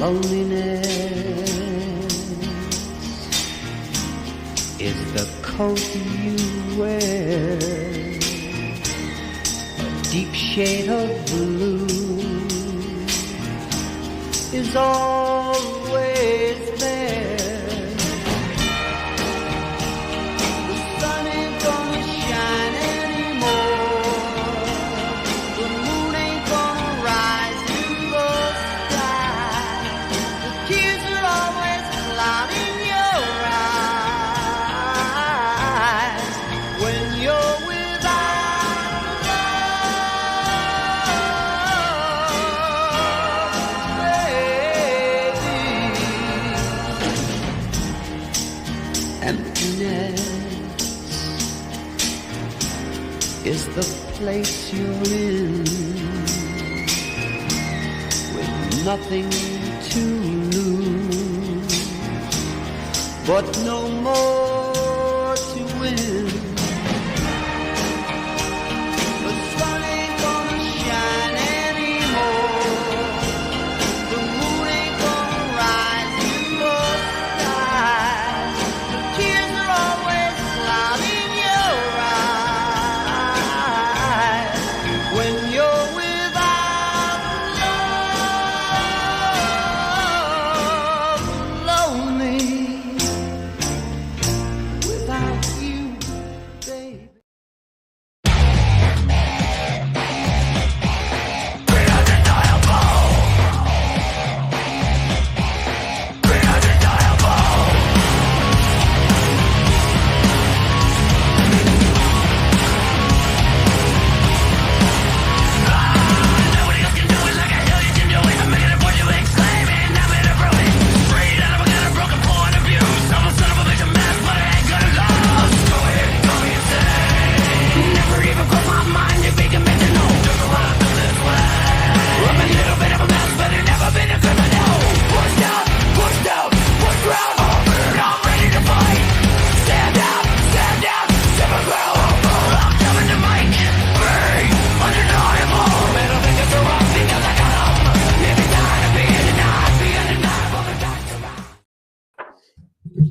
Loneliness is the coat you wear, a deep shade of blue is always there. The sun ain't gonna shine anymore, the moon ain't gonna rise in the sky, the tears are always clouding your eyes when you're without love, baby. Emptiness is the place you're in, with nothing to lose, but no more to win. The sun ain't gonna shine anymore, the moon ain't gonna rise in the sky, the tears are always clouding your eyes when you're without love, lonely without you, baby.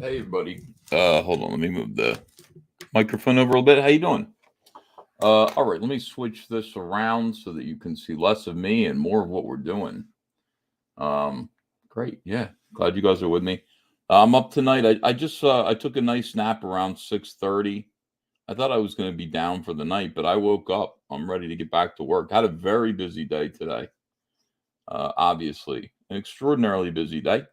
Hey everybody. Hold on, let me move the microphone over a little bit. How you doing? All right, let me switch this around so that you can see less of me and more of what we're doing. Great, yeah. Glad you guys are with me. I'm up tonight. I just I took a nice nap around 6:30. I thought I was going to be down for the night, but I woke up. I'm ready to get back to work. Had a very busy day today. Obviously, an extraordinarily busy day.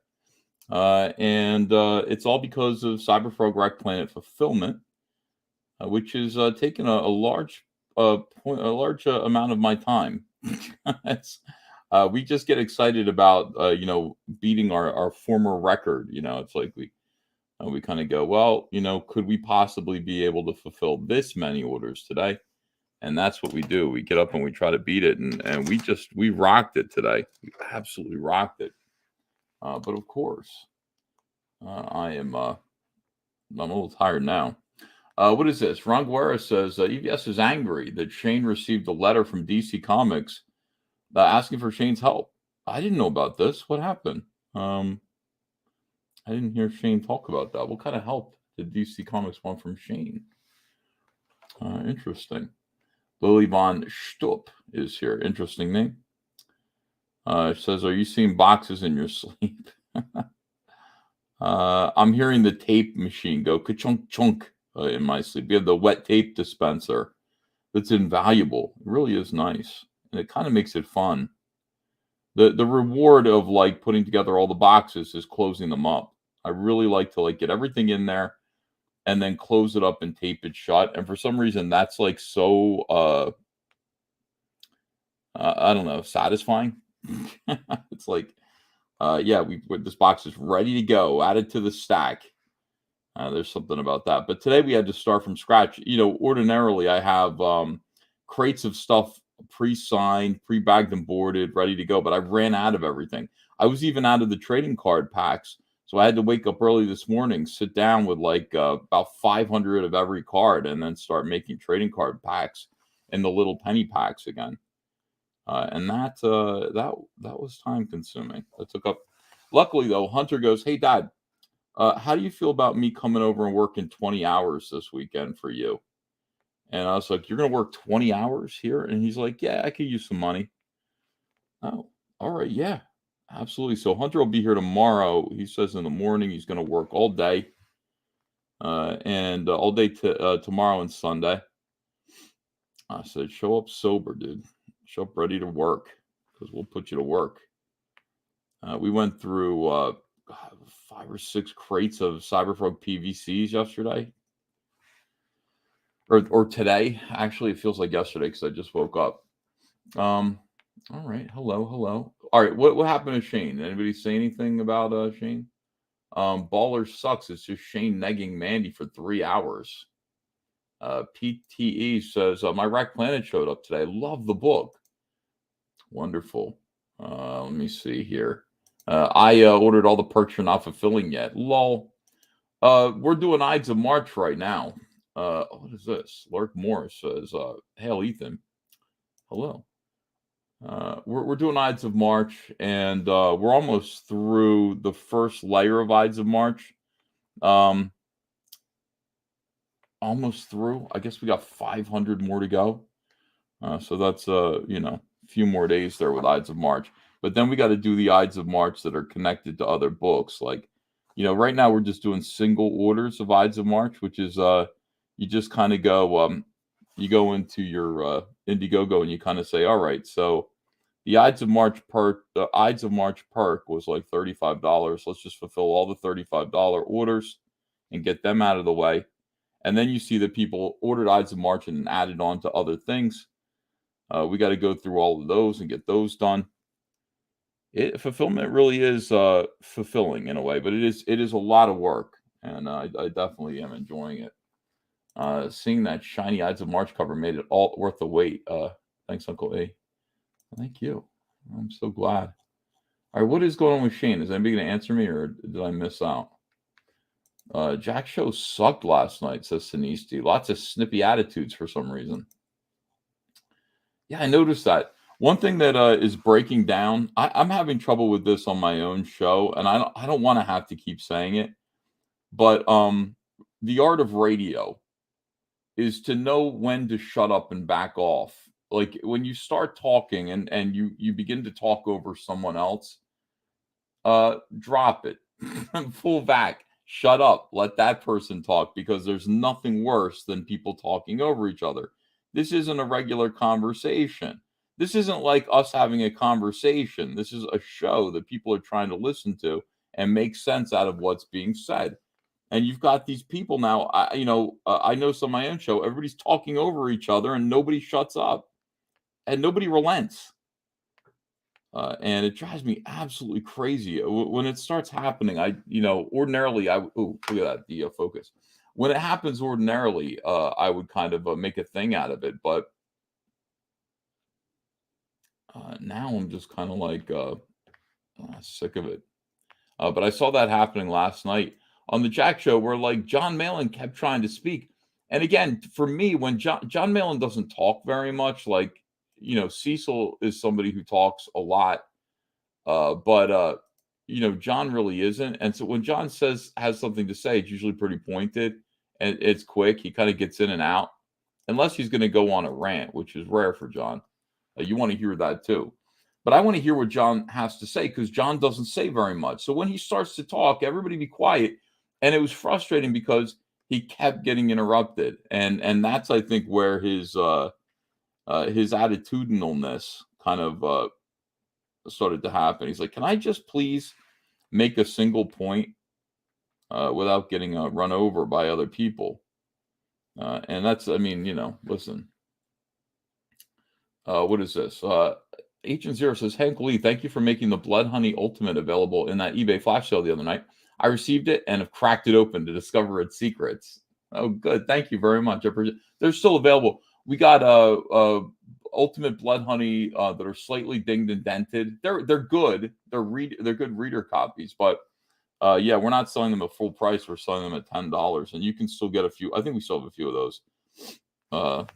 And it's all because of Cyberfrog Planet Fulfillment, which is taking a large amount of my time. We just get excited about beating our former record. It's like we kind of go, well, could we possibly be able to fulfill this many orders today? And that's what we do. We get up and we try to beat it, and we rocked it today. We absolutely rocked it. But of course, I'm a little tired now. What is this? Ron Guerra says EVS is angry that Shane received a letter from DC Comics asking for Shane's help. I didn't know about this. What happened? I didn't hear Shane talk about that. What kind of help did DC Comics want from Shane? Interesting. Lily Von Stupp is here. Interesting name. It says, are you seeing boxes in your sleep? I'm hearing the tape machine go ka-chunk chunk in my sleep. We have the wet tape dispenser that's invaluable. It really is nice, and it kind of makes it fun. The reward of like putting together all the boxes is closing them up. I really like to get everything in there and then close it up and tape it shut. And for some reason, that's like so I don't know, satisfying. It's like, this box is ready to go, added to the stack. There's something about that. But today we had to start from scratch. Ordinarily I have crates of stuff pre-signed, pre-bagged and boarded, ready to go. But I ran out of everything. I was even out of the trading card packs. So I had to wake up early this morning, sit down with about 500 of every card, and then start making trading card packs in the little penny packs again. And that was time consuming. That took up Luckily, though, Hunter goes, "Hey, Dad, how do you feel about me coming over and working 20 hours this weekend for you?" And I was like, "You're going to work 20 hours here?" And he's like, "Yeah, I could use some money." Oh, all right. Yeah, absolutely. So Hunter will be here tomorrow. He says in the morning he's going to work all day and all day tomorrow and Sunday. I said, "Show up sober, dude. Show up ready to work because we'll put you to work." We went through 5 or 6 crates of Cyberfrog PVCs yesterday, or today. Actually, it feels like yesterday because I just woke up. All right. Hello, hello. All right. What happened to Shane? Anybody say anything about Shane? Baller sucks. It's just Shane negging Mandy for 3 hours. PTE says my Rack Planet showed up today. Love the book. Wonderful. Let me see here. I ordered all the perks you're not fulfilling yet. Lol. We're doing Ides of March right now. What is this? Lark Morris says, "Hail, Ethan. Hello." We're doing Ides of March, and we're almost through the first layer of Ides of March. Almost through. I guess we got 500 more to go. So that's a few more days there with Ides of March. But then we got to do the Ides of March that are connected to other books. Like, right now we're just doing single orders of Ides of March, which is you just kind of go you go into your Indiegogo and you kind of say, all right, so the Ides of March perk was like $35. Let's just fulfill all the $35 orders and get them out of the way. And then you see that people ordered Ides of March and added on to other things. We got to go through all of those and get those done. Fulfillment really is fulfilling in a way, but it is a lot of work, and I definitely am enjoying it. Seeing that shiny Ides of March cover made it all worth the wait. Thanks, Uncle A. Thank you. I'm so glad. All right, what is going on with Shane? Is anybody going to answer me, or did I miss out? Jack show sucked last night, says Sinistri. Lots of snippy attitudes for some reason. Yeah, I noticed that. One thing that is breaking down, I'm having trouble with this on my own show, and I don't want to have to keep saying it, but the art of radio is to know when to shut up and back off. Like when you start talking and you begin to talk over someone else, drop it, full back, shut up, let that person talk, because there's nothing worse than people talking over each other. This isn't a regular conversation. This isn't like us having a conversation. This is a show that people are trying to listen to and make sense out of what's being said. And you've got these people now. I know some of my own show. Everybody's talking over each other, and nobody shuts up, and nobody relents. And it drives me absolutely crazy when it starts happening. Ordinarily, look at that, the focus. When it happens ordinarily, I would kind of make a thing out of it, but now I'm just kind of like sick of it. But I saw that happening last night on the Jack show, where like John Malin kept trying to speak, and again, for me, when John Malin doesn't talk very much, like Cecil is somebody who talks a lot. But John really isn't. And so when John has something to say, it's usually pretty pointed and it's quick. He kind of gets in and out, unless he's going to go on a rant, which is rare for John. You want to hear that too. But I want to hear what John has to say, because John doesn't say very much. So when he starts to talk, everybody be quiet. And it was frustrating because he kept getting interrupted. And that's, I think, where his attitudinalness kind of started to happen. He's like, can I just please make a single point without getting run over by other people? And that's, listen. What is this? Agent Zero says, Hank Lee, thank you for making the Blood Honey Ultimate available in that eBay flash sale the other night. I received it and have cracked it open to discover its secrets. Oh, good. Thank you very much. They're still available. We got Ultimate Blood Honey that are slightly dinged and dented. They're good. They're good reader copies, but we're not selling them at full price. We're selling them at $10, and you can still get a few. I think we still have a few of those. 5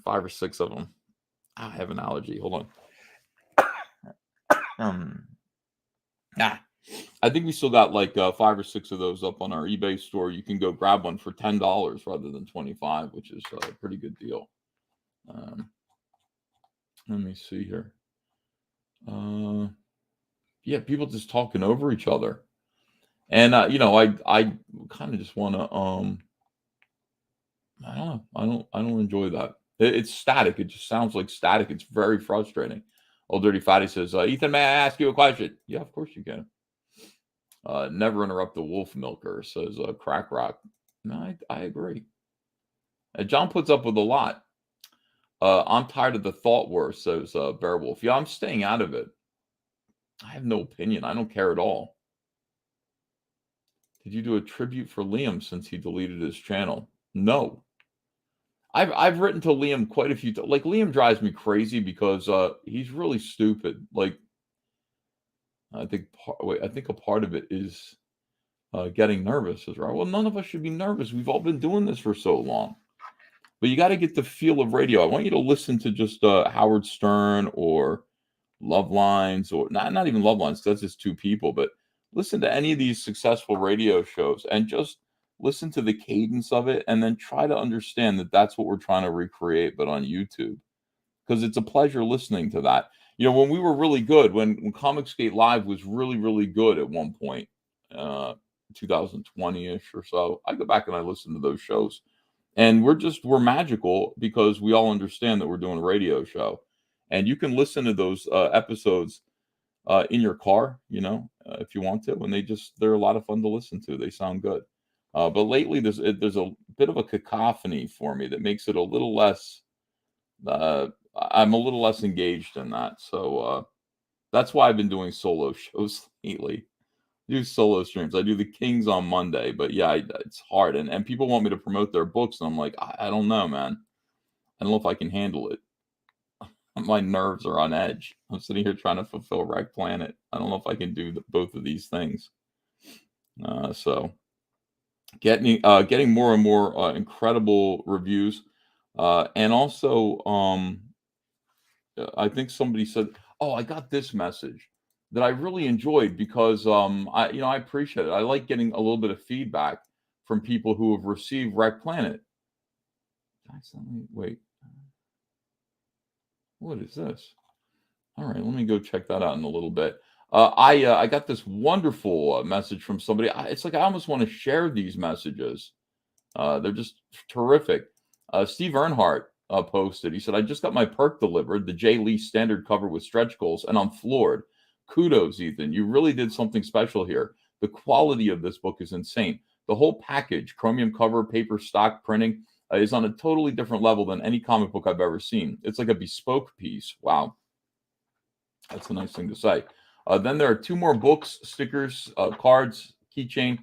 or 6 of them. I have an allergy. Hold on. Ah, I think we still got like 5 or 6 of those up on our eBay store. You can go grab one for $10 rather than 25, which is a pretty good deal. Um, let me see here. Yeah, people just talking over each other, and I kind of just want to I don't know. I don't enjoy that. It's static. It just sounds like static. It's very frustrating. Old Dirty Fatty says, Ethan, may I ask you a question? Yeah, of course you can. Never interrupt the wolf milker, says Crack Rock. No, I agree. John puts up with a lot. I'm tired of the thought war, says Bearwolf. Yeah, I'm staying out of it. I have no opinion. I don't care at all. Did you do a tribute for Liam since he deleted his channel? No. I've written to Liam quite a few times. Like, Liam drives me crazy because he's really stupid. Like, I think a part of it is getting nervous, is right. Well, none of us should be nervous. We've all been doing this for so long. But you got to get the feel of radio. I want you to listen to just Howard Stern or Love Lines, or not even Love Lines. That's just two people. But listen to any of these successful radio shows and just listen to the cadence of it, and then try to understand that that's what we're trying to recreate, but on YouTube, because it's a pleasure listening to that. When we were really good, when Comicsgate Live was really, really good at one point, 2020-ish or so, I go back and I listen to those shows. And we're magical because we all understand that we're doing a radio show. And you can listen to those episodes in your car, if you want to. And they're a lot of fun to listen to. They sound good. But lately, there's a bit of a cacophony for me that makes it a little less. I'm a little less engaged in that. So that's why I've been doing solo shows lately. I do solo streams. I do the Kings on Monday, but yeah, it's hard. And people want me to promote their books, and I'm like, I don't know, man. I don't know if I can handle it. My nerves are on edge. I'm sitting here trying to fulfill Rec Planet. I don't know if I can do both of these things. So getting more and more incredible reviews, and also I think somebody said, "Oh, I got this message that I really enjoyed because I appreciate it. I like getting a little bit of feedback from people who have received Rec Planet." Wait, what is this? All right, let me go check that out in a little bit. I got this wonderful message from somebody. It's like I almost want to share these messages. They're just terrific. Steve Earnhardt posted. He said, "I just got my perk delivered, the Jay Lee standard cover with stretch goals, and I'm floored. Kudos, Ethan. You really did something special here. The quality of this book is insane. The whole package, chromium cover, paper stock printing, is on a totally different level than any comic book I've ever seen. It's like a bespoke piece. Wow. That's a nice thing to say. Then there are 2 more books, stickers, cards, keychain,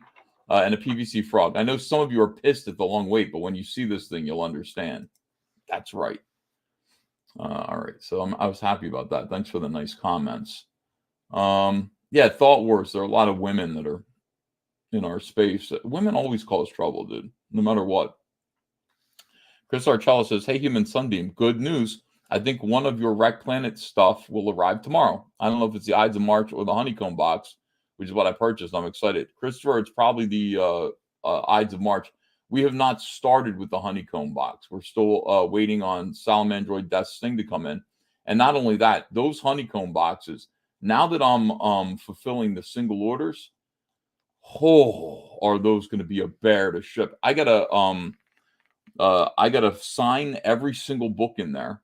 and a PVC frog. I know some of you are pissed at the long wait, but when you see this thing, you'll understand." That's right. All right. So I was happy about that. Thanks for the nice comments. Yeah, Thought Wars. There are a lot of women that are in our space. Women always cause trouble, dude, no matter what. Chris Arcello says, "Hey, Human Sunbeam, good news. I think one of your Rec Planet stuff will arrive tomorrow. I don't know if it's the Ides of March or the honeycomb box, which is what I purchased. I'm excited. Christopher, it's probably the Ides of March. We have not started with the honeycomb box. We're still waiting on Salamandroid Death's thing to come in. And not only that, those honeycomb boxes, now that I'm fulfilling the single orders, are those going to be a bear to ship. I gotta sign every single book in there.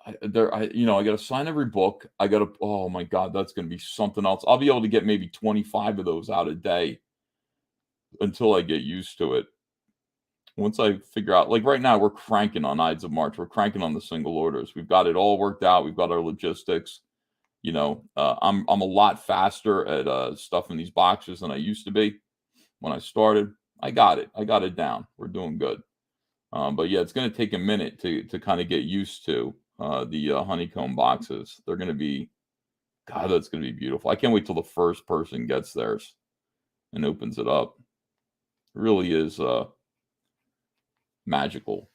I gotta sign every book. Oh my God, that's gonna be something else. I'll be able to get maybe 25 of those out a day until I get used to it. Once I figure out, like right now, we're cranking on Ides of March. We're cranking on the single orders. We've got it all worked out. We've got our logistics. I'm a lot faster at stuffing these boxes than I used to be when I started. I got it down. We're doing good. But yeah, it's going to take a minute to kind of get used to the honeycomb boxes. They're going to be, God, that's going to be beautiful. I can't wait till the first person gets theirs and opens it up. It really is magical.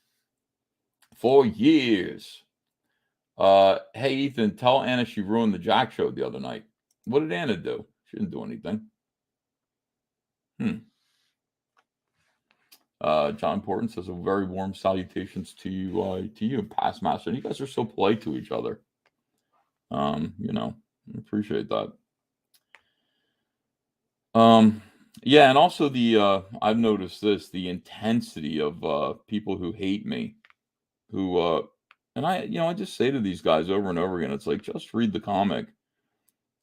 For years. Hey, Ethan, tell Anna she ruined the Jack show the other night. What did Anna do? She didn't do anything. John Porton says a very warm salutations to you, past master. And you guys are so polite to each other. I appreciate that. Yeah, and also I've noticed the intensity of people who hate me, who and I just say to these guys over and over again, it's like, just read the comic.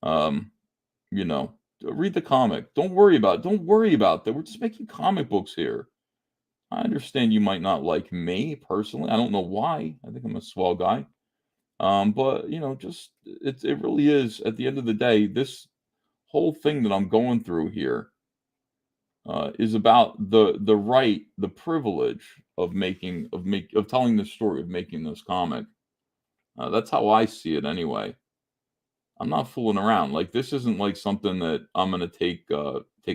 Read the comic. Don't worry about that. We're just making comic books here. I understand you might not like me personally. I don't know why. I think I'm a swell guy. But just it really is, at the end of the day, this whole thing that I'm going through here is about the privilege of telling the story of making this comic. That's how I see it anyway. I'm not fooling around. Like, this isn't like something that I'm gonna take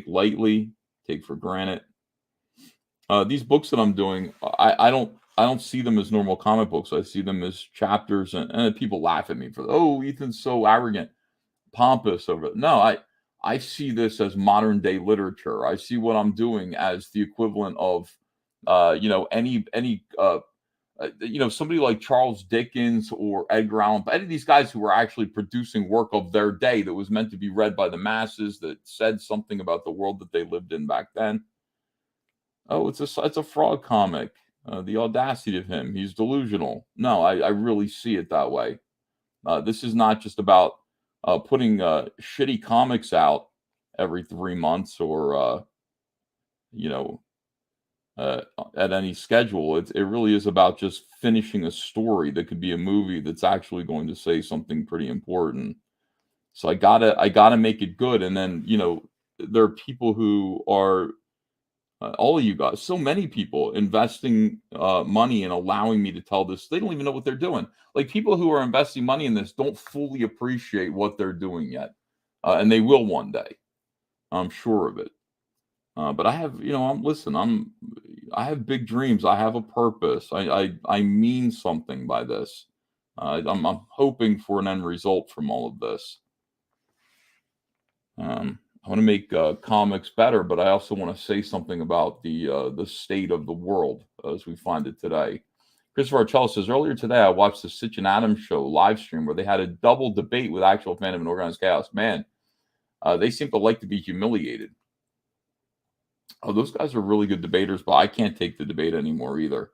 lightly, take for granted. These books that I'm doing, I don't see them as normal comic books. I see them as chapters, and people laugh at me for, oh, Ethan's so arrogant, pompous over it. No, I see this as modern day literature. I see what I'm doing as the equivalent of somebody like Charles Dickens or Edgar Allan, any of these guys who were actually producing work of their day that was meant to be read by the masses, that said something about the world that they lived in back then. Oh, it's a fraud comic. The audacity of him. He's delusional. No, I really see it that way. This is not just about putting shitty comics out every 3 months, or at any schedule. It really is about just finishing a story that could be a movie that's actually going to say something pretty important. So I gotta make it good. And then there are people who are all of you guys, so many people investing money and allowing me to tell this. They don't even know what they're doing. Like, people who are investing money in this don't fully appreciate what they're doing yet, and they will one day. I'm sure of it. But I have, I have big dreams. I have a purpose. I mean something by this. I'm hoping for an end result from all of this. I want to make comics better, but I also want to say something about the state of the world as we find it today. Christopher Arcello says, earlier today I watched the Sitch and Adams show live stream where they had a double debate with actual Phantom and Organized Chaos. Man, they seem to like to be humiliated. Oh, those guys are really good debaters, but I can't take the debate anymore either.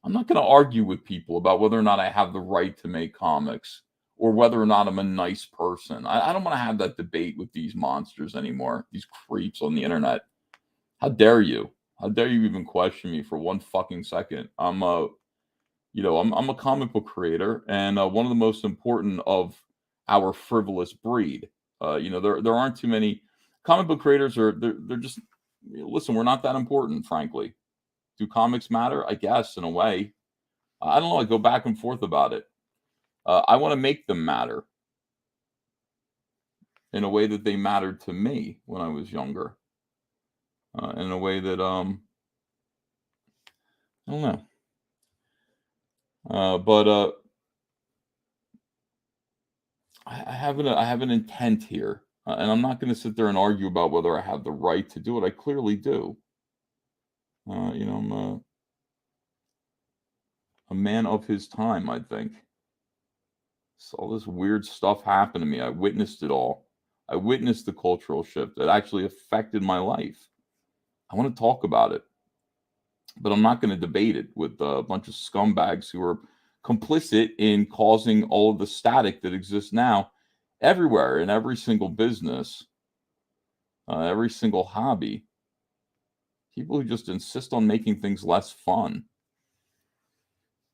I'm not going to argue with people about whether or not I have the right to make comics, or whether or not I'm a nice person. I don't want to have that debate with these monsters anymore, these creeps on the internet. How dare you? How dare you even question me for one fucking second? I'm a comic book creator, and one of the most important of our frivolous breed. There aren't too many comic book creators. They're just, listen, we're not that important, frankly. Do comics matter? I guess, in a way. I don't know. I go back and forth about it. I want to make them matter in a way that they mattered to me when I was younger. In a way that I don't know. But I have an intent here, and I'm not going to sit there and argue about whether I have the right to do it. I clearly do. I'm a man of his time, I think. All this weird stuff happened to me. I witnessed it all. I witnessed the cultural shift that actually affected my life. I want to talk about it, but I'm not going to debate it with a bunch of scumbags who are complicit in causing all of the static that exists now everywhere, in every single business, every single hobby. People who just insist on making things less fun.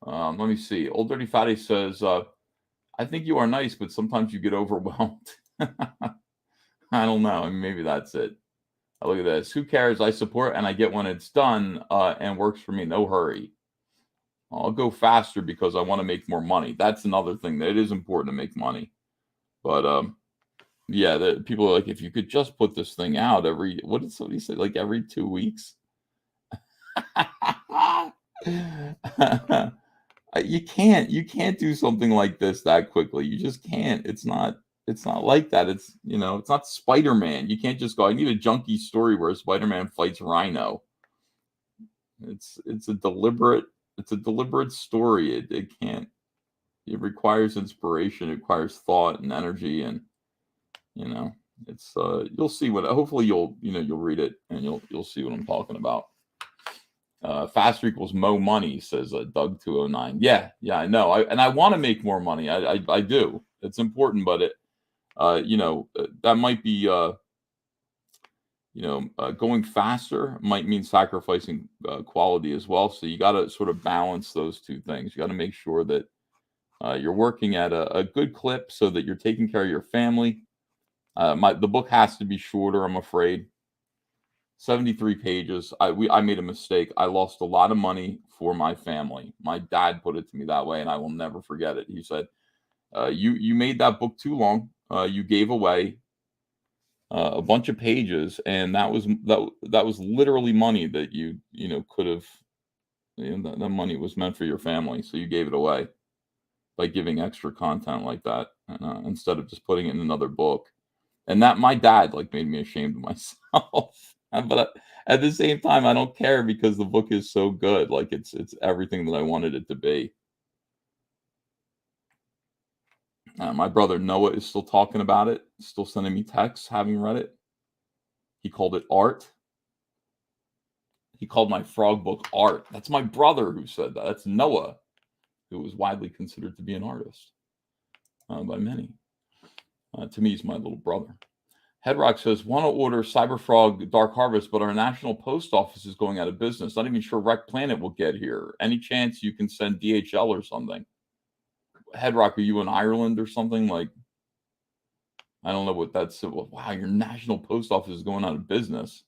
Let me see. Old Dirty Fatty says, I think you are nice, but sometimes you get overwhelmed. I don't know. I mean, maybe that's it. Look at this. Who cares? I support and I get when it's done and works for me. No hurry. I'll go faster because I want to make more money. That's another thing. That it is important to make money. But yeah, people are like, if you could just put this thing out what did somebody say? Like every 2 weeks? You can't do something like this that quickly. You just can't. It's not It's not like that. It's, it's not Spider-Man. You can't just go, I need a junkie story where Spider-Man fights Rhino. It's a deliberate story. It requires inspiration, it requires thought and energy, and it's you'll see hopefully you'll read it and you'll see what I'm talking about. Faster equals mo money, says Doug 209. Yeah, I know. I want to make more money. I do. It's important, but that might be going faster might mean sacrificing quality as well. So you got to sort of balance those two things. You got to make sure that you're working at a good clip so that you're taking care of your family. The book has to be shorter, I'm afraid. 73 pages. I made a mistake. I lost a lot of money for my family. My dad put it to me that way, and I will never forget it. He said, "You made that book too long. You gave away a bunch of pages, and that was literally money that you could have. That money was meant for your family, so you gave it away by giving extra content like that instead of just putting it in another book." And that my dad made me ashamed of myself. But at the same time, I don't care because the book is so good. It's everything that I wanted it to be. My brother Noah is still talking about it, still sending me texts, having read it. He called it art. He called my frog book art. That's my brother who said that. That's Noah, who was widely considered to be an artist by many. To me, he's my little brother. Headrock says, want to order Cyberfrog Dark Harvest, but our national post office is going out of business. Not even sure Wreck Planet will get here. Any chance you can send DHL or something? Headrock, are you in Ireland or something? I don't know what that's. Wow, your national post office is going out of business.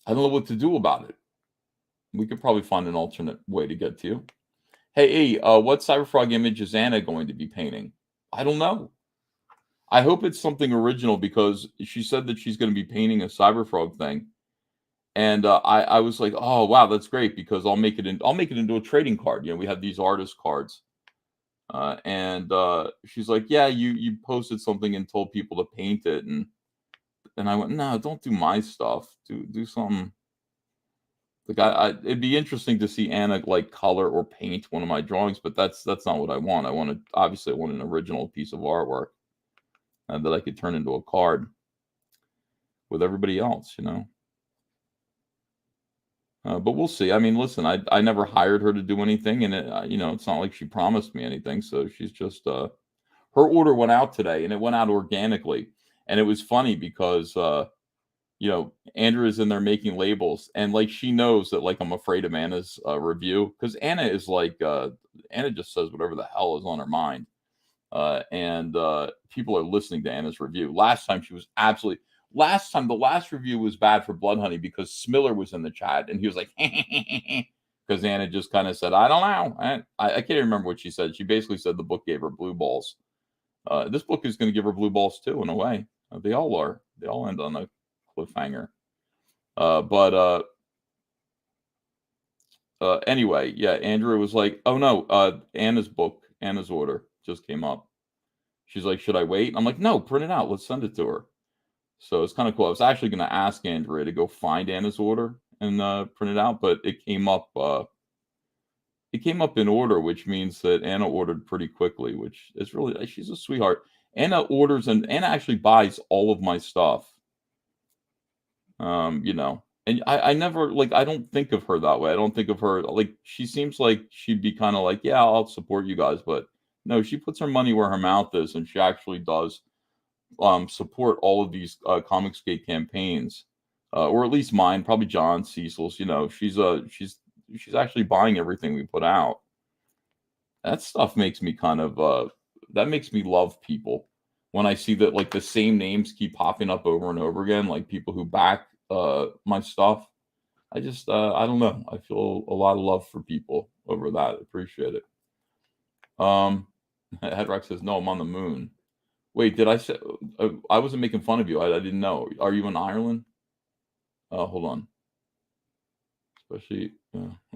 I don't know what to do about it. We could probably find an alternate way to get to you. Hey, what Cyberfrog image is Anna going to be painting? I don't know. I hope it's something original because she said that she's going to be painting a Cyberfrog thing, and I was like, oh wow, that's great because I'll make it into a trading card. We have these artist cards, and she's like, yeah, you posted something and told people to paint it, and I went, no, don't do my stuff. Do something. It'd be interesting to see Anna color or paint one of my drawings, but that's not what I want. I want an original piece of artwork that I could turn into a card with everybody else, But we'll see. I mean, listen, I never hired her to do anything, and it's not like she promised me anything. So she's just her order went out today, and it went out organically, and it was funny because Andrew is in there making labels, and she knows that I'm afraid of Anna's review because Anna is Anna just says whatever the hell is on her mind. And people are listening to Anna's review. The last review was bad for Blood Honey because Smiller was in the chat and he was like, because Anna just kind of said, I don't know. I can't even remember what she said. She basically said the book gave her blue balls. This book is going to give her blue balls too, in a way. They all are. They all end on a cliffhanger. Anyway, yeah, Andrew was like, oh no, Anna's order just came up. She's like, should I wait? I'm like, no, print it out. Let's send it to her. So it's kind of cool. I was actually going to ask Andrea to go find Anna's order and print it out, but it came up. It came up in order, which means that Anna ordered pretty quickly, which is really, she's a sweetheart. Anna orders and Anna actually buys all of my stuff. And I never I don't think of her that way. I don't think of her she seems like she'd be kind of yeah, I'll support you guys, but no, she puts her money where her mouth is, and she actually does support all of these Comicsgate campaigns, or at least mine, probably John Cecil's. She's actually buying everything we put out. That stuff makes me that makes me love people when I see that the same names keep popping up over and over again, people who back my stuff. I just I don't know. I feel a lot of love for people over that. Appreciate it. Headrock says, no, I'm on the moon. Wait, did I say I wasn't making fun of you? I didn't know. Are you in Ireland? Hold on. Especially,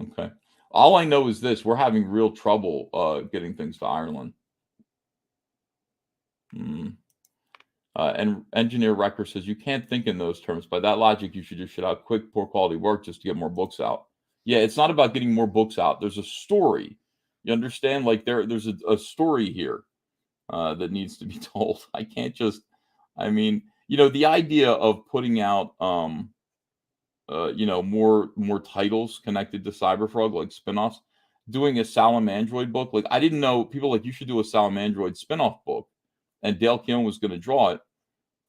okay. All I know is this: we're having real trouble getting things to Ireland. Hmm. And Engineer Wrecker says, you can't think in those terms. By that logic, you should just shut out quick, poor quality work just to get more books out. Yeah, it's not about getting more books out. There's a story. You understand? Like there's a story here that needs to be told. I can't just, I mean, the idea of putting out, more titles connected to Cyberfrog, like spinoffs, doing a Salamandroid book. Like I didn't know people like you should do a Salamandroid spinoff book, and Dale Keown was going to draw it,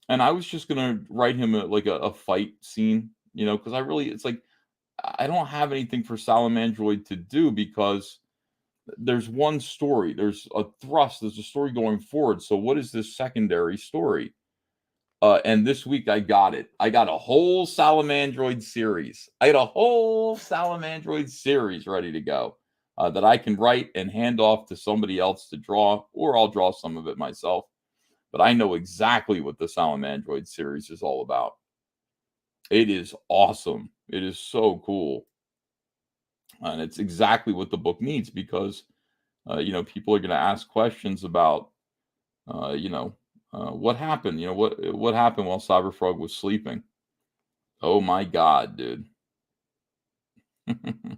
and I was just gonna write him a fight scene, because it's like I don't have anything for Salamandroid to do because there's one story, there's a thrust, there's a story going forward. So what is this secondary story? And this week I got it. I got a whole Salamandroid series. I got a whole Salamandroid series ready to go that I can write and hand off to somebody else to draw, or I'll draw some of it myself. But I know exactly what the Salamandroid series is all about. It is awesome. It is so cool. And it's exactly what the book needs because, people are going to ask questions about, what happened? What happened while Cyberfrog was sleeping? Oh my God, dude. And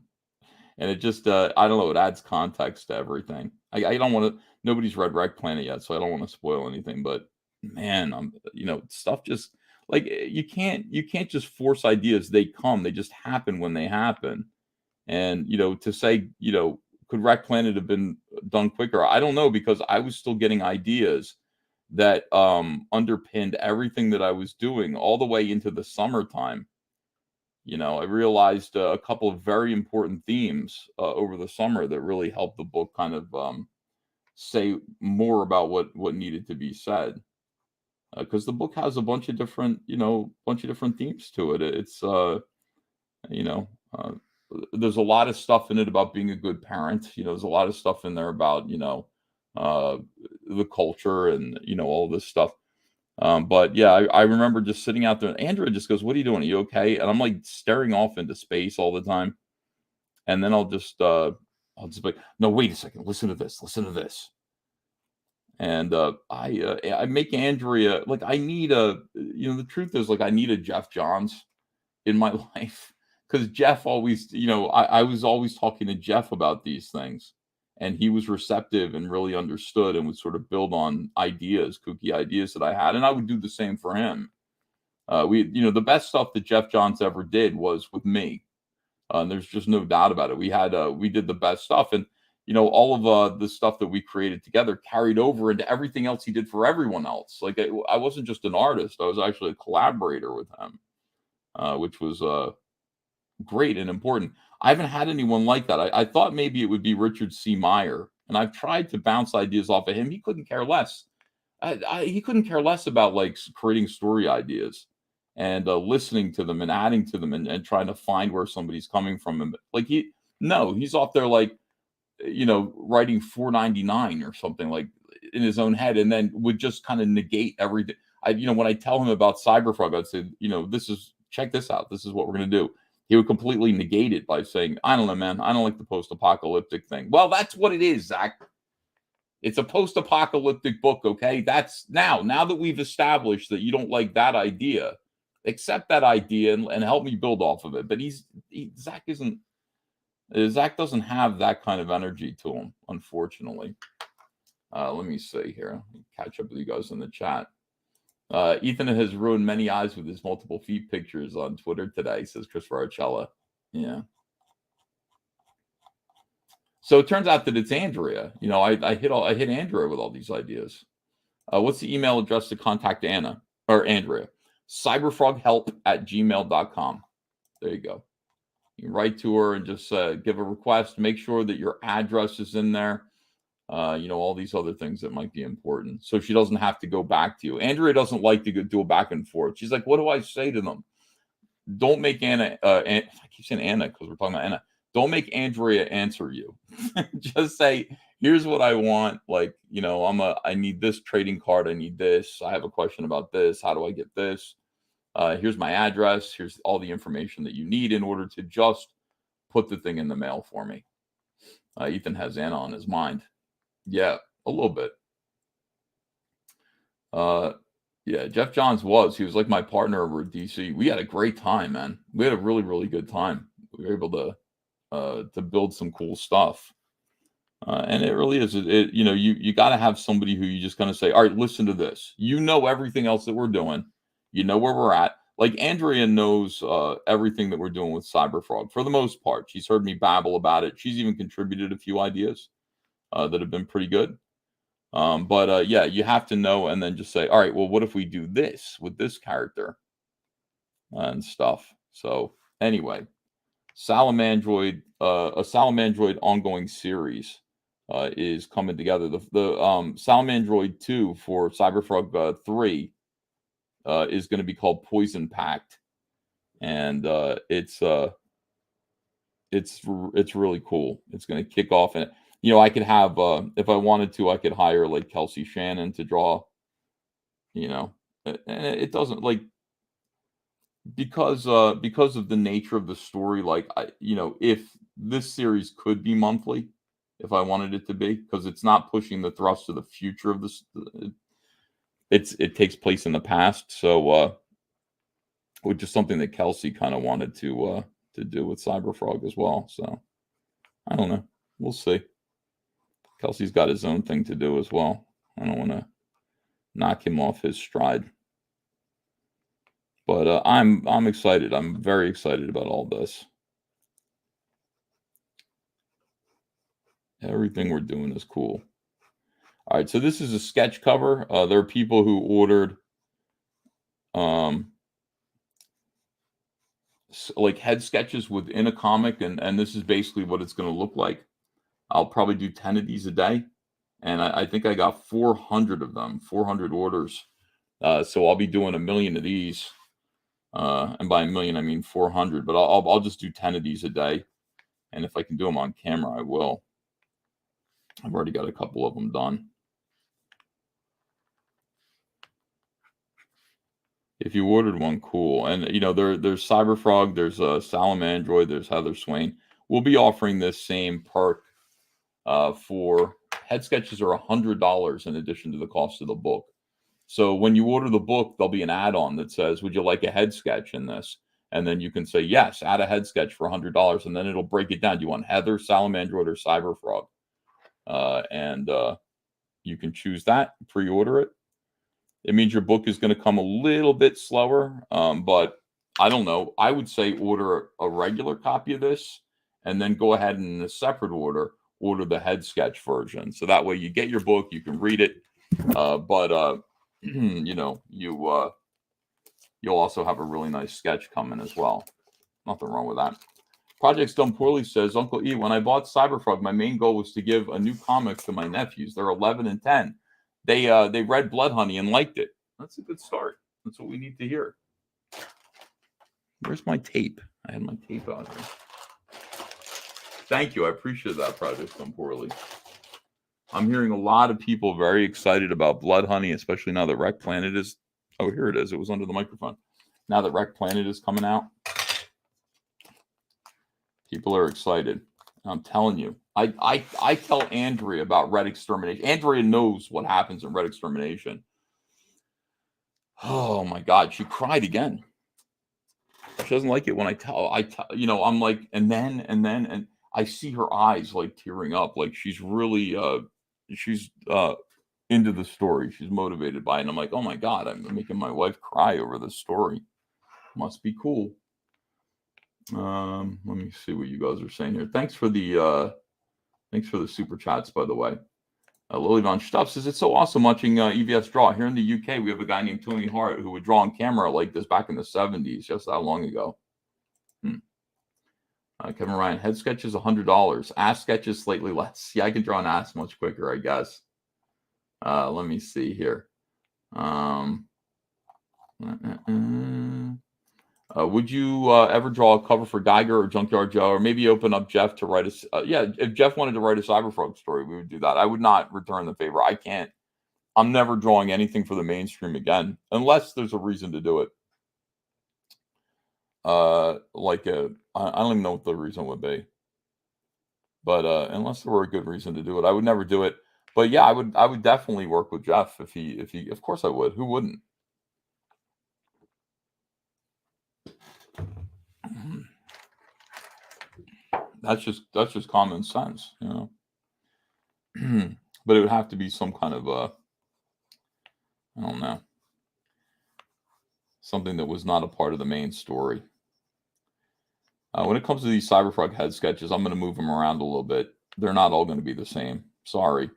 it just, I don't know, it adds context to everything. I don't want to, nobody's read Wreck Planet yet, so I don't want to spoil anything, but man, stuff just like you can't just force ideas. They come, they just happen when they happen. And, to say, could Wreck Planet have been done quicker? I don't know because I was still getting ideas that underpinned everything that I was doing all the way into the summertime. I realized a couple of very important themes over the summer that really helped the book kind of say more about what needed to be said. Because the book has a bunch of different themes to it. It's you know, uh, there's a lot of stuff in it about being a good parent. There's a lot of stuff in there about uh, the culture and all this stuff. But yeah, I remember just sitting out there. And Andrea just goes, "What are you doing? Are you okay?" And I'm like staring off into space all the time. And then I'll just be like, "No, wait a second. Listen to this. Listen to this." And I make Andrea like I need the truth is like I need a Jeff Johns in my life because Jeff always, I was always talking to Jeff about these things, and he was receptive and really understood and would sort of build on ideas, kooky ideas that I had, and I would do the same for him. The best stuff that Jeff Johns ever did was with me. And there's just no doubt about it. We did the best stuff, and all of the stuff that we created together carried over into everything else he did for everyone else. Like I wasn't just an artist; I was actually a collaborator with him, which was great and important. I haven't had anyone like that. I thought maybe it would be Richard C. Meyer, and I've tried to bounce ideas off of him. He couldn't care less. He couldn't care less about like creating story ideas and listening to them and adding to them and trying to find where somebody's coming from. And like no, he's off there like writing 499 or something like in his own head, and then would just kind of negate everything. When I tell him about Cyberfrog, I'd say, check this out. This is what we're gonna do. He would completely negate it by saying, I don't know, man. I don't like the post-apocalyptic thing. Well, that's what it is, Zach. It's a post-apocalyptic book, okay? That's now that we've established that you don't like that idea, accept that idea and help me build off of it. But Zach doesn't have that kind of energy to him, unfortunately. Let me see here. Catch up with you guys in the chat. Ethan has ruined many eyes with his multiple feet pictures on Twitter today, says Christopher Archella. Yeah. So it turns out that it's Andrea. I hit Andrea with all these ideas. What's the email address to contact Anna or Andrea? cyberfroghelp@gmail.com. There you go. You can write to her and just give a request. Make sure that your address is in there. All these other things that might be important. So she doesn't have to go back to you. Andrea doesn't like to do a back and forth. She's like, what do I say to them? Don't make Anna, I keep saying Anna because we're talking about Anna. Don't make Andrea answer you. Just say, here's what I want. Like, I need this trading card. I need this. I have a question about this. How do I get this? Here's my address. Here's all the information that you need in order to just put the thing in the mail for me. Ethan has Anna on his mind. Yeah, a little bit. Uh, yeah, Jeff Johns was. He was like my partner over at DC. We had a great time, man. We had a really, really good time. We were able to build some cool stuff. And it really is. You know, you got to have somebody who you just kind of say, all right, listen to this. You know everything else that we're doing. You know where we're at. Like Andrea knows everything that we're doing with Cyberfrog for the most part. She's heard me babble about it. She's even contributed a few ideas that have been pretty good. But yeah, you have to know and then just say, all right, well, what if we do this with this character and stuff? So anyway, Salamandroid, a Salamandroid ongoing series is coming together. The Salamandroid 2 for Cyberfrog 3 is going to be called Poison Pact, and it's really cool. It's going to kick off, and you know, I could have if I wanted to, I could hire like Kelsey Shannon to draw. You know, and it doesn't like because of the nature of the story. Like you know, if this series could be monthly, if I wanted it to be, because it's not pushing the thrust of the future of this. It takes place in the past, so which is something that Kelsey kind of wanted to do with Cyberfrog as well. So I don't know. We'll see. Kelsey's got his own thing to do as well. I don't want to knock him off his stride. But I'm excited. I'm very excited about all this. Everything we're doing is cool. All right, so this is a sketch cover. There are people who ordered like head sketches within a comic, and this is basically what it's going to look like. I'll probably do 10 of these a day, and I think I got 400 of them, 400 orders. So I'll be doing 1,000,000 of these, and by 1,000,000 I mean 400. But I'll just do 10 of these a day, and if I can do them on camera, I will. I've already got a couple of them done. If you ordered one, cool. And you know, there's Cyberfrog, there's Salamandroid, there's Heather Swain. We'll be offering this same perk for head sketches are $100 in addition to the cost of the book. So when you order the book, there'll be an add-on that says, "Would you like a head sketch in this?" And then you can say, "Yes, add a head sketch for $100," and then it'll break it down. Do you want Heather, Salamandroid, or Cyberfrog? And you can choose that, pre-order it. It means your book is going to come a little bit slower, but I don't know. I would say order a regular copy of this, and then go ahead and in a separate order the head sketch version. So that way you get your book, you can read it, but you know, you'll also have a really nice sketch coming as well. Nothing wrong with that. Projects Done Poorly says, Uncle E, when I bought Cyberfrog, my main goal was to give a new comic to my nephews. They're 11 and 10. They read Blood Honey and liked it. That's a good start. That's what we need to hear. Where's my tape? I had my tape out here. Thank you. I appreciate that, Project Done Poorly. I'm hearing a lot of people very excited about Blood Honey, especially now that Wreck Planet is. Oh, here it is. It was under the microphone. Now that Wreck Planet is coming out, people are excited. I'm telling you. I tell Andrea about Red Extermination. Andrea knows what happens in Red Extermination. Oh my God, she cried again. She doesn't like it when I tell, you know, I'm like, and I see her eyes like tearing up, like she's really she's into the story. She's motivated by it. And I'm like, oh my God, I'm making my wife cry over this story. Must be cool. Let me see what you guys are saying here. Thanks for the super chats, by the way. Lily Von Stuff says, it's so awesome watching EVS draw. Here in the UK, we have a guy named Tony Hart who would draw on camera like this back in the 70s, just that long ago. Kevin Ryan, head sketches $100. Ass sketches slightly less. Yeah, I can draw an ass much quicker, I guess. Let me see here. Would you ever draw a cover for Geiger or Junkyard Joe, or maybe open up Jeff to write a? Yeah, if Jeff wanted to write a Cyberfrog story, we would do that. I would not return the favor. I can't. I'm never drawing anything for the mainstream again, unless there's a reason to do it. I don't even know what the reason would be, but unless there were a good reason to do it, I would never do it. But yeah, I would definitely work with Jeff if he of course I would. Who wouldn't? That's just common sense, you know. But it would have to be some kind of I don't know, something that was not a part of the main story. When it comes to these Cyberfrog head sketches, I'm going to move them around a little bit. They're not all going to be the same. Sorry.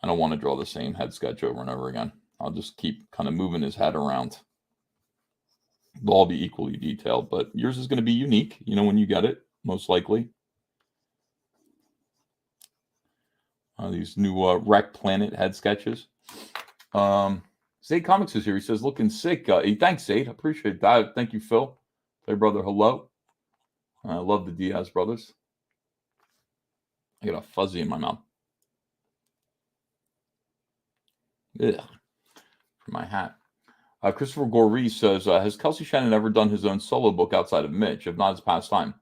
I don't want to draw the same head sketch over and over again. I'll just keep kind of moving his head around. They'll all be equally detailed, but yours is going to be unique, you know, when you get it, most likely. These new Wreck Planet head sketches. Zade Comics is here. He says, looking sick. Thanks, Zade. I appreciate that. Thank you, Phil. Hey, brother, hello. I love the Diaz brothers. I got a fuzzy in my mouth. Ugh. For my hat. Christopher Goree says, has Kelsey Shannon ever done his own solo book outside of Mitch? If not, it's past time.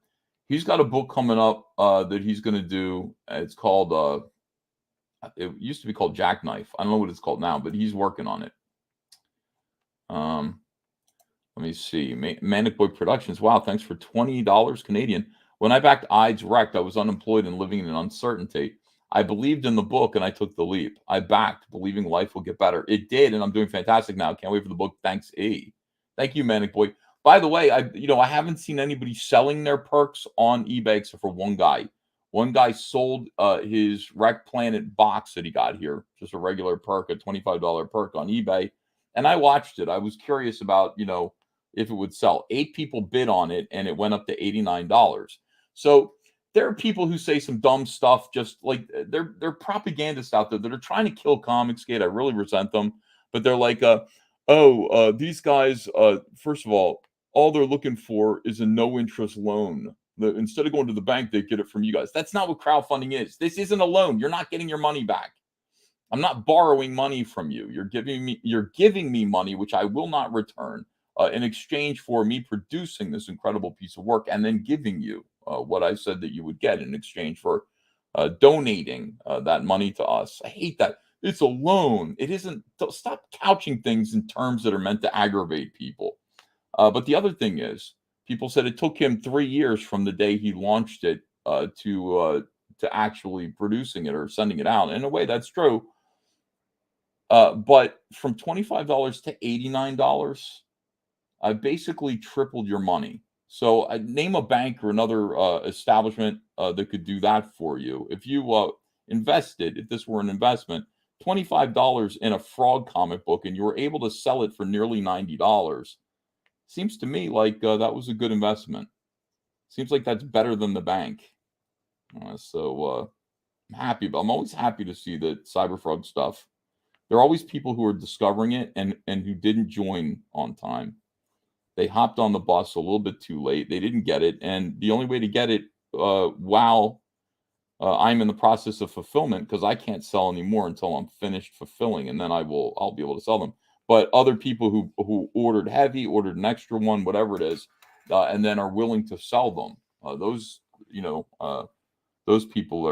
He's got a book coming up that he's going to do. It's called, it used to be called Jackknife. I don't know what it's called now, but he's working on it. Let me see. Manic Boy Productions. Wow, thanks for $20 Canadian. When I backed Ides Rect, I was unemployed and living in uncertainty. I believed in the book and I took the leap. I backed, believing life will get better. It did, and I'm doing fantastic now. Can't wait for the book. Thanks, E. Thank you, Manic Boy. By the way, I haven't seen anybody selling their perks on eBay except for one guy. One guy sold his Wreck Planet box that he got here, just a regular perk, a $25 perk on eBay. And I watched it. I was curious about, if it would sell. 8 people bid on it, and it went up to $89. So there are people who say some dumb stuff, just like they're propagandists out there that are trying to kill Comicsgate. I really resent them, but they're like, these guys, first of all they're looking for is a no-interest loan. Instead of going to the bank, they get it from you guys. That's not what crowdfunding is. This isn't a loan. You're not getting your money back. I'm not borrowing money from you. You're giving me money, which I will not return, in exchange for me producing this incredible piece of work and then giving you what I said that you would get in exchange for donating that money to us. I hate that. It's a loan. It isn't. Stop couching things in terms that are meant to aggravate people. But the other thing is, people said it took him 3 years from the day he launched it to actually producing it or sending it out. In a way, that's true. But from $25 to $89, I basically tripled your money. So I name a bank or another establishment that could do that for you. If you invested, if this were an investment, $25 in a Frog comic book, and you were able to sell it for nearly $90, seems to me like that was a good investment. Seems like that's better than the bank. So I'm happy, but I'm always happy to see that Cyberfrog stuff. There are always people who are discovering it and who didn't join on time. They hopped on the bus a little bit too late. They didn't get it, and the only way to get it while I'm in the process of fulfillment, because I can't sell anymore until I'm finished fulfilling, and then I'll be able to sell them. But other people who ordered heavy, ordered an extra one, whatever it is, and then are willing to sell them. Those people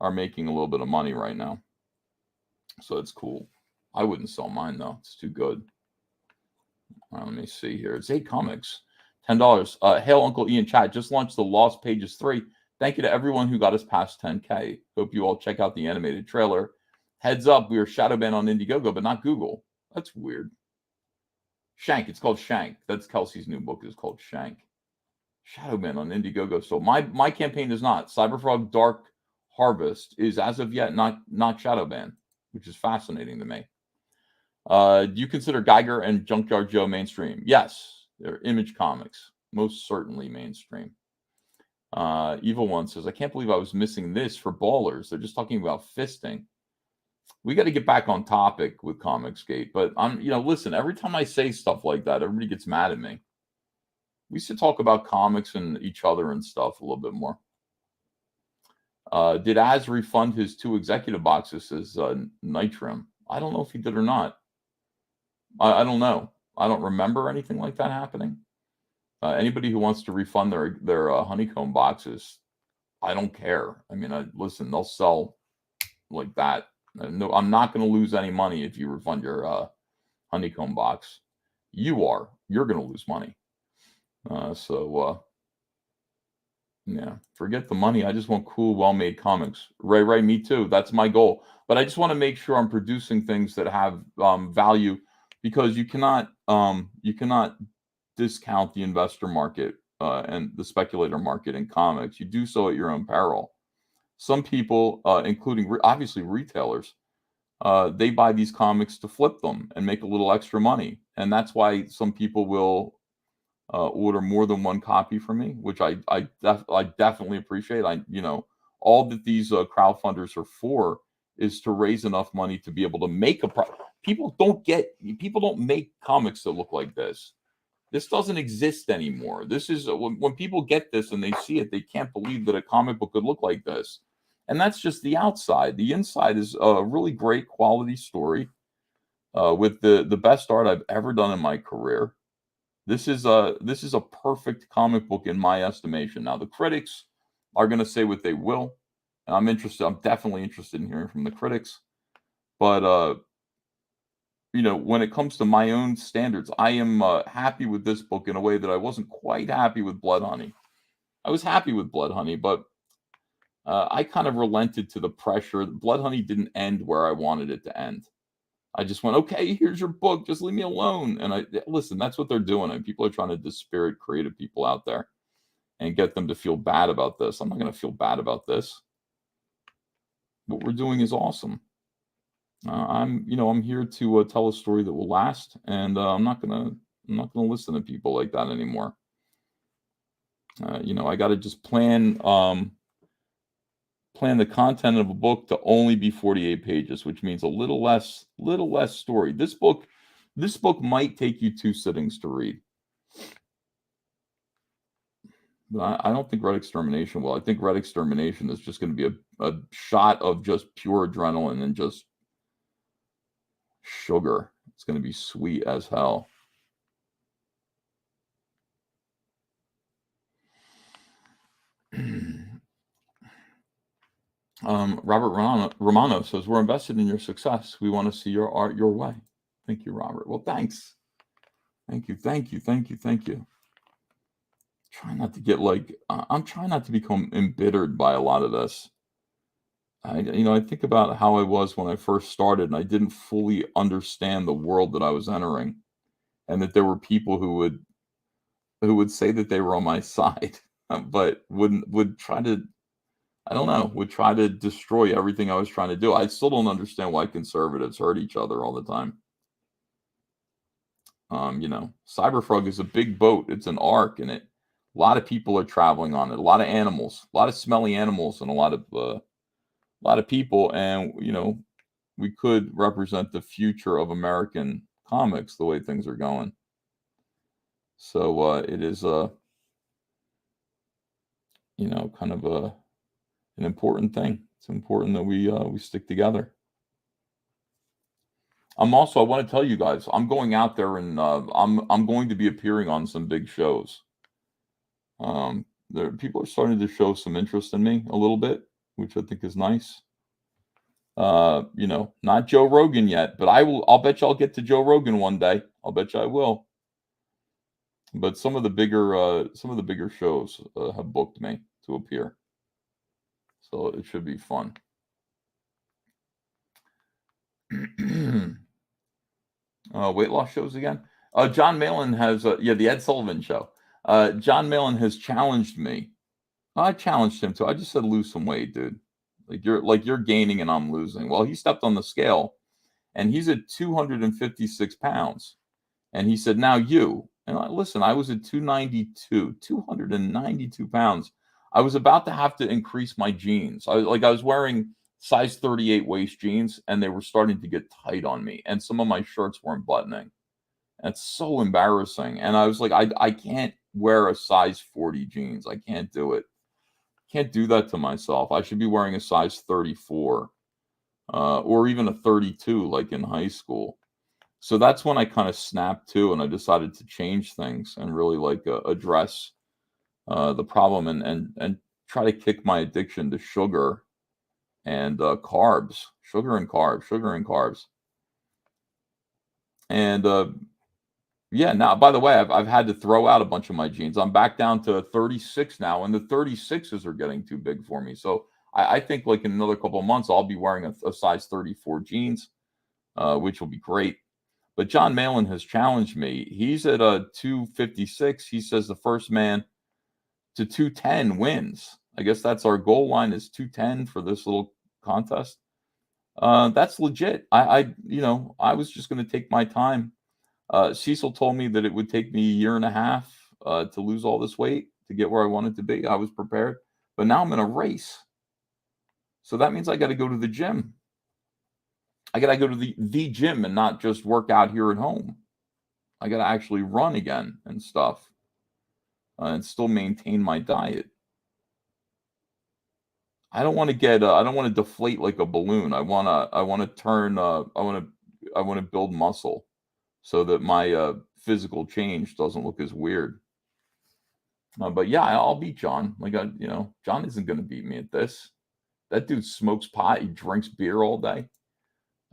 are making a little bit of money right now. So it's cool. I wouldn't sell mine though. It's too good. Let me see here. It's 8 Comics. $10. Hail Uncle Ian chat. Just launched the Lost Pages 3. Thank you to everyone who got us past 10K. Hope you all check out the animated trailer. Heads up, we are shadow banned on Indiegogo, but not Google. That's weird. Shank. It's called Shank. That's Kelsey's new book. Is called Shank. Shadow banned on Indiegogo. So my campaign is not. Cyberfrog Dark Harvest is as of yet not shadow banned, which is fascinating to me. Do you consider Geiger and Junkyard Joe mainstream? Yes, they're Image Comics, most certainly mainstream. Evil One says, I can't believe I was missing this for Ballers. They're just talking about fisting. We got to get back on topic with Comicsgate, but listen, every time I say stuff like that, everybody gets mad at me. We should talk about comics and each other and stuff a little bit more. Did Az refund his 2 executive boxes, says Nitram? I don't know if he did or not. I don't know. I don't remember anything like that happening. Anybody who wants to refund their honeycomb boxes, I don't care. I mean, listen, they'll sell like that. No, I'm not going to lose any money if you refund your honeycomb box. You're going to lose money. Yeah, forget the money. I just want cool, well-made comics. Ray, me too. That's my goal. But I just want to make sure I'm producing things that have value, because you cannot discount the investor market and the speculator market in comics. You do so at your own peril. Some people, including obviously retailers, they buy these comics to flip them and make a little extra money, and that's why some people will order more than one copy from me, which I definitely appreciate. All that these crowdfunders are for is to raise enough money to be able to make people don't make comics that look like this. This doesn't exist anymore. This is when people get this and they see it, they can't believe that a comic book could look like this. And that's just the outside. The inside is a really great quality story with the best art I've ever done in my career. This is a perfect comic book in my estimation. Now the critics are going to say what they will. And I'm definitely interested in hearing from the critics. But when it comes to my own standards, I am happy with this book in a way that I wasn't quite happy with Blood Honey. I was happy with Blood Honey, but I kind of relented to the pressure. Blood Honey didn't end where I wanted it to end. I just went, okay, here's your book. Just leave me alone. And listen, that's what they're doing. And people are trying to dispirit creative people out there and get them to feel bad about this. I'm not going to feel bad about this. What we're doing is awesome. I'm here to tell a story that will last, and I'm not gonna listen to people like that anymore. I got to just plan the content of a book to only be 48 pages, which means a little less story. This book might take you 2 sittings to read. But I don't think Red Extermination will. I think Red Extermination is just going to be a shot of just pure adrenaline and just sugar. It's going to be sweet as hell. Robert Romano says, we're invested in your success. We want to see your art your way. Thank you, Robert. Well, thanks. Thank you. Try not to get I'm trying not to become embittered by a lot of this. I think about how I was when I first started, and I didn't fully understand the world that I was entering, and that there were people who would say that they were on my side, but would try to destroy everything I was trying to do. I still don't understand why conservatives hurt each other all the time. Cyberfrog is a big boat. It's an ark, and a lot of people are traveling on it. A lot of animals, a lot of smelly animals, and a lot of people. And we could represent the future of American comics the way things are going. So it is kind of an important thing. It's important that we stick together. I want to tell you guys, I'm going out there and I'm going to be appearing on some big shows. People are starting to show some interest in me a little bit, which I think is nice. Not Joe Rogan yet, but I'll bet you I'll get to Joe Rogan one day. I'll bet you I will. But some of the bigger shows have booked me to appear. So it should be fun. Weight loss shows again. John Malin has the Ed Sullivan Show. John Malin has challenged me. I challenged him too. I just said, lose some weight, dude. You're gaining and I'm losing. Well, he stepped on the scale and he's at 256 pounds. And he said, now you. And listen, I was at 292 pounds. I was about to have to increase my jeans. I was wearing size 38 waist jeans, and they were starting to get tight on me. And some of my shirts weren't buttoning. That's so embarrassing. And I was like, I can't wear a size 40 jeans. I can't do it. Can't do that to myself. I should be wearing a size 34 or even a 32 like in high school. So that's when I kind of snapped to, and I decided to change things and really address the problem and try to kick my addiction to sugar and carbs, sugar and carbs, sugar and carbs. And yeah, now by the way, I've had to throw out a bunch of my jeans. I'm back down to 36 now, and the 36s are getting too big for me. So I think like in another couple of months, I'll be wearing a size 34 jeans, which will be great. But John Malin has challenged me. He's at a 256. He says the first man to 210 wins. I guess that's our goal line is 210 for this little contest. That's legit. I was just going to take my time. Cecil told me that it would take me a year and a half to lose all this weight to get where I wanted to be. I was prepared, but now I'm in a race. So that means I got to go to the gym. I got to go to the gym and not just work out here at home. I got to actually run again and stuff and still maintain my diet. I don't want to I don't want to deflate like a balloon. I want to turn, I want to build muscle so that my physical change doesn't look as weird. But yeah, I'll beat John. John isn't going to beat me at this. That dude smokes pot. He drinks beer all day.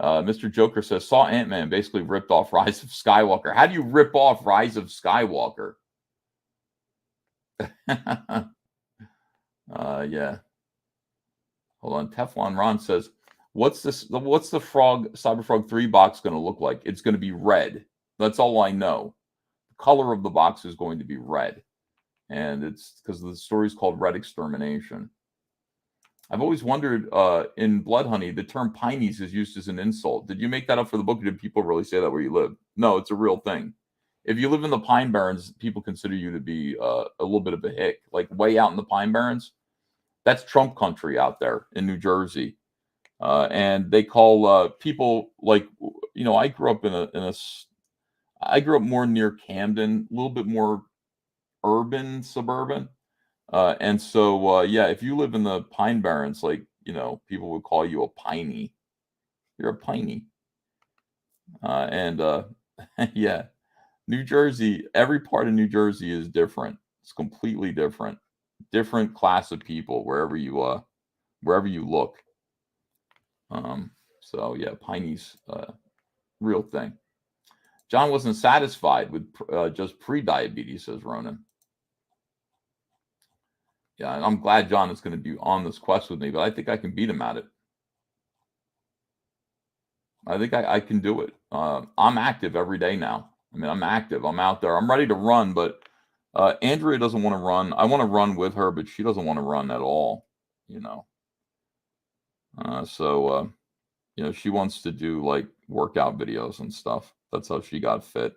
Mr. Joker says, saw Ant-Man basically ripped off Rise of Skywalker. How do you rip off Rise of Skywalker? Yeah. Hold on. Teflon Ron says, what's the Cyber Frog 3 box going to look like? It's going to be red. That's all I know. The color of the box is going to be red. And it's because the story is called Red Extermination. I've always wondered, in Blood Honey, the term pineys is used as an insult. Did you make that up for the book, or did people really say that where you live? No, it's a real thing. If you live in the Pine Barrens, people consider you to be a little bit of a hick. Like way out in the Pine Barrens, that's Trump country out there in New Jersey. And they call people like, I grew up I grew up more near Camden, a little bit more urban, suburban. And so, yeah, if you live in the Pine Barrens, people would call you a piney. You're a piney. Yeah, New Jersey, every part of New Jersey is different. It's completely different. Different class of people wherever you look. So yeah, pineys, real thing. John wasn't satisfied with just pre-diabetes, says Ronan. Yeah, and I'm glad John is going to be on this quest with me, but I think I can beat him at it. I think I can do it. I'm active every day now. I mean, I'm active. I'm out there. I'm ready to run, but Andrea doesn't want to run. I want to run with her, but she doesn't want to run at all, she wants to do like workout videos and stuff. That's how she got fit.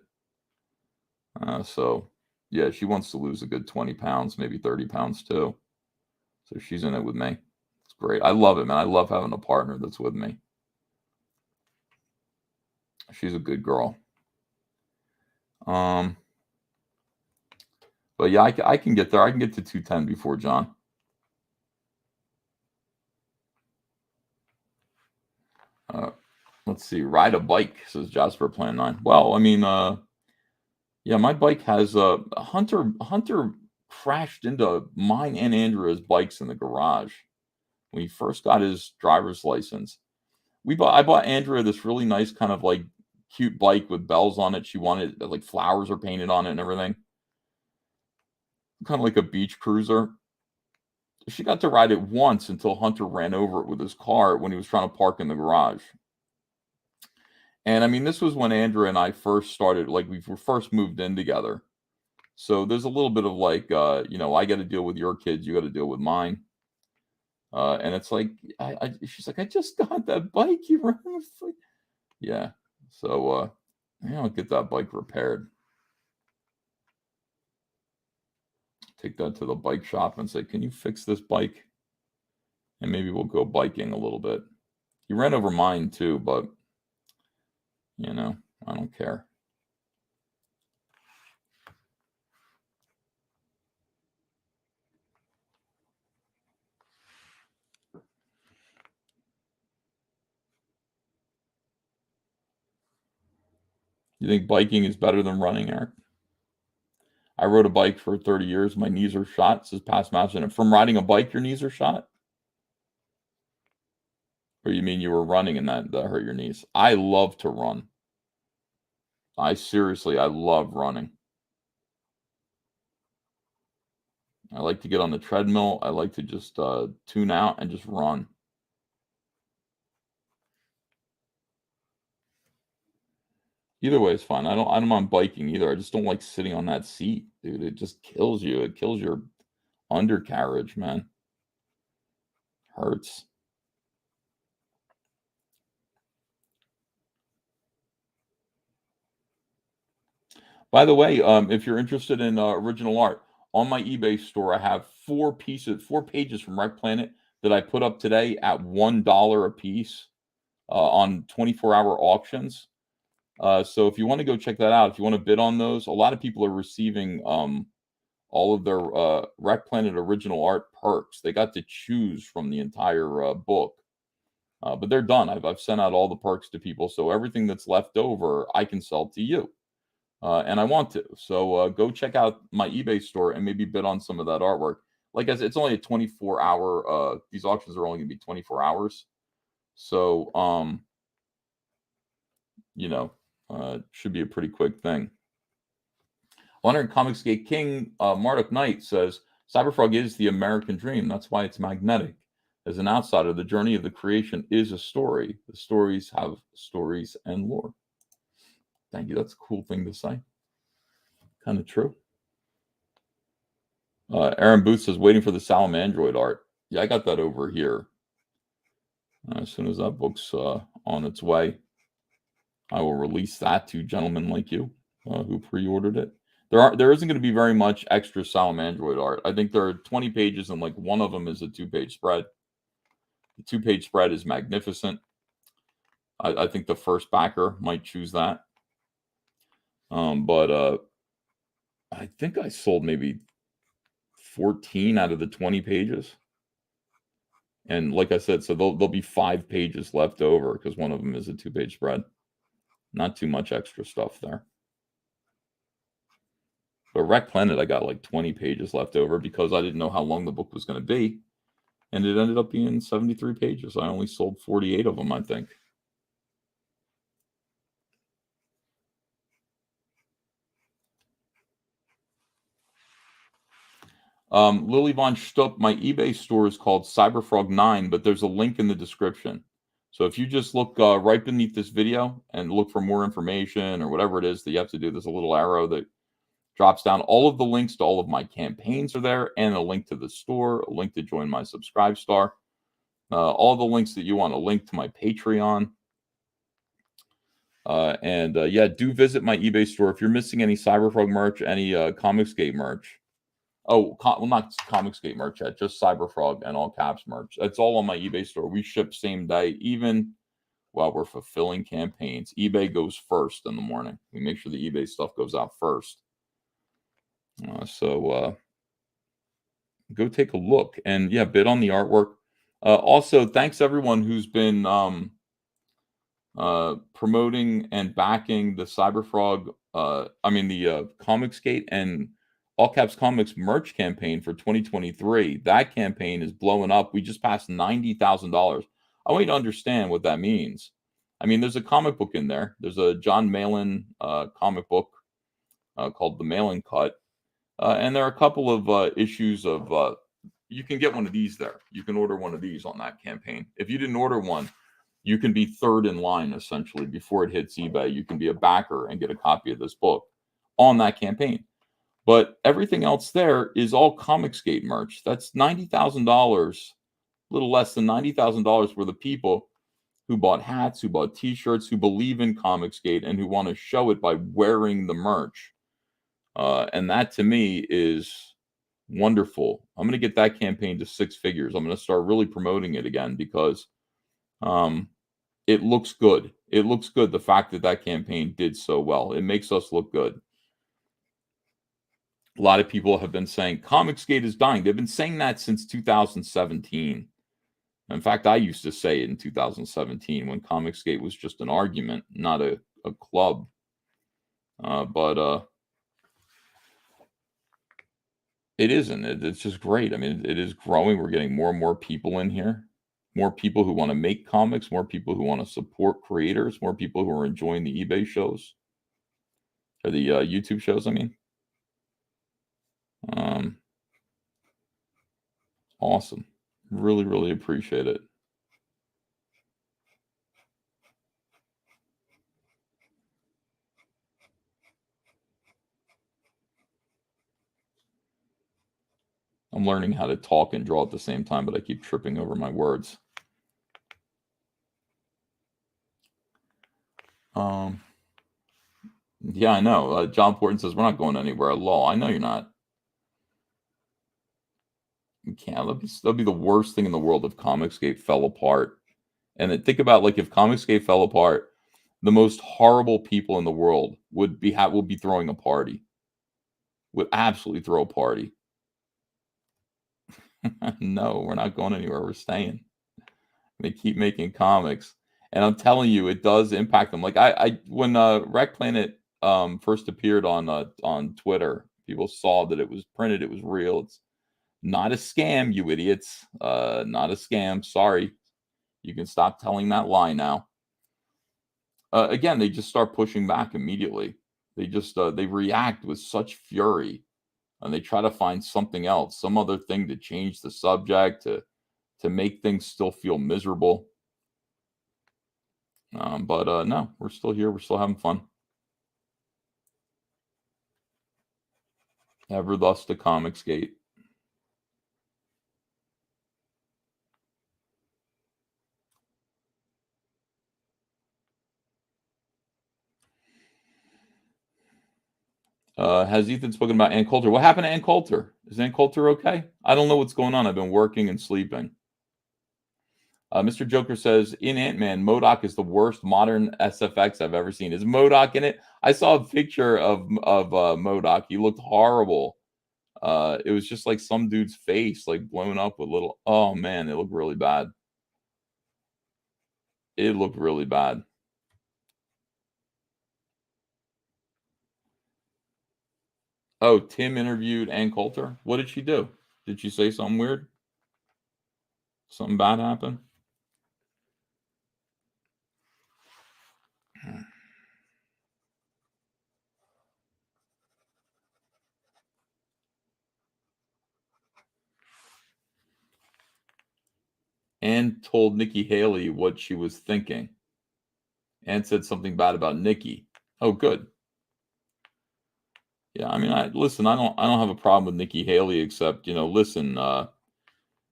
Yeah, she wants to lose a good 20 pounds, maybe 30 pounds too. So she's in it with me. It's great. I love it, man. I love having a partner that's with me. She's a good girl. But yeah, I can get there. I can get to 210 before John. Let's see. Ride a bike, says Jasper Plan 9. Well, I mean, yeah, my bike has Hunter crashed into mine and Andrea's bikes in the garage when he first got his driver's license. I bought Andrea this really nice kind of like cute bike with bells on it. She wanted like flowers are painted on it and everything. Kind of like a beach cruiser. She got to ride it once until Hunter ran over it with his car when he was trying to park in the garage. And I mean, this was when Andrea and I first started, like we were first moved in together. So there's a little bit of like, I got to deal with your kids, you got to deal with mine. And it's like, she's like, I just got that bike. You ran. Yeah. So, I'll get that bike repaired. Take that to the bike shop and say, can you fix this bike? And maybe we'll go biking a little bit. You ran over mine too, but, I don't care. You think biking is better than running, Eric? I rode a bike for 30 years. My knees are shot. It says past master. And from riding a bike, your knees are shot? Or you mean you were running and that hurt your knees? I love to run. I love running. I like to get on the treadmill. I like to just tune out and just run. Either way is fine. I don't mind biking either. I just don't like sitting on that seat, dude. It just kills you. It kills your undercarriage, man. Hurts. By the way, if you're interested in original art, on my eBay store, I have 4 pages from Rec Planet that I put up today at $1 a piece on 24-hour auctions. So if you want to go check that out, if you want to bid on those, a lot of people are receiving all of their Rec Planet original art perks. They got to choose from the entire book. But they're done. I've sent out all the perks to people, so everything that's left over, I can sell to you. And I want to. So go check out my eBay store and maybe bid on some of that artwork. Like I said, it's only a 24-hour. These auctions are only going to be 24 hours. So, should be a pretty quick thing. Wondering Comicsgate King Marduk Knight says, Cyberfrog is the American dream. That's why it's magnetic. As an outsider, the journey of the creation is a story. The stories have stories and lore. Thank you. That's a cool thing to say. Kind of true. Aaron Booth says, waiting for the Salamandroid art. Yeah, I got that over here. As soon as that book's on its way, I will release that to gentlemen like you who pre-ordered it. There isn't going to be very much extra Salamandroid art. I think there are 20 pages and like one of them is a 2-page spread. The 2-page spread is magnificent. I think the first backer might choose that. But I think I sold maybe 14 out of the 20 pages. And like I said, so there'll be 5 pages left over because one of them is a 2-page spread. Not too much extra stuff there. But Rec Planet, I got like 20 pages left over because I didn't know how long the book was going to be. And it ended up being 73 pages. I only sold 48 of them, I think. Lily Von Stupp, my eBay store is called Cyberfrog9, but there's a link in the description. So if you just look right beneath this video and look for more information or whatever it is that you have to do, there's a little arrow that drops down. All of the links to all of my campaigns are there, and a link to the store, a link to join my Subscribe Star, all the links that you want, a link to my Patreon. Yeah, do visit my eBay store. If you're missing any Cyberfrog merch, any Comicsgate merch. Oh, well, not Comicsgate merch yet, just Cyberfrog and all caps merch. It's all on my eBay store. We ship same day, even while we're fulfilling campaigns. eBay goes first in the morning. We make sure the eBay stuff goes out first. So go take a look and yeah, bid on the artwork. Also, thanks everyone who's been promoting and backing the Cyberfrog. The Comicsgate and All Caps Comics merch campaign for 2023. That campaign is blowing up. We just passed $90,000. I want you to understand what that means. I mean, there's a comic book in there. There's a John Malin comic book called The Malin Cut. And there are a couple of issues of, you can get one of these there. You can order one of these on that campaign. If you didn't order one, you can be third in line, essentially, before it hits eBay. You can be a backer and get a copy of this book on that campaign. But everything else there is all Comicsgate merch. That's $90,000, a little less than $90,000 for the people who bought hats, who bought T-shirts, who believe in Comicsgate, and who want to show it by wearing the merch. And that to me is wonderful. I'm going to get that campaign to 6 figures. I'm going to start really promoting it again because it looks good. It looks good, the fact that that campaign did so well. It makes us look good. A lot of people have been saying Comicsgate is dying. They've been saying that since 2017. In fact, I used to say it in 2017 when Comicsgate was just an argument, not a club. But It isn't. It's just great. I mean, it is growing. We're getting more and more people in here. More people who want to make comics, more people who want to support creators, more people who are enjoying the eBay shows or the YouTube shows. I mean, um, awesome. Really, really appreciate it. I'm learning how to talk and draw at the same time, but I keep tripping over my words. Yeah, I know. John Porton says we're not going anywhere at law. I know you're not. We can't. That'd be the worst thing in the world if Comicsgate fell apart. And then think about like if Comicsgate fell apart, the most horrible people in the world would be throwing a party. Would absolutely throw a party. No, we're not going anywhere. We're staying. They keep making comics, and I'm telling you, it does impact them. Like I when Rec Planet first appeared on Twitter, people saw that it was printed, it was real. It's not a scam, you idiots. Not a scam. Sorry, you can stop telling that lie now. Again, they just start pushing back immediately. They just they react with such fury, and they try to find something else, some other thing to change the subject to make things still feel miserable. But no, we're still here. We're still having fun. Ever thus the Comicsgate. Has Ethan spoken about Ann Coulter? What happened to Ann Coulter? Is Ann Coulter okay? I don't know what's going on. I've been working and sleeping. Mr. Joker says in Ant-Man, MODOK is the worst modern SFX I've ever seen. Is MODOK in it? I saw a picture of MODOK. He looked horrible. It was just like some dude's face, like blown up with little. Oh man, it looked really bad. It looked really bad. Oh, Tim interviewed Ann Coulter. What did she do? Did she say something weird? Something bad happened? Ann told Nikki Haley what she was thinking. Ann said something bad about Nikki. Oh, good. Yeah, I mean, I don't have a problem with Nikki Haley, except listen,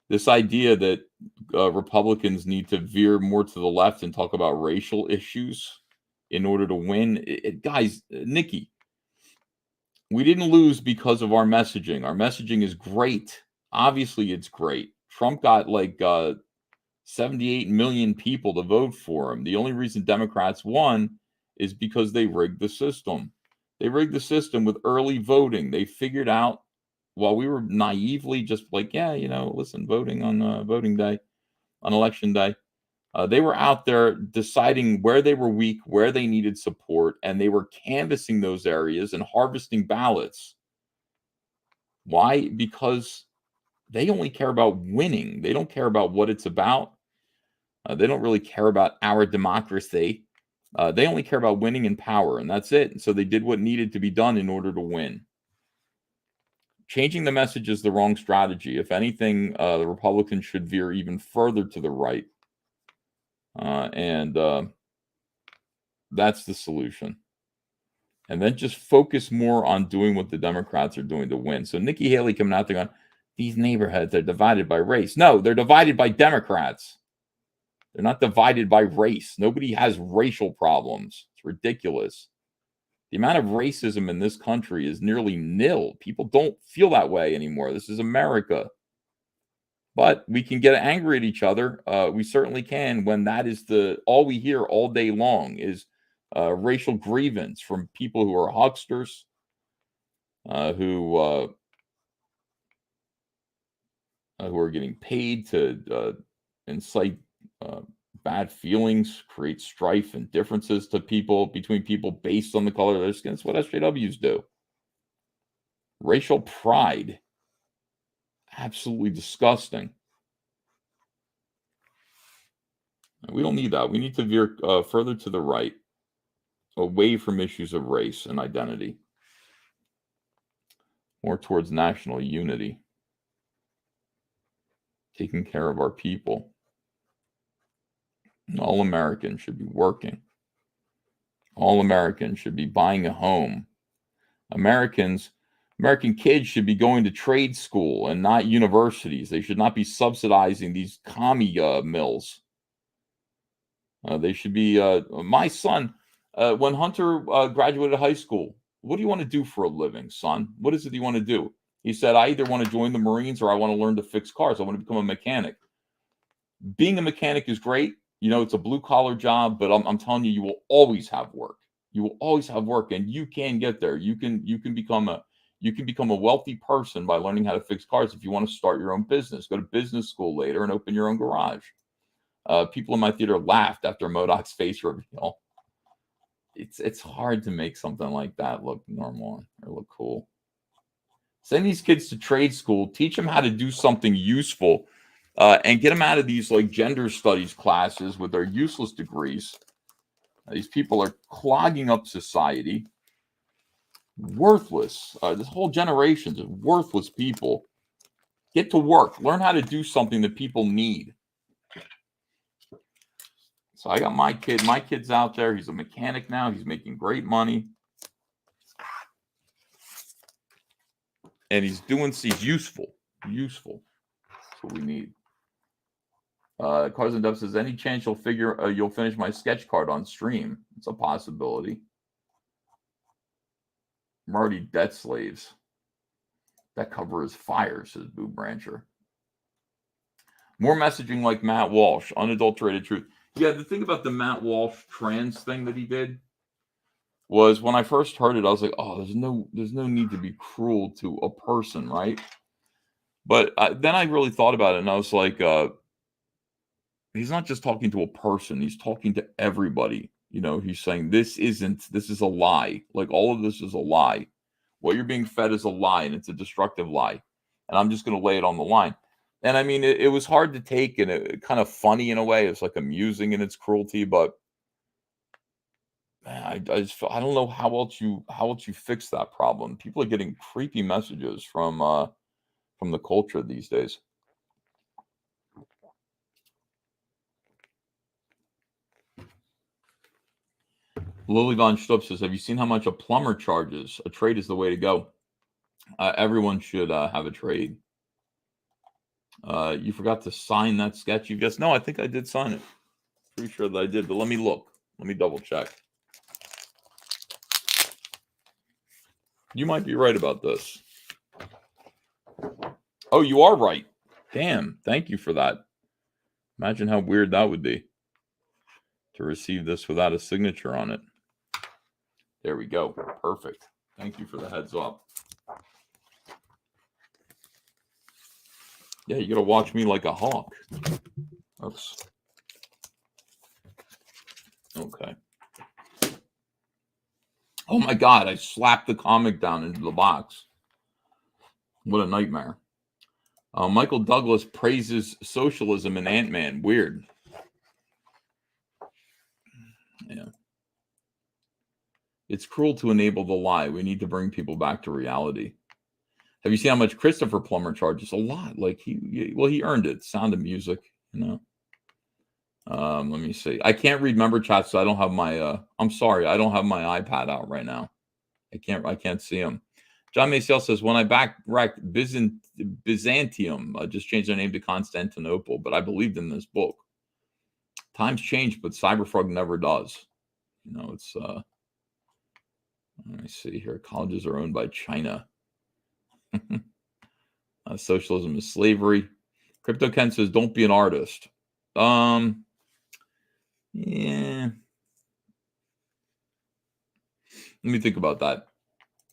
this idea that Republicans need to veer more to the left and talk about racial issues in order to win, guys, Nikki, we didn't lose because of our messaging. Our messaging is great. Obviously, it's great. Trump got like 78 million people to vote for him. The only reason Democrats won is because they rigged the system. They rigged the system with early voting. They figured out while we were naively just like, yeah, listen, voting on voting day, on election day, they were out there deciding where they were weak, where they needed support, and they were canvassing those areas and harvesting ballots. Why? Because they only care about winning. They don't care about what it's about. They don't really care about our democracy. They only care about winning and power, and that's it. And so they did what needed to be done in order to win. Changing the message is the wrong strategy. If anything, the Republicans should veer even further to the right. And that's the solution. And then just focus more on doing what the Democrats are doing to win. So Nikki Haley coming out there going, these neighborhoods are divided by race. No, they're divided by Democrats. They're not divided by race. Nobody has racial problems. It's ridiculous. The amount of racism in this country is nearly nil. People don't feel that way anymore. This is America. But we can get angry at each other. We certainly can when that is all we hear all day long is racial grievance from people who are hucksters, who are getting paid to incite bad feelings, create strife and differences between people based on the color of their skin. That's what SJWs do. Racial pride Absolutely disgusting. We don't need that. We need to veer further to the right, away from issues of race and identity, more towards national unity, taking care of our people. All Americans should be working. All Americans should be buying a home. American kids should be going to trade school and not universities. They should not be subsidizing these commie mills. They should be. My son, when Hunter graduated high school, what do you want to do for a living, son? What is it you want to do? He said, I either want to join the Marines or I want to learn to fix cars. I want to become a mechanic. Being a mechanic is great. You know, it's a blue collar job, but I'm telling you, you will always have work. You will always have work, and you can get there. You can become a wealthy person by learning how to fix cars. If you want to start your own business, go to business school later and open your own garage. People in my theater laughed after MODOK's face reveal. It's hard to make something like that look normal or look cool. Send these kids to trade school, teach them how to do something useful, and get them out of these like gender studies classes with their useless degrees. These people are clogging up society. Worthless. This whole generation's of worthless people. Get to work. Learn how to do something that people need. So I got my kid. My kid's out there. He's a mechanic now. He's making great money. And he's useful. Useful. That's what we need. Cars and Dub says, any chance you'll finish my sketch card on stream? It's a possibility. I'm already debt slaves. That cover is fire, says Boo Brancher. More messaging like Matt Walsh, unadulterated truth. Yeah, the thing about the Matt Walsh trans thing that he did was when I first heard it, I was like, oh, there's no need to be cruel to a person, right? But then I really thought about it, and I was like, he's not just talking to a person, he's talking to everybody. You know, he's saying this is a lie. Like all of this is a lie. What you're being fed is a lie, and it's a destructive lie. And I'm just going to lay it on the line. And I mean, it was hard to take, and it kind of funny in a way. It's like amusing in its cruelty, but man, I don't know how else you fix that problem. People are getting creepy messages from the culture these days. Lily Von Stupp says, have you seen how much a plumber charges? A trade is the way to go. Everyone should have a trade. You forgot to sign that sketch. You guessed? No, I think I did sign it. Pretty sure that I did, but let me look. Let me double check. You might be right about this. Oh, you are right. Damn. Thank you for that. Imagine how weird that would be to receive this without a signature on it. There we go. Perfect. Thank you for the heads up. Yeah, you got to watch me like a hawk. Oops. Okay. Oh my God, I slapped the comic down into the box. What a nightmare. Michael Douglas praises socialism in Ant-Man. Weird. Yeah. It's cruel to enable the lie. We need to bring people back to reality. Have you seen how much Christopher Plummer charges? A lot. Like he earned it. Sound of Music, you know. Let me see. I can't read member chats, so I don't have my I'm sorry, I don't have my iPad out right now. I can't see them. John Maciel says, when I backtracked Byzantium, just changed their name to Constantinople, but I believed in this book. Times change, but Cyberfrog never does. You know, it's let me see here. Colleges are owned by China. Socialism is slavery. Crypto Ken says, don't be an artist. Yeah. Let me think about that.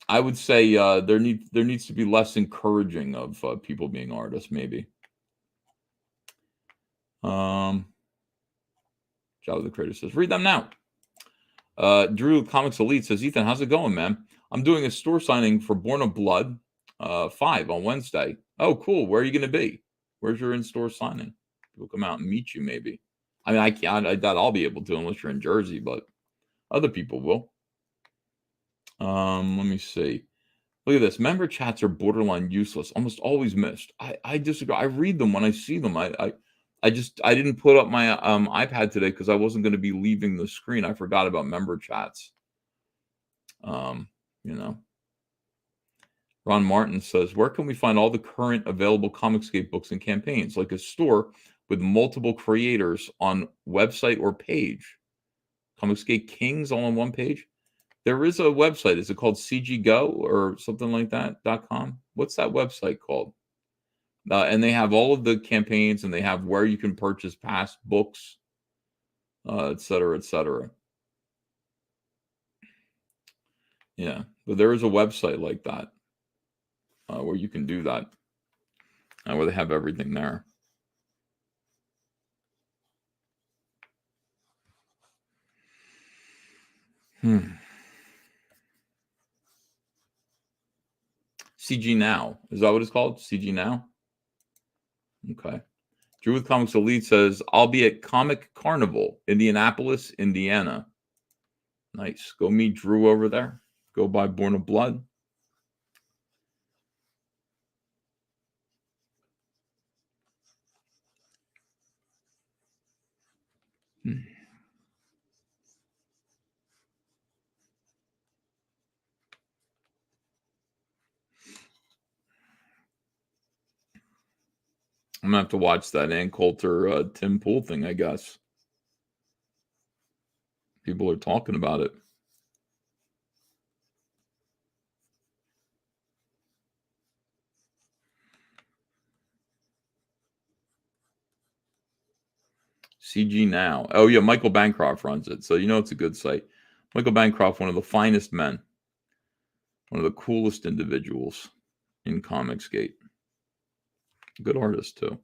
I would say there needs to be less encouraging of people being artists, maybe. Java the Creator says, read them now. Drew Comics Elite says, Ethan, how's it going, man? I'm doing a store signing for Born of Blood. 5 on Wednesday. Oh, cool. Where are you going to be? Where's your in-store signing? People come out and meet you, maybe. I mean, I can't. I doubt I'll be able to unless you're in Jersey, but other people will. Let me see. Look at this. Member chats are borderline useless, almost always missed. I disagree. I read them when I see them. I didn't put up my iPad today because I wasn't going to be leaving the screen. I forgot about member chats. You know. Ron Martin says, where can we find all the current available Comicsgate books and campaigns? Like a store with multiple creators on website or page. Comicsgate Kings all on one page. There is a website. Is it called CGGo or something like that, .com? What's that website called? And they have all of the campaigns, and they have where you can purchase past books, et cetera, et cetera. Yeah, but there is a website like that where you can do that, where they have everything there. CG Now. Is that what it's called? CG Now? Okay. Drew with Comics Elite says, I'll be at Comic Carnival, Indianapolis, Indiana. Nice. Go meet Drew over there. Go buy Born of Blood. I'm going to have to watch that Ann Coulter, Tim Pool thing, I guess. People are talking about it. CG Now. Oh, yeah, Michael Bancroft runs it. So, it's a good site. Michael Bancroft, one of the finest men. One of the coolest individuals in Comicsgate. Good artist, too.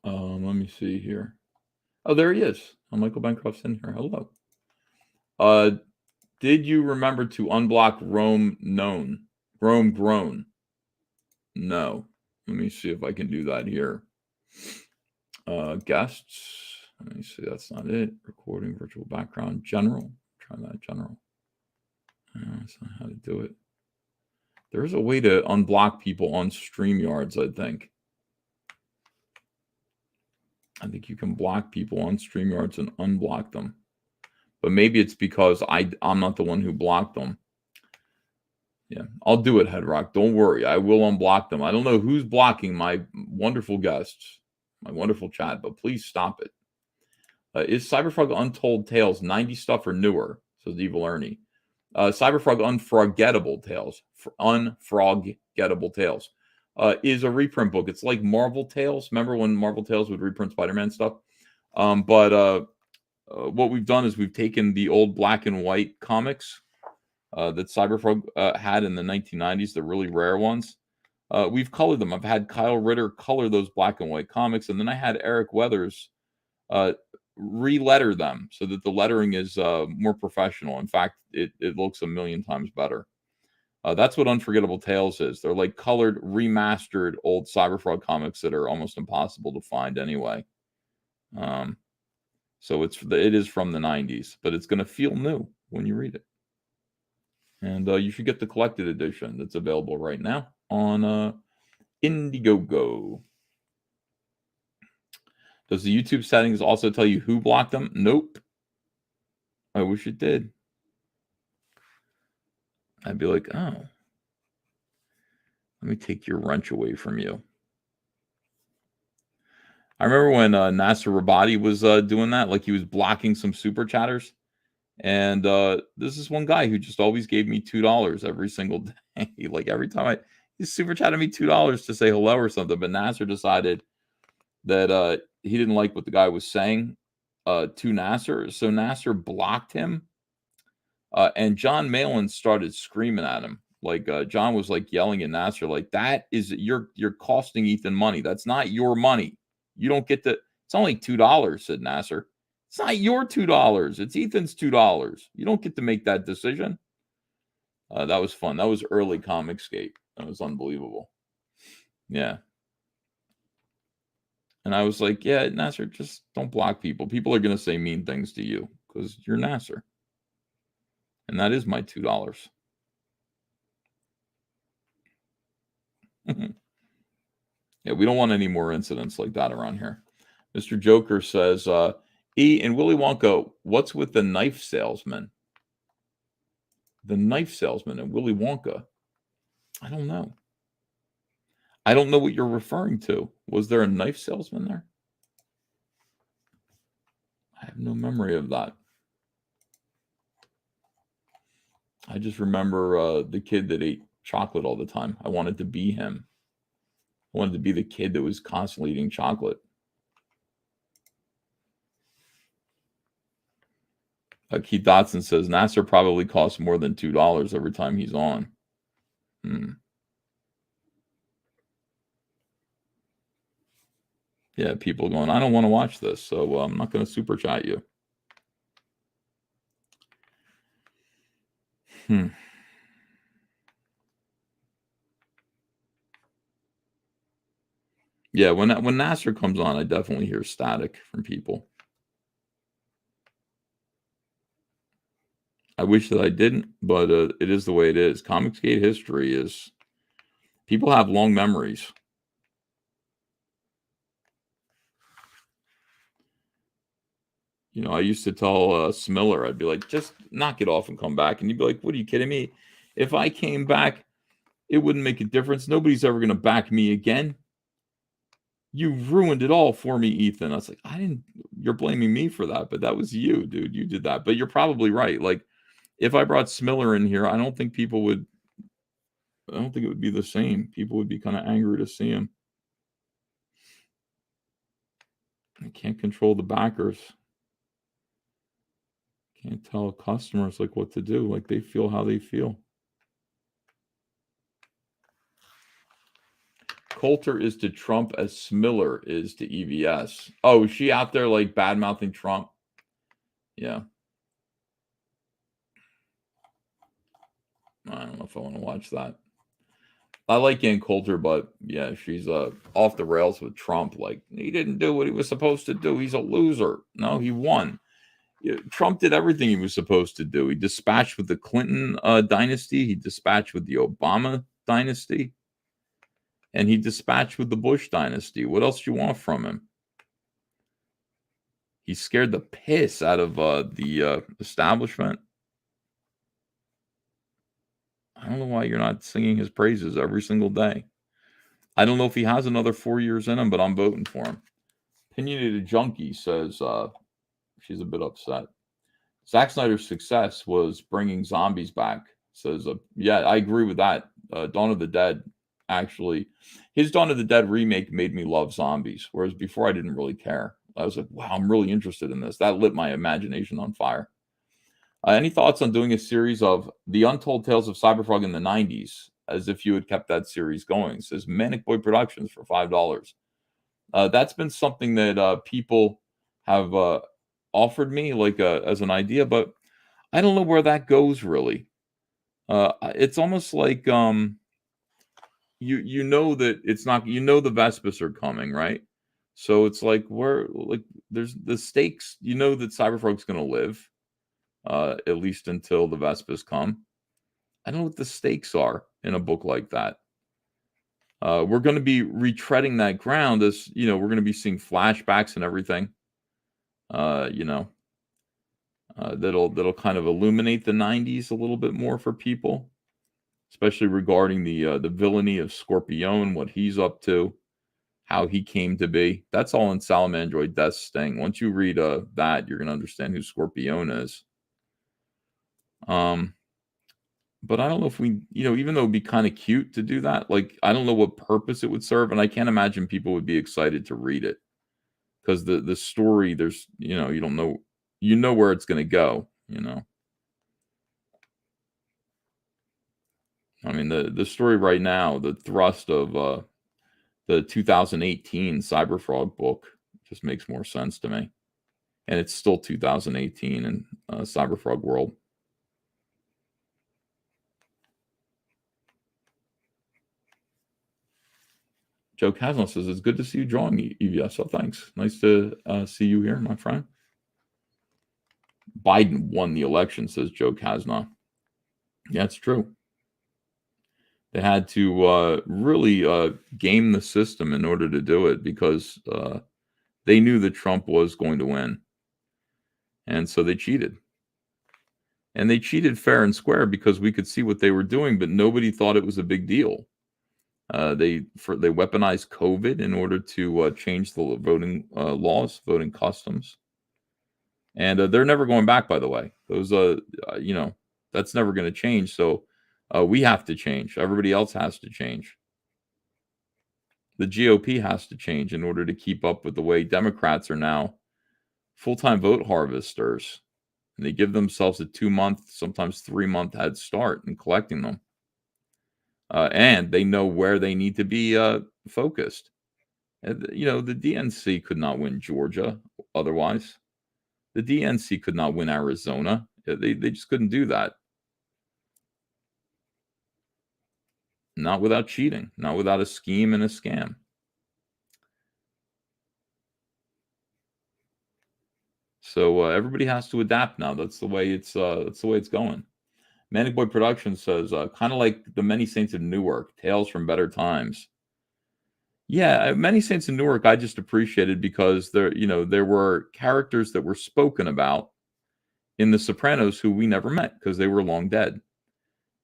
Let me see here. Oh, there he is. Oh, Michael Bancroft's in here. Hello. Did you remember to unblock Rome Grown? No. Let me see if I can do that here. Guests. Let me see. That's not it. Recording, virtual background, general. Try that general. That's not how to do it. There's a way to unblock people on StreamYards, I think. I think you can block people on StreamYards and unblock them. But maybe it's because I'm not the one who blocked them. Yeah, I'll do it, Headrock. Don't worry. I will unblock them. I don't know who's blocking my wonderful guests, my wonderful chat, but please stop it. Is Cyberfrog Untold Tales 90 stuff or newer? Says Evil Ernie. Cyberfrog Unforgettable Tales. Unforgettable Tales. Is a reprint book. It's like Marvel Tales. Remember when Marvel Tales would reprint Spider-Man stuff? But what we've done is we've taken the old black and white comics that Cyberfrog had in the 1990s, the really rare ones. We've colored them. I've had Kyle Ritter color those black and white comics, and then I had Eric Weathers re-letter them so that the lettering is more professional. In fact, it looks a million times better. That's what Unforgettable Tales is. They're like colored, remastered old Cyberfrog comics that are almost impossible to find anyway. So it is from the 90s, but it's going to feel new when you read it. And you should get the collected edition that's available right now on Indiegogo. Does the YouTube settings also tell you who blocked them? Nope. I wish it did. I'd be like, oh, let me take your wrench away from you. I remember when Nasser Rabadi was doing that, like he was blocking some super chatters. And this is one guy who just always gave me $2 every single day. Like every time he super chatted me $2 to say hello or something. But Nasser decided that he didn't like what the guy was saying. to Nasser. So Nasser blocked him, and John Malin started screaming at him. Like John was like yelling at Nasser, like that is you're costing Ethan money. That's not your money. You don't get to. It's only $2, said Nasser. It's not your $2. It's Ethan's $2. You don't get to make that decision. That was fun. That was early Comicsgate. That was unbelievable. Yeah. And I was like, yeah, Nasser, just don't block people. People are going to say mean things to you because you're Nasser. And that is my $2. Yeah, we don't want any more incidents like that around here. Mr. Joker says, E and Willy Wonka, what's with the knife salesman? The knife salesman and Willy Wonka? I don't know. I don't know what you're referring to. Was there a knife salesman there? I have no memory of that. I just remember the kid that ate chocolate all the time. I wanted to be him. I wanted to be the kid that was constantly eating chocolate. Keith Dotson says Nasser probably costs more than $2 every time he's on. Yeah, people going, I don't want to watch this, so I'm not going to super chat you. Yeah, when Nasser comes on, I definitely hear static from people. I wish that I didn't, but it is the way it is. Comicsgate history is people have long memories. You know, I used to tell Smiller, I'd be like, just knock it off and come back. And he'd be like, what are you kidding me? If I came back, it wouldn't make a difference. Nobody's ever going to back me again. You ruined it all for me, Ethan. I was like, you're blaming me for that, but that was you, dude. You did that. But you're probably right. Like, if I brought Smiller in here, I don't think it would be the same. People would be kind of angry to see him. I can't control the backers. Can't tell customers like what to do. Like they feel how they feel. Coulter is to Trump as Smiller is to EVS. Oh, is she out there like bad mouthing Trump? Yeah. I don't know if I want to watch that. I like Ann Coulter, but yeah, she's off the rails with Trump. Like he didn't do what he was supposed to do. He's a loser. No, he won. Trump did everything he was supposed to do. He dispatched with the Clinton dynasty. He dispatched with the Obama dynasty. And he dispatched with the Bush dynasty. What else do you want from him? He scared the piss out of the establishment. I don't know why you're not singing his praises every single day. I don't know if he has another 4 years in him, but I'm voting for him. Opinionated Junkie says she's a bit upset. Zack Snyder's success was bringing zombies back. Says, yeah, I agree with that. Dawn of the Dead, actually, his Dawn of the Dead remake made me love zombies, whereas before I didn't really care. I was like, wow, I'm really interested in this. That lit my imagination on fire. Any thoughts on doing a series of The Untold Tales of Cyberfrog in the 90s, as if you had kept that series going? It says Manic Boy Productions for $5. That's been something that people have offered me like as an idea, but I don't know where that goes really. It's almost like you know that it's not, you know, the Vespers are coming, right? So it's like there's the stakes. You know that Cyberfrog's going to live at least until the Vespers come. I don't know what the stakes are in a book like that. We're going to be retreading that ground as, you know, we're going to be seeing flashbacks and everything. That'll kind of illuminate the 90s a little bit more for people, especially regarding the villainy of Scorpion, what he's up to, how he came to be. That's all in Salamandroid Death Sting. Once you read that, you're going to understand who Scorpion is. But I don't know if we, you know, even though it'd be kind of cute to do that, like, I don't know what purpose it would serve. And I can't imagine people would be excited to read it. because the story, there's, you know, you don't know, you know where it's going to go, you know. I mean, the story right now, the thrust of the 2018 Cyberfrog book just makes more sense to me. And it's still 2018 in Cyberfrog world. Joe Casno says, it's good to see you drawing, EVS. So thanks. Nice to see you here, my friend. Biden won the election, says Joe Casno. Yeah, it's true. They had to really game the system in order to do it, because they knew that Trump was going to win. And so they cheated. And they cheated fair and square because we could see what they were doing, but nobody thought it was a big deal. They weaponized COVID in order to change the voting laws, voting customs. And they're never going back, by the way. Those, you know, that's never going to change. So we have to change. Everybody else has to change. The GOP has to change in order to keep up with the way Democrats are now full-time vote harvesters. And they give themselves a 2-month, sometimes 3-month head start in collecting them. And they know where they need to be focused. You know, the DNC could not win Georgia otherwise. The DNC could not win Arizona. They just couldn't do that. Not without cheating, not without a scheme and a scam. So everybody has to adapt now. That's the way it's going. Manic Boy Productions says, kind of like the Many Saints of Newark, Tales from Better Times. Yeah, Many Saints of Newark, I just appreciated because there were characters that were spoken about in The Sopranos who we never met because they were long dead.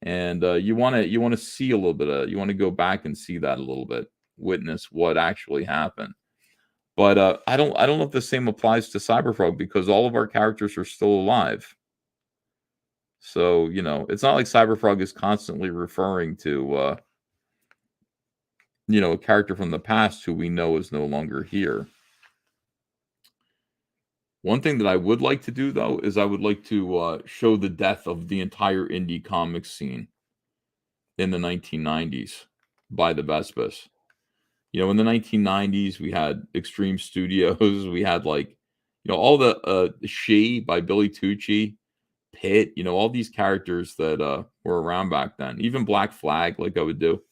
And you want to see a little bit of, you want to go back and see that a little bit, witness what actually happened. But I don't know if the same applies to Cyberfrog because all of our characters are still alive. So, you know, it's not like Cyberfrog is constantly referring to, you know, a character from the past who we know is no longer here. One thing that I would like to do, though, is I would like to show the death of the entire indie comics scene in the 1990s by the Vespis. You know, in the 1990s, we had Extreme Studios. We had, like, you know, all the She by Billy Tucci, Pit, you know, all these characters that were around back then. Even Black Flag, like I would do.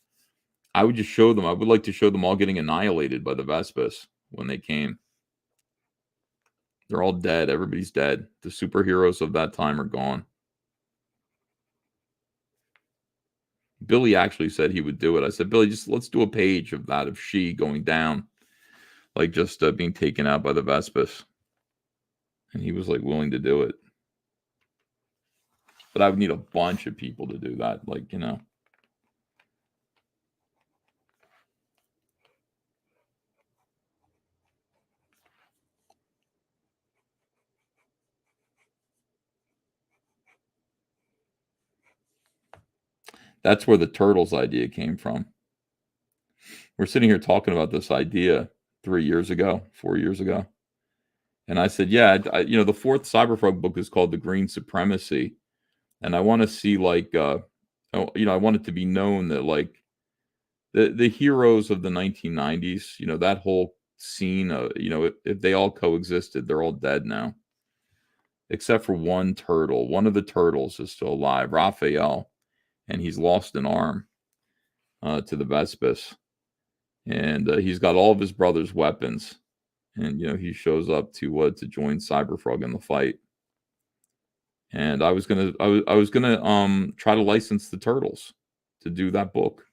I would just show them. I would like to show them all getting annihilated by the Vespis when they came. They're all dead. Everybody's dead. The superheroes of that time are gone. Billy actually said he would do it. I said, Billy, just let's do a page of that of She going down, like just being taken out by the Vespis. And he was like willing to do it. But I would need a bunch of people to do that. Like, you know. That's where the Turtles idea came from. We're sitting here talking about this idea 3 years ago, 4 years ago. And I said, yeah, you know, the fourth Cyberfrog book is called The Green Supremacy. And I want to see, like, you know, I want it to be known that, like, the heroes of the 1990s, you know, that whole scene, you know, if they all coexisted, they're all dead now. Except for one turtle. One of the turtles is still alive, Raphael. And he's lost an arm to the Vespis. And he's got all of his brother's weapons. And, you know, he shows up to join Cyberfrog in the fight. And I was gonna try to license the Turtles to do that book.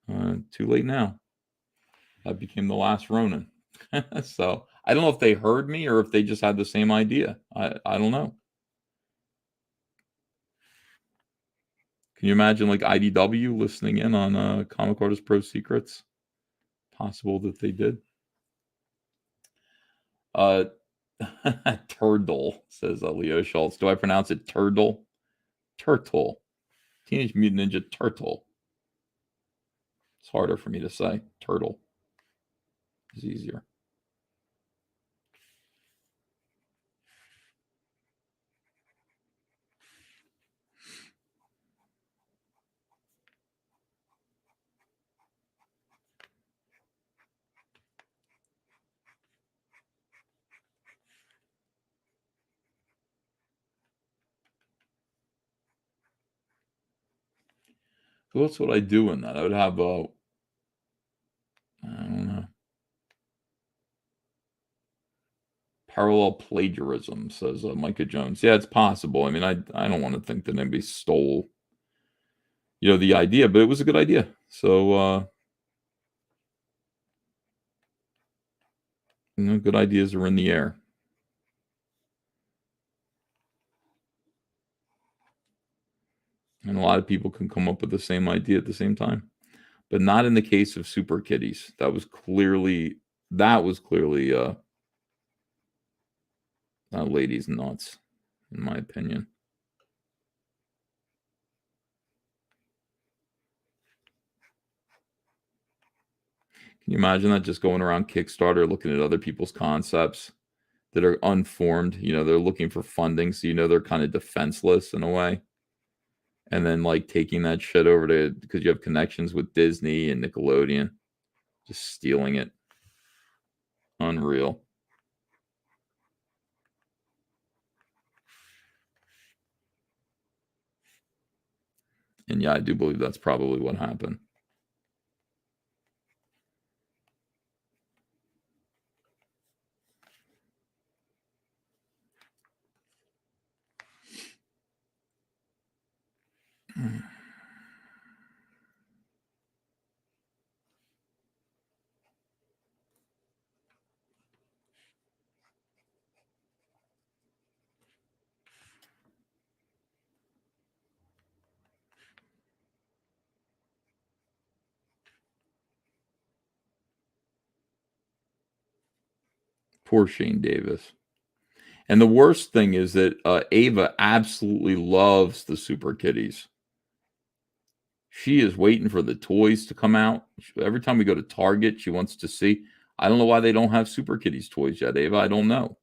Too late now. That became the last Ronin. So I don't know if they heard me or if they just had the same idea. I don't know. Can you imagine, like, IDW listening in on Comic Artist Pro Secrets? Possible that they did. Turtle, says Leo Schultz. Do I pronounce it Turtle? Turtle. Teenage Mutant Ninja Turtle. It's harder for me to say. Turtle is easier. Who else would I do in that? I would have I don't know. Parallel plagiarism, says Micah Jones. Yeah, it's possible. I mean, I don't want to think that anybody stole, the idea, but it was a good idea. So, good ideas are in the air. And a lot of people can come up with the same idea at the same time, but not in the case of Super Kitties. That was clearly that lady's nuts, in my opinion. Can you imagine that, just going around Kickstarter looking at other people's concepts that are unformed? They're looking for funding, so they're kind of defenseless in a way. And then like taking that shit over to, because you have connections with Disney and Nickelodeon, just stealing it. Unreal. And yeah, I do believe that's probably what happened. Poor Shane Davis. And the worst thing is that Ava absolutely loves the Super Kitties. She is waiting for the toys to come out. Every time we go to Target, she wants to see. I don't know why they don't have Super Kitties toys yet, Ava. I don't know.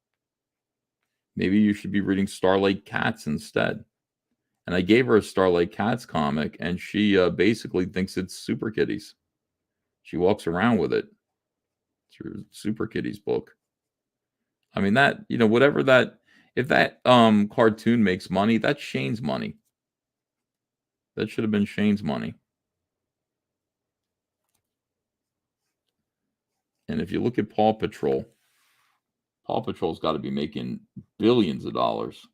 Maybe you should be reading Starlight Cats instead. And I gave her a Starlight Cats comic, and she basically thinks it's Super Kitties. She walks around with it. It's her Super Kitties book. I mean, that, whatever that, if that cartoon makes money, that's Shane's money. That should have been Shane's money. And if you look at Paw Patrol's got to be making billions of dollars.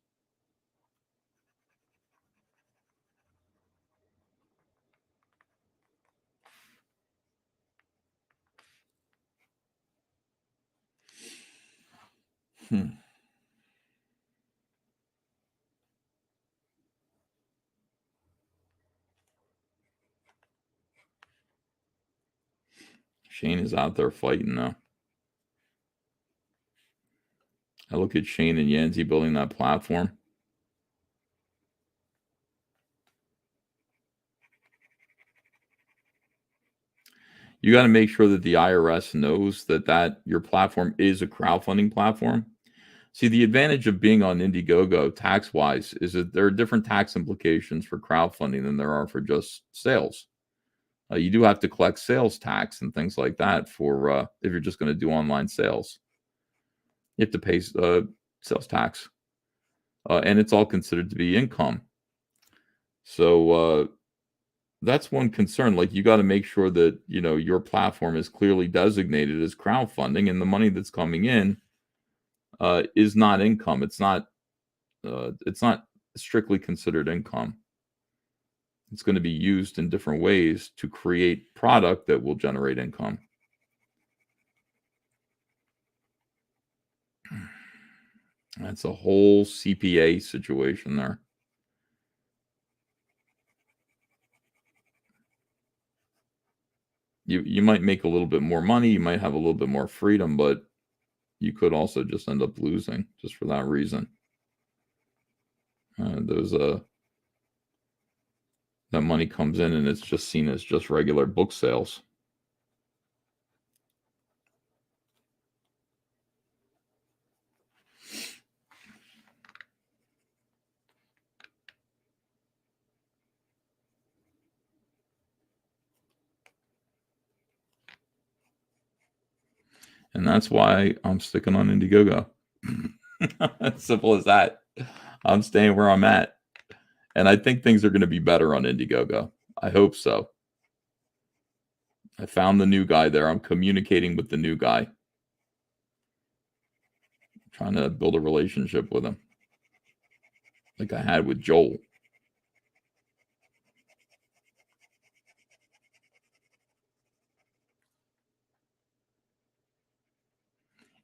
Shane is out there fighting though. I look at Shane and Yanzi building that platform. You got to make sure that the IRS knows that your platform is a crowdfunding platform. See, the advantage of being on Indiegogo tax-wise is that there are different tax implications for crowdfunding than there are for just sales. You do have to collect sales tax and things like that for if you're just going to do online sales. You have to pay sales tax, and it's all considered to be income. So that's one concern. Like, you got to make sure that your platform is clearly designated as crowdfunding, and the money that's coming in is not income. It's not strictly considered income. It's going to be used in different ways to create product that will generate income. That's a whole CPA situation there. You might make a little bit more money, you might have a little bit more freedom, but you could also just end up losing just for that reason. That money comes in and it's just seen as just regular book sales. And that's why I'm sticking on Indiegogo. As simple as that. I'm staying where I'm at. And I think things are going to be better on Indiegogo. I hope so. I found the new guy there. I'm communicating with the new guy, trying to build a relationship with him, like I had with Joel.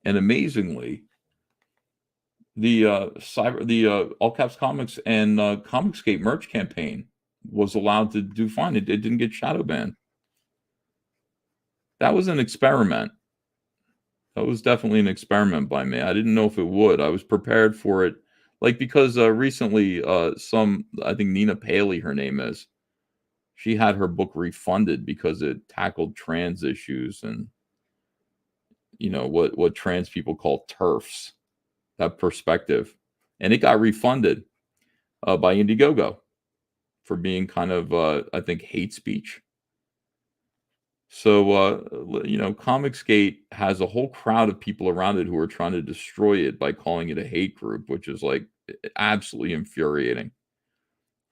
And amazingly, the All Caps Comics and Comicsgate merch campaign was allowed to do fine. It didn't get shadow banned. That was an experiment. That was definitely an experiment by me. I didn't know if it would. I was prepared for it, like because recently, I think Nina Paley, her name is, she had her book refunded because it tackled trans issues and what trans people call turfs, that perspective, and it got refunded by Indiegogo for being kind of I think hate speech. So Comicsgate has a whole crowd of people around it who are trying to destroy it by calling it a hate group, which is like absolutely infuriating.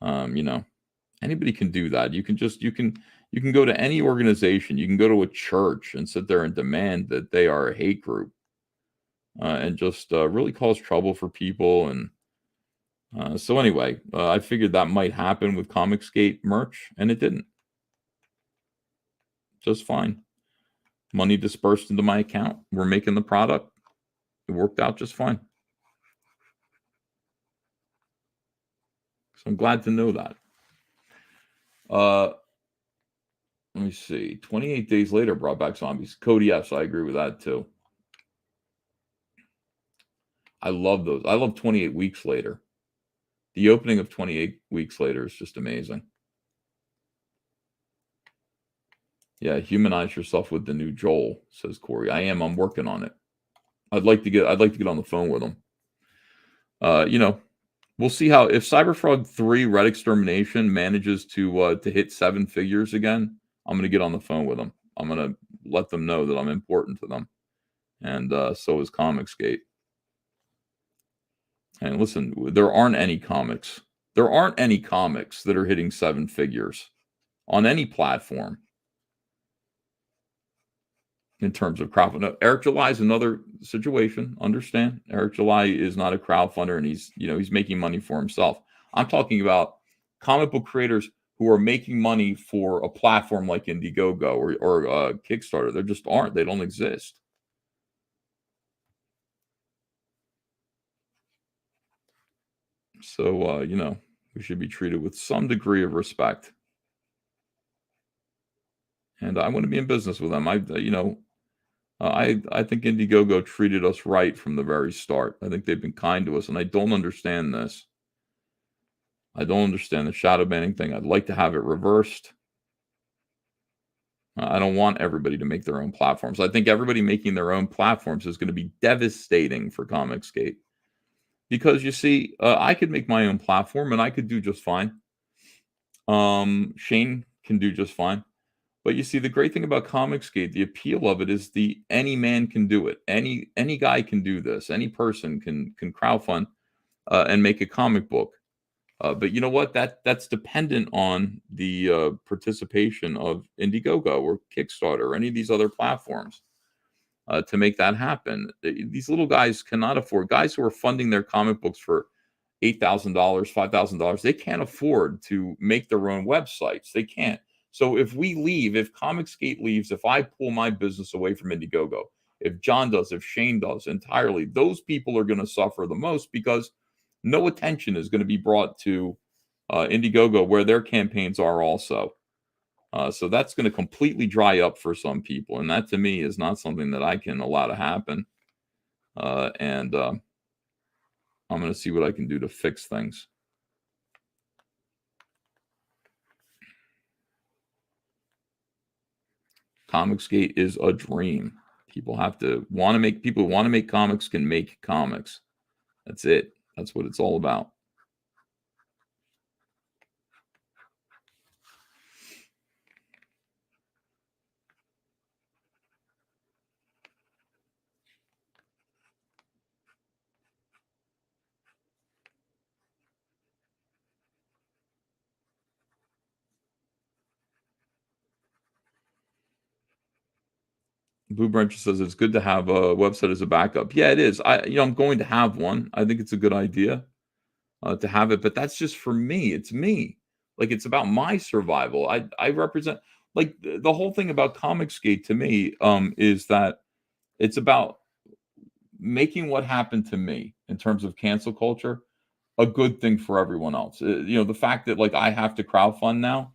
Anybody can do that. You can go to any organization, you can go to a church and sit there and demand that they are a hate group, and just really cause trouble for people. And so anyway, I figured that might happen with Comicsgate merch, and it didn't. Just fine. Money dispersed into my account. We're making the product. It worked out just fine. So I'm glad to know that. Let me see. 28 days later brought back zombies. Cody, yes, I agree with that too. I love those. I love 28 weeks later. The opening of 28 weeks later is just amazing. Yeah, humanize yourself with the new Joel, says Corey. I am. I'm working on it. I'd like to get on the phone with him. We'll see how if Cyberfrog 3 Red Extermination manages to hit 7 figures again. I'm going to get on the phone with them. I'm going to let them know that I'm important to them, and so is Comicsgate. And listen, there aren't any comics. There aren't any comics that are hitting 7 figures on any platform in terms of crowdfunding. Eric July is another situation. Understand, Eric July is not a crowdfunder, and he's making money for himself. I'm talking about comic book creators who are making money for a platform like Indiegogo or Kickstarter. There just aren't. They don't exist. So we should be treated with some degree of respect. And I want to be in business with them. I think Indiegogo treated us right from the very start. I think they've been kind to us, and I don't understand this. I don't understand the shadow banning thing. I'd like to have it reversed. I don't want everybody to make their own platforms. I think everybody making their own platforms is going to be devastating for Comicsgate. Because you see, I could make my own platform and I could do just fine. Shane can do just fine. But you see, the great thing about Comicsgate, the appeal of it is any man can do it. Any guy can do this. Any person can crowdfund and make a comic book. But you know what? That's dependent on the participation of Indiegogo or Kickstarter or any of these other platforms to make that happen. These little guys cannot afford. Guys who are funding their comic books for $8,000, $5,000, they can't afford to make their own websites. They can't. So if Comicsgate leaves, if I pull my business away from Indiegogo, if John does, if Shane does entirely, those people are going to suffer the most because no attention is going to be brought to Indiegogo where their campaigns are also. So that's going to completely dry up for some people. And that to me is not something that I can allow to happen. And I'm going to see what I can do to fix things. Comicsgate is a dream. People want to make comics can make comics. That's it. That's what it's all about. Blue Branch says it's good to have a website as a backup. Yeah, it is. I'm going to have one. I think it's a good idea to have it, but that's just for me. It's me. Like it's about my survival. I represent like the whole thing about Comicsgate to me is that it's about making what happened to me in terms of cancel culture a good thing for everyone else. The fact that like I have to crowdfund now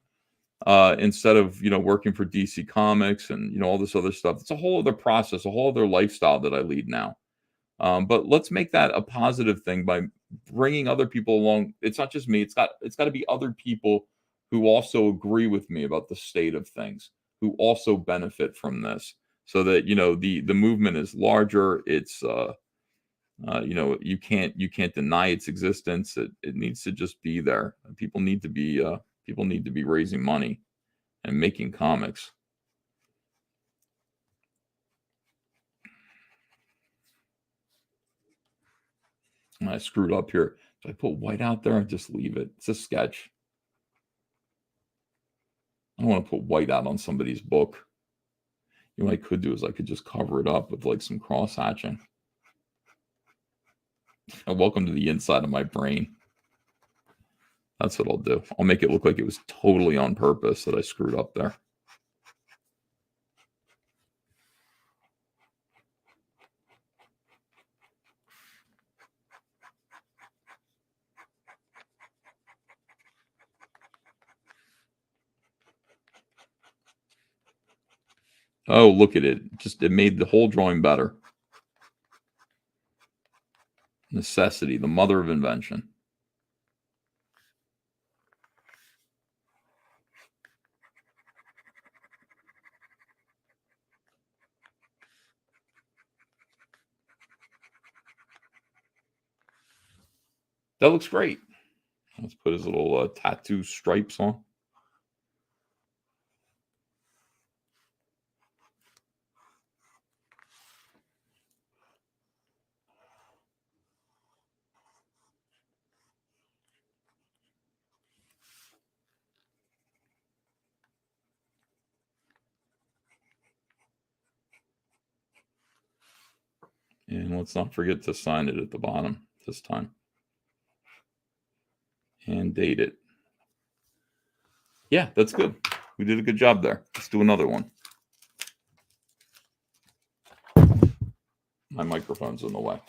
instead of working for DC Comics and all this other stuff. It's a whole other process, a whole other lifestyle that I lead now. But let's make that a positive thing by bringing other people along. It's not just me. It's got to be other people who also agree with me about the state of things, who also benefit from this, so that the movement is larger. It's you can't deny its existence. It needs to just be there. People need to be raising money and making comics. I screwed up here. Do I put white out there or just leave it? It's a sketch. I don't want to put white out on somebody's book. What I could do is I could just cover it up with like some cross hatching. Welcome to the inside of my brain. That's what I'll do. I'll make it look like it was totally on purpose that I screwed up there. Oh, look at it. It made the whole drawing better. Necessity, the mother of invention. That looks great. Let's put his little tattoo stripes on. And let's not forget to sign it at the bottom this time. And date it. Yeah, that's good. We did a good job there. Let's do another one. My microphone's in the way.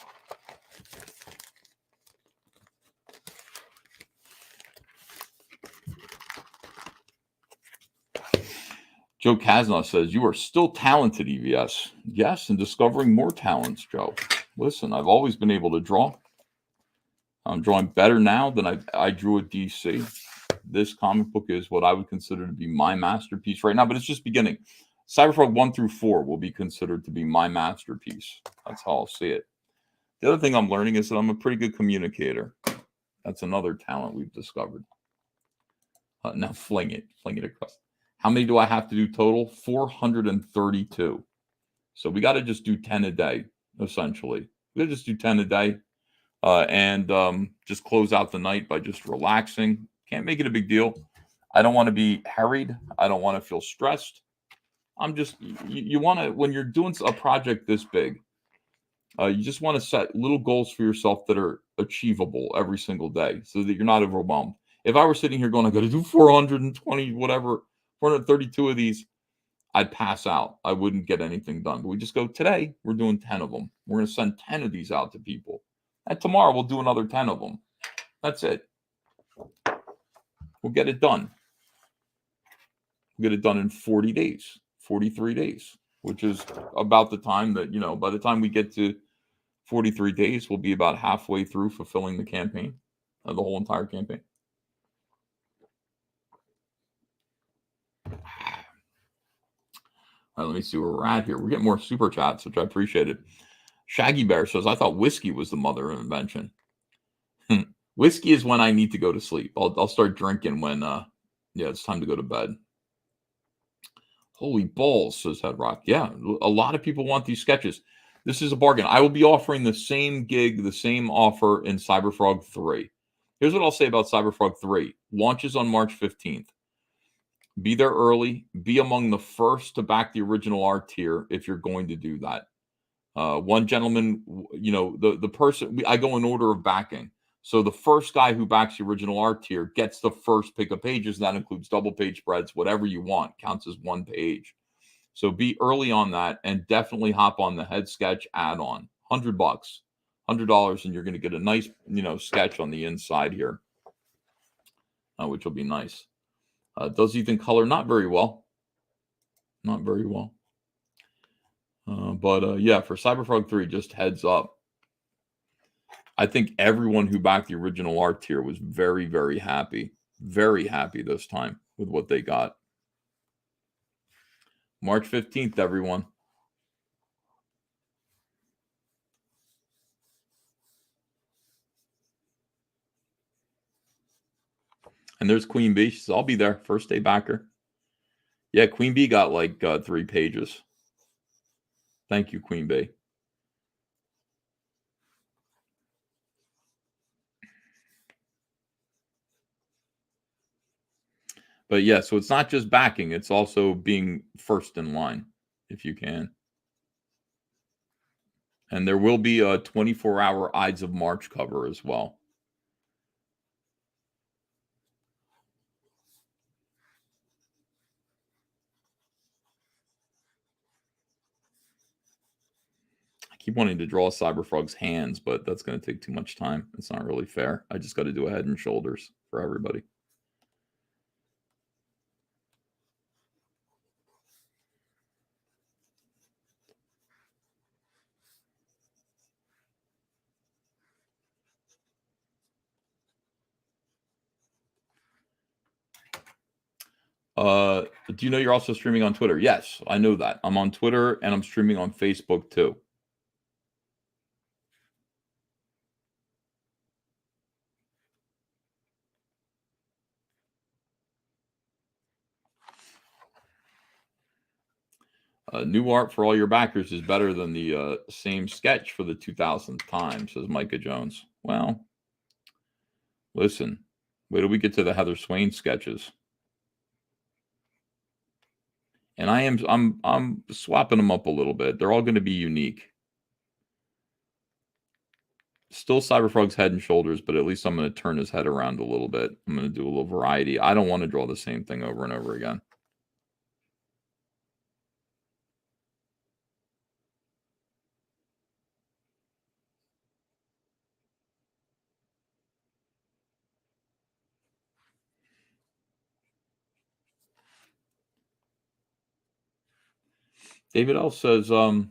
Joe Kazna says, you are still talented, EVS. Yes, and discovering more talents, Joe. Listen, I've always been able to draw. I'm drawing better now than I drew at DC. This comic book is what I would consider to be my masterpiece right now, but it's just beginning. Cyberfrog 1 through 4 will be considered to be my masterpiece. That's how I'll see it. The other thing I'm learning is that I'm a pretty good communicator. That's another talent we've discovered. Now fling it across. How many do I have to do total? 432. So we got to just do 10 a day, essentially. We got to just do 10 a day and just close out the night by just relaxing. Can't make it a big deal. I don't want to be harried. I don't want to feel stressed. I'm just, you want to, when you're doing a project this big, you just want to set little goals for yourself that are achievable every single day so that you're not overwhelmed. If I were sitting here going, I got to do 420, whatever, 432 of these, I'd pass out. I wouldn't get anything done. But we just go, today, we're doing 10 of them. We're going to send 10 of these out to people. And tomorrow, we'll do another 10 of them. That's it. We'll get it done. We'll get it done in 40 days, 43 days, which is about the time that, by the time we get to 43 days, we'll be about halfway through fulfilling the campaign, the whole entire campaign. All right, let me see where we're at here. We're getting more super chats, which I appreciated. Shaggy Bear says, I thought whiskey was the mother of invention. Whiskey is when I need to go to sleep. I'll start drinking when, it's time to go to bed. Holy balls, says Head Rock. Yeah, a lot of people want these sketches. This is a bargain. I will be offering the same gig, the same offer in Cyberfrog 3. Here's what I'll say about Cyberfrog 3. Launches on March 15th. Be there early. Be among the first to back the original art tier if you're going to do that. One gentleman, the person, I go in order of backing. So the first guy who backs the original art tier gets the first pick of pages. That includes double page spreads, whatever you want, counts as one page. So be early on that and definitely hop on the head sketch add-on. $100, $100, and you're going to get a nice, sketch on the inside here, which will be nice. Does Ethan color? Not very well. Not very well. But yeah, for Cyberfrog 3, just heads up. I think everyone who backed the original art tier was very, very happy this time with what they got. March 15th, everyone. And there's Queen Bee. She says, I'll be there. First day backer. Yeah, Queen Bee got like 3 pages. Thank you, Queen Bee. But yeah, so it's not just backing, it's also being first in line if you can. And there will be a 24-hour Ides of March cover as well. I keep wanting to draw Cyberfrog's hands, but that's going to take too much time. It's not really fair. I just got to do a head and shoulders for everybody. Do you know you're also streaming on Twitter? Yes, I know that. I'm on Twitter and I'm streaming on Facebook too. New art for all your backers is better than the same sketch for the 2000th time, says Micah Jones. Well, listen, wait till we get to the Heather Swain sketches. And I'm swapping them up a little bit. They're all going to be unique. Still Cyberfrog's head and shoulders, but at least I'm going to turn his head around a little bit. I'm going to do a little variety. I don't want to draw the same thing over and over again. David L says, let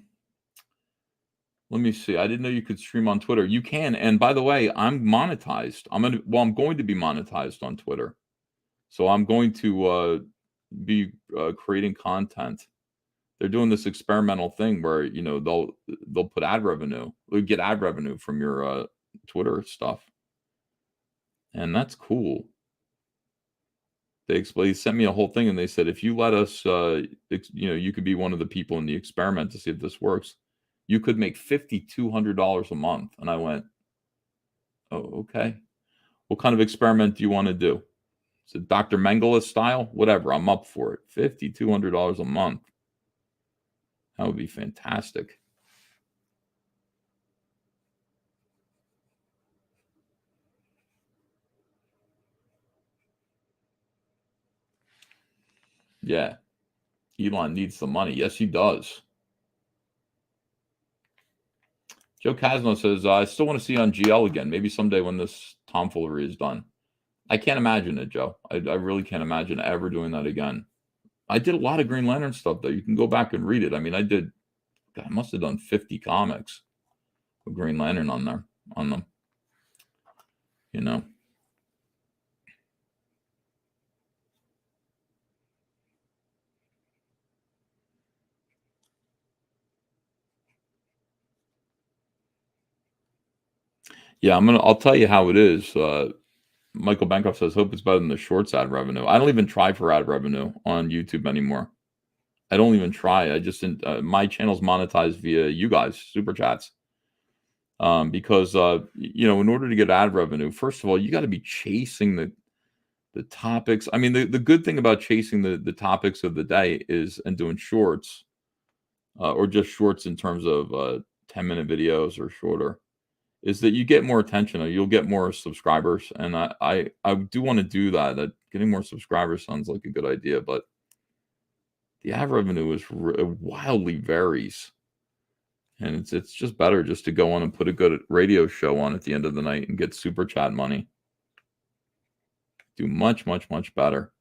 me see. I didn't know you could stream on Twitter. You can. And by the way, I'm monetized. I'm going to be monetized on Twitter. So I'm going to be creating content. They're doing this experimental thing where, they'll put ad revenue. They'll get ad revenue from your Twitter stuff. And that's cool. They sent me a whole thing and they said, if you let us, you could be one of the people in the experiment to see if this works. You could make $5,200 a month. And I went, oh, okay. What kind of experiment do you want to do? Is it Dr. Mengele style? Whatever. I'm up for it. $5,200 a month. That would be fantastic. Yeah. Elon needs the money. Yes, he does. Joe Casno says, I still want to see you on GL again. Maybe someday when this tomfoolery is done. I can't imagine it, Joe. I really can't imagine ever doing that again. I did a lot of Green Lantern stuff, though. You can go back and read it. I mean, I must have done 50 comics with Green Lantern on them. Yeah, I'll tell you how it is. Michael Bancroft says, hope it's better than the shorts ad revenue. I don't even try for ad revenue on YouTube anymore. I don't even try. I just, my channel's monetized via you guys, super chats. Because, in order to get ad revenue, first of all, you got to be chasing the topics. I mean, the good thing about chasing the topics of the day is and doing shorts, or just shorts in terms of 10-minute videos or shorter, is that you get more attention or you'll get more subscribers. And I do want to do that. That getting more subscribers sounds like a good idea, but the ad revenue is wildly varies. And it's just better just to go on and put a good radio show on at the end of the night and get super chat money. Do much, much, much better.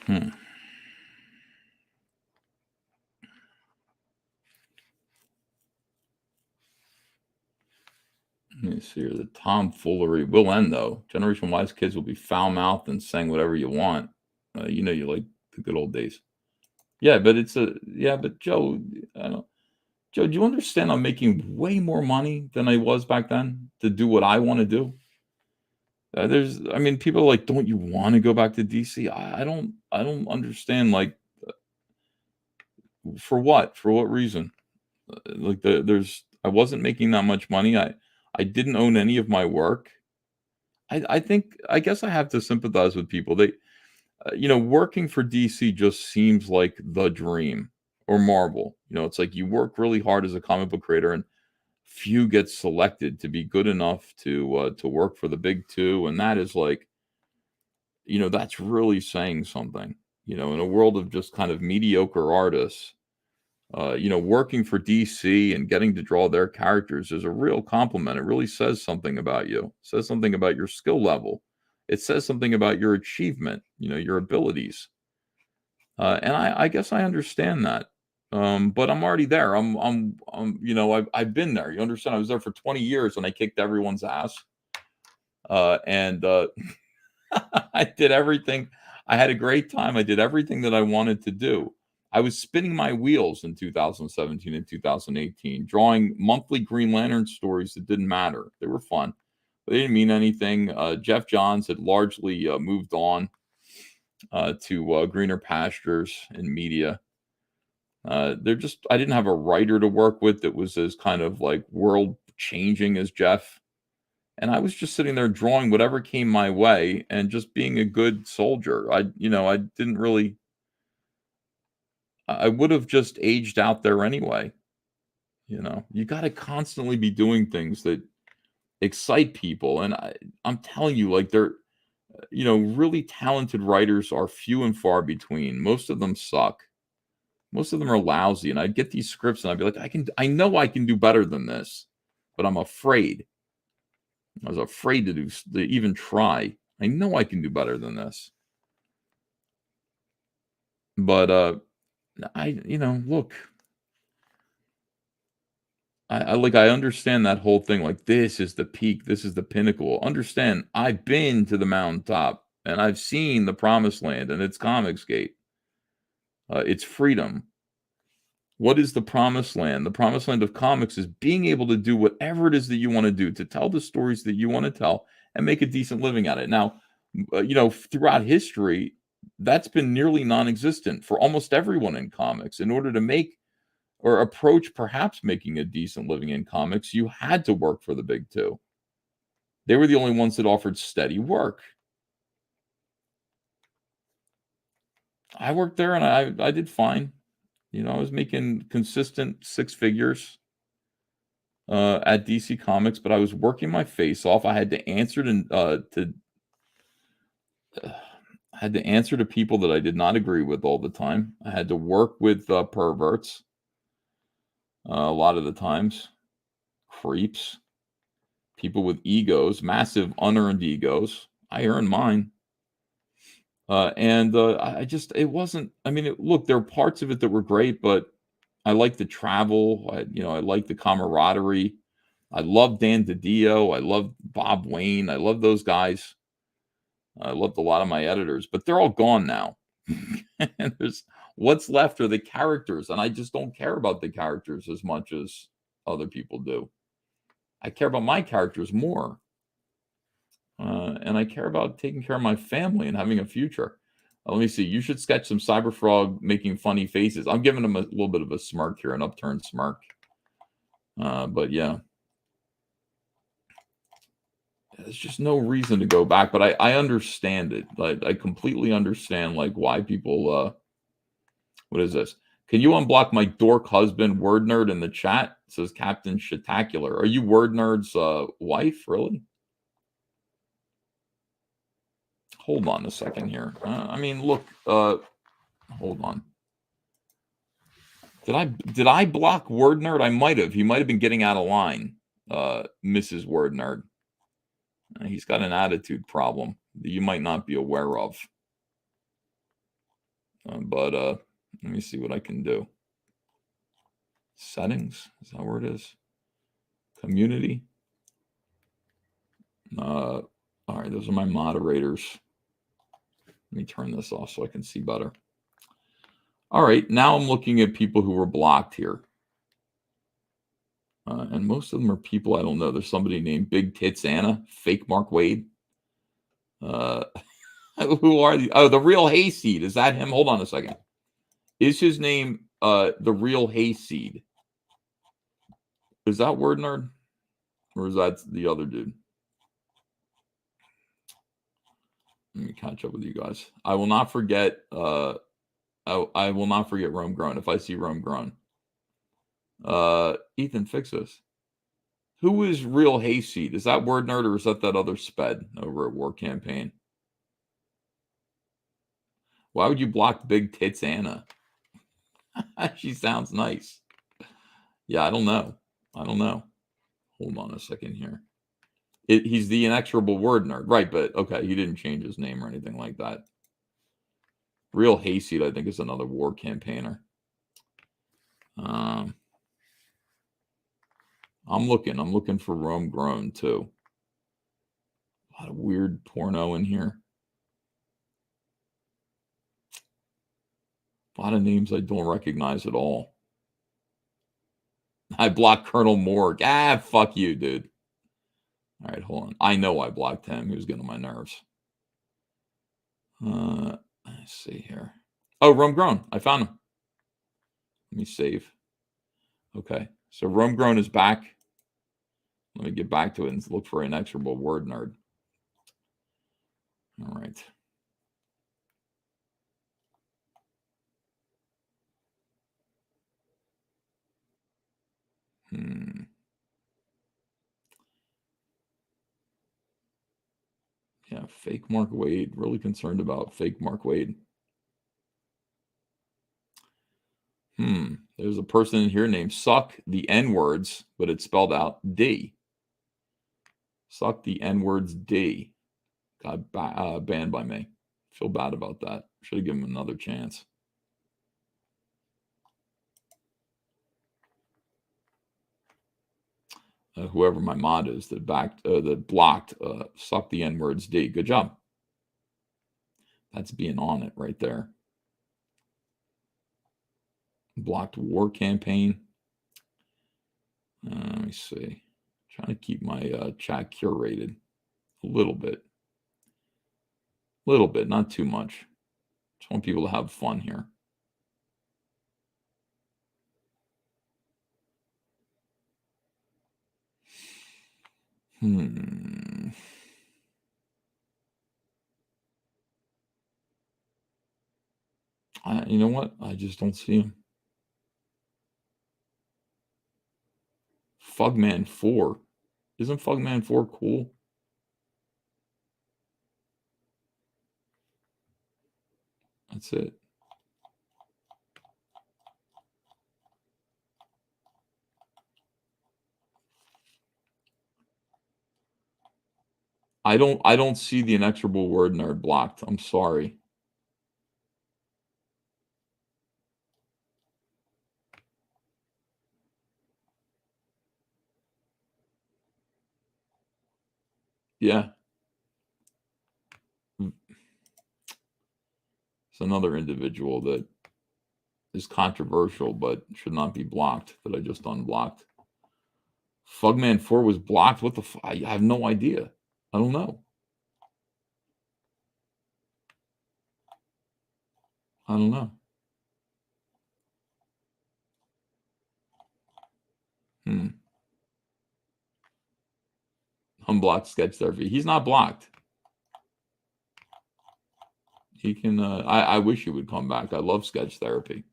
Hmm. Let me see here. The tomfoolery will end, though. Generation Y's kids will be foul-mouthed and saying whatever you want. You like the good old days. Yeah, but but Joe, I don't. Joe, do you understand? I'm making way more money than I was back then to do what I want to do. I mean, people are like, "Don't you want to go back to DC?" I don't understand. Like, for what? For what reason? I wasn't making that much money. I didn't own any of my work. I think I guess I have to sympathize with people. Working for DC just seems like the dream, or Marvel. It's like you work really hard as a comic book creator, and few get selected to be good enough to work for the big two, and that is like, that's really saying something. In a world of just kind of mediocre artists, working for DC and getting to draw their characters is a real compliment. It really says something about you. It says something about your skill level. It says something about your achievement, your abilities. And I guess I understand that. But I'm already there. I've been there. You understand? I was there for 20 years and I kicked everyone's ass. And I did everything. I had a great time. I did everything that I wanted to do. I was spinning my wheels in 2017 and 2018, drawing monthly Green Lantern stories that didn't matter. They were fun. They didn't mean anything. Jeff Johns had largely moved on to greener pastures in media. I didn't have a writer to work with that was as kind of like world changing as Jeff. And I was just sitting there drawing whatever came my way and just being a good soldier. I didn't really, I would have just aged out there anyway. You got to constantly be doing things that excite people. And I'm telling you, like really talented writers are few and far between. Most of them suck. Most of them are lousy. And I'd get these scripts and I'd be like, I know I can do better than this, but I'm afraid. I was afraid to even try. I know I can do better than this. But look, I understand that whole thing. Like, this is the peak, this is the pinnacle. Understand, I've been to the mountaintop and I've seen the promised land, and it's Comicsgate. It's freedom. What is the promised land? The promised land of comics is being able to do whatever it is that you want to do, to tell the stories that you want to tell and make a decent living at it. Now, throughout history, that's been nearly non-existent for almost everyone in comics. In order to make or approach perhaps making a decent living in comics, you had to work for the big two. They were the only ones that offered steady work. I worked there and I did fine. I was making consistent six figures at DC Comics, but I was working my face off. I had to answer to people that I did not agree with all the time. I had to work with perverts a lot of the times, creeps, people with egos, massive unearned egos. I earned mine. It wasn't, look, there are parts of it that were great, but I like the travel. I like the camaraderie. I love Dan DiDio. I love Bob Wayne. I love those guys. I loved a lot of my editors, but they're all gone now. And what's left are the characters, and I just don't care about the characters as much as other people do. I care about my characters more. And I care about taking care of my family and having a future. Let me see. You should sketch some Cyberfrog making funny faces. I'm giving him a little bit of a smirk here, an upturned smirk. But yeah. There's just no reason to go back, but I understand it. I completely understand why people what is this? Can you unblock my dork husband Word Nerd in the chat? It says Captain Shitacular. Are you Word Nerd's wife, really? Hold on a second here. Look, hold on. Did I block Word Nerd? I might have. He might have been getting out of line, Mrs. Word Nerd. He's got an attitude problem that you might not be aware of. But let me see what I can do. Settings, is that where it is? Community. All right, those are my moderators. Let me turn this off so I can see better. All right, now I'm looking at people who were blocked here. And most of them are people I don't know. There's somebody named Big Tits Anna, fake Mark Wade. Who are these? Oh, the Real Hayseed. Is that him? Hold on a second. Is his name the Real Hayseed? Is that Word Nerd? Or is that the other dude? Let me catch up with you guys. I will not forget. I will not forget Rome Grown if I see Rome Grown. Ethan, fix this. Who is Real Hayseed? Is that Word Nerd or is that other sped over at War Campaign? Why would you block Big Tits Anna? She sounds nice. Yeah, I don't know. Hold on a second here. He's the inexorable Word Nerd. Right, but okay, he didn't change his name or anything like that. Real Hayseed, I think, is another War Campaigner. I'm looking for Rome Grown, too. A lot of weird porno in here. A lot of names I don't recognize at all. I blocked Colonel Morg. Fuck you, dude. All right, hold on. I know I blocked him. He was getting on my nerves. Let's see here. Oh, Rome Grown. I found him. Let me save. Okay, so Rome Grown is back. Let me get back to it and look for an inexorable Word Nerd. All right. Yeah, fake Mark Wade. Really concerned about fake Mark Wade. There's a person in here named Suck the N-Words, but it's spelled out D. Suck the N-Words D. Got banned by me. Feel bad about that. Should have given him another chance. Whoever my mod is that blocked Suck the N-Words D. Good job. That's being on it right there. Blocked War Campaign. Let me see. Trying to keep my chat curated a little bit. Not too much. Just want people to have fun here. You know what? I just don't see him. Fugman 4. Isn't Fugman 4 cool? That's it. I don't see the inexorable word nerd blocked. I'm sorry. Yeah. It's another individual that is controversial but should not be blocked that I just unblocked. Fugman 4 was blocked. What the I have no idea. I don't know. I don't know. Unblocked sketch therapy. He's not blocked. He can I wish he would come back. I love sketch therapy.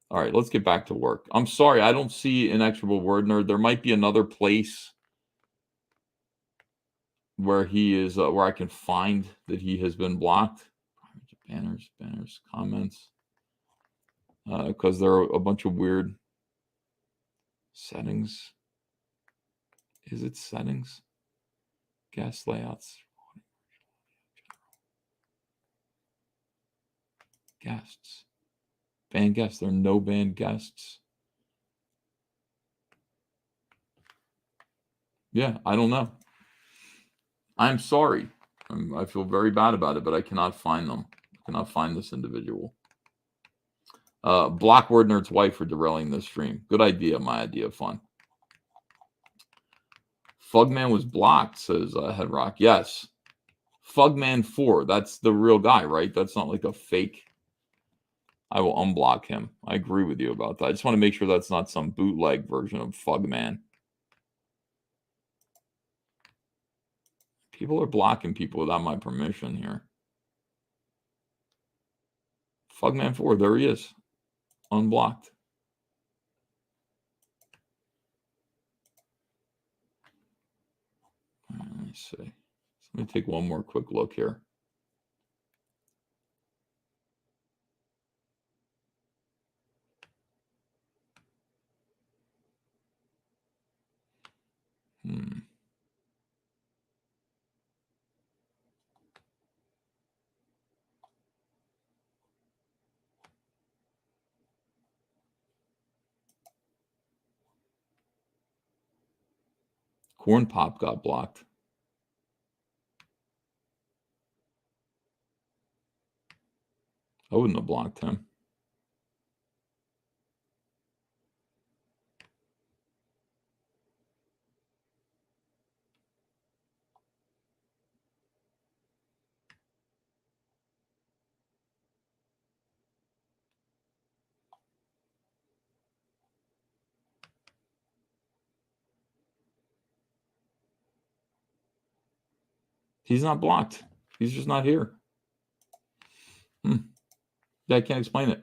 All right, let's get back to work. I'm sorry, I don't see inexorable word nerd. There might be another place where he is where I can find that he has been blocked. Banners, comments. Because there are a bunch of weird settings. Is it settings? Guest layouts. Guests. Banned guests. There are no banned guests. Yeah, I don't know. I'm sorry. I feel very bad about it, but I cannot find them. I cannot find this individual. Block word nerd's wife for derailing this stream. Good idea. My idea of fun. Fugman was blocked, says Headrock. Yes. Fugman 4. That's the real guy, right? That's not like a fake. I will unblock him. I agree with you about that. I just want to make sure that's not some bootleg version of Fugman. People are blocking people without my permission here. Fugman 4. There he is. Unblocked. Let me see. Let me take one more quick look here. Corn Pop got blocked. I wouldn't have blocked him. He's not blocked. He's just not here. Yeah, I can't explain it.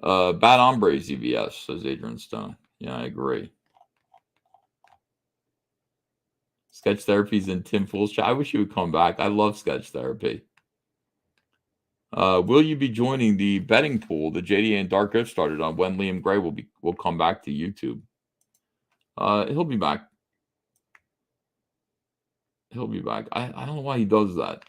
Bad Hombres EVS, says Adrian Stone. Yeah, I agree. Sketch therapy's in Tim Fool's chat. I wish you would come back. I love sketch therapy. Will you be joining the betting pool that JD and Dark Rift started on when Liam Gray will come back to YouTube? He'll be back. He'll be back. I don't know why he does that.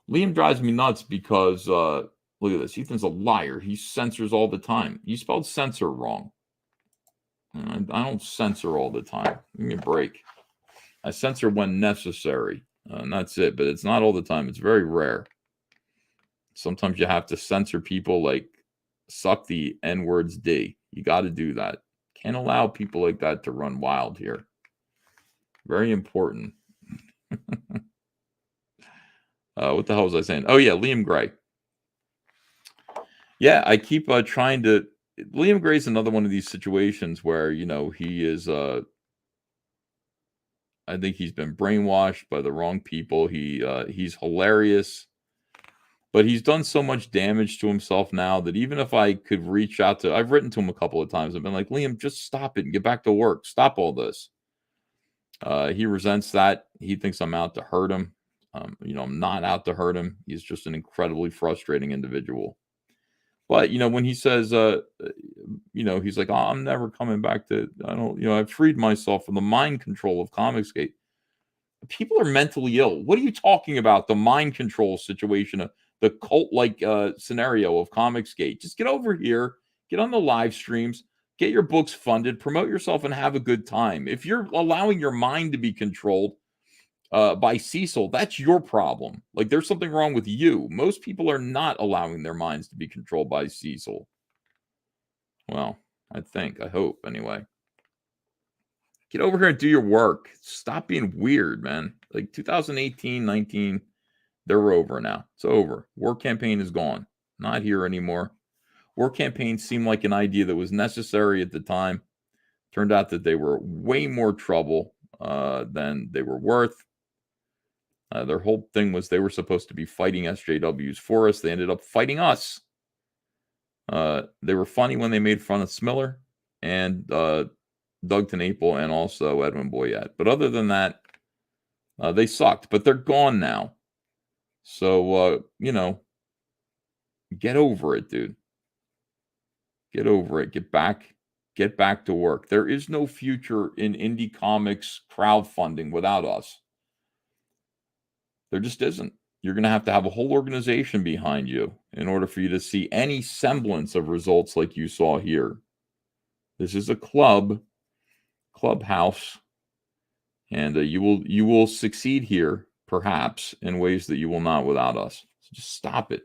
Liam drives me nuts because look at this. Ethan's a liar. He censors all the time. You spelled censor wrong. I don't censor all the time. Give me a break. I censor when necessary, and that's it. But it's not all the time. It's very rare. Sometimes you have to censor people like suck the N-words D. You got to do that. Can't allow people like that to run wild here. Very important. What the hell was I saying? Oh yeah, Liam Gray. Yeah, I keep trying to. Liam Gray's another one of these situations where he is. I think he's been brainwashed by the wrong people. He's hilarious, but he's done so much damage to himself now that even if I could reach out to, I've written to him a couple of times. I've been like, Liam, just stop it and get back to work. Stop all this. He resents that. He thinks I'm out to hurt him. I'm not out to hurt him. He's just an incredibly frustrating individual. But when he says, he's like, oh, I'm never coming back to. I've freed myself from the mind control of Comicsgate. People are mentally ill. What are you talking about? The mind control situation, the cult-like scenario of Comicsgate. Just get over here, get on the live streams, get your books funded, promote yourself, and have a good time. If you're allowing your mind to be controlled by Cecil, that's your problem. Like, there's something wrong with you. Most people are not allowing their minds to be controlled by Cecil. Well, I hope, anyway. Get over here and do your work. Stop being weird, man. Like 2018, 19, they're over now. It's over. War campaign is gone. Not here anymore. War campaign seemed like an idea that was necessary at the time. Turned out that they were way more trouble than they were worth. Their whole thing was they were supposed to be fighting SJWs for us. They ended up fighting us. They were funny when they made fun of Smiller and Doug TenNapel and also Edwin Boyette. But other than that, they sucked. But they're gone now. So, get over it, dude. Get over it. Get back to work. There is no future in indie comics crowdfunding without us. There just isn't. You're going to have a whole organization behind you in order for you to see any semblance of results like you saw here. This is a clubhouse, and you will succeed here, perhaps, in ways that you will not without us. So just stop it.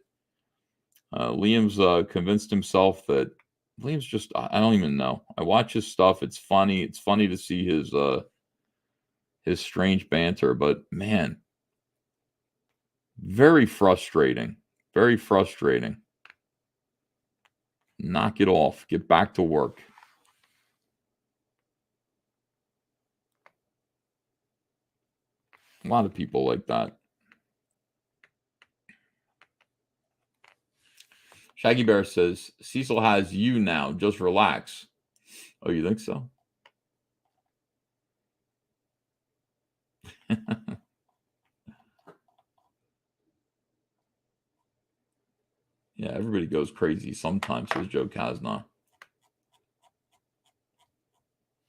Liam's convinced himself that Liam's just, I don't even know. I watch his stuff. It's funny. It's funny to see his strange banter, but man, very frustrating. Very frustrating. Knock it off. Get back to work. A lot of people like that. Shaggy Bear says, Cecil has you now. Just relax. Oh, you think so? Yeah, everybody goes crazy sometimes, says Joe Kasna.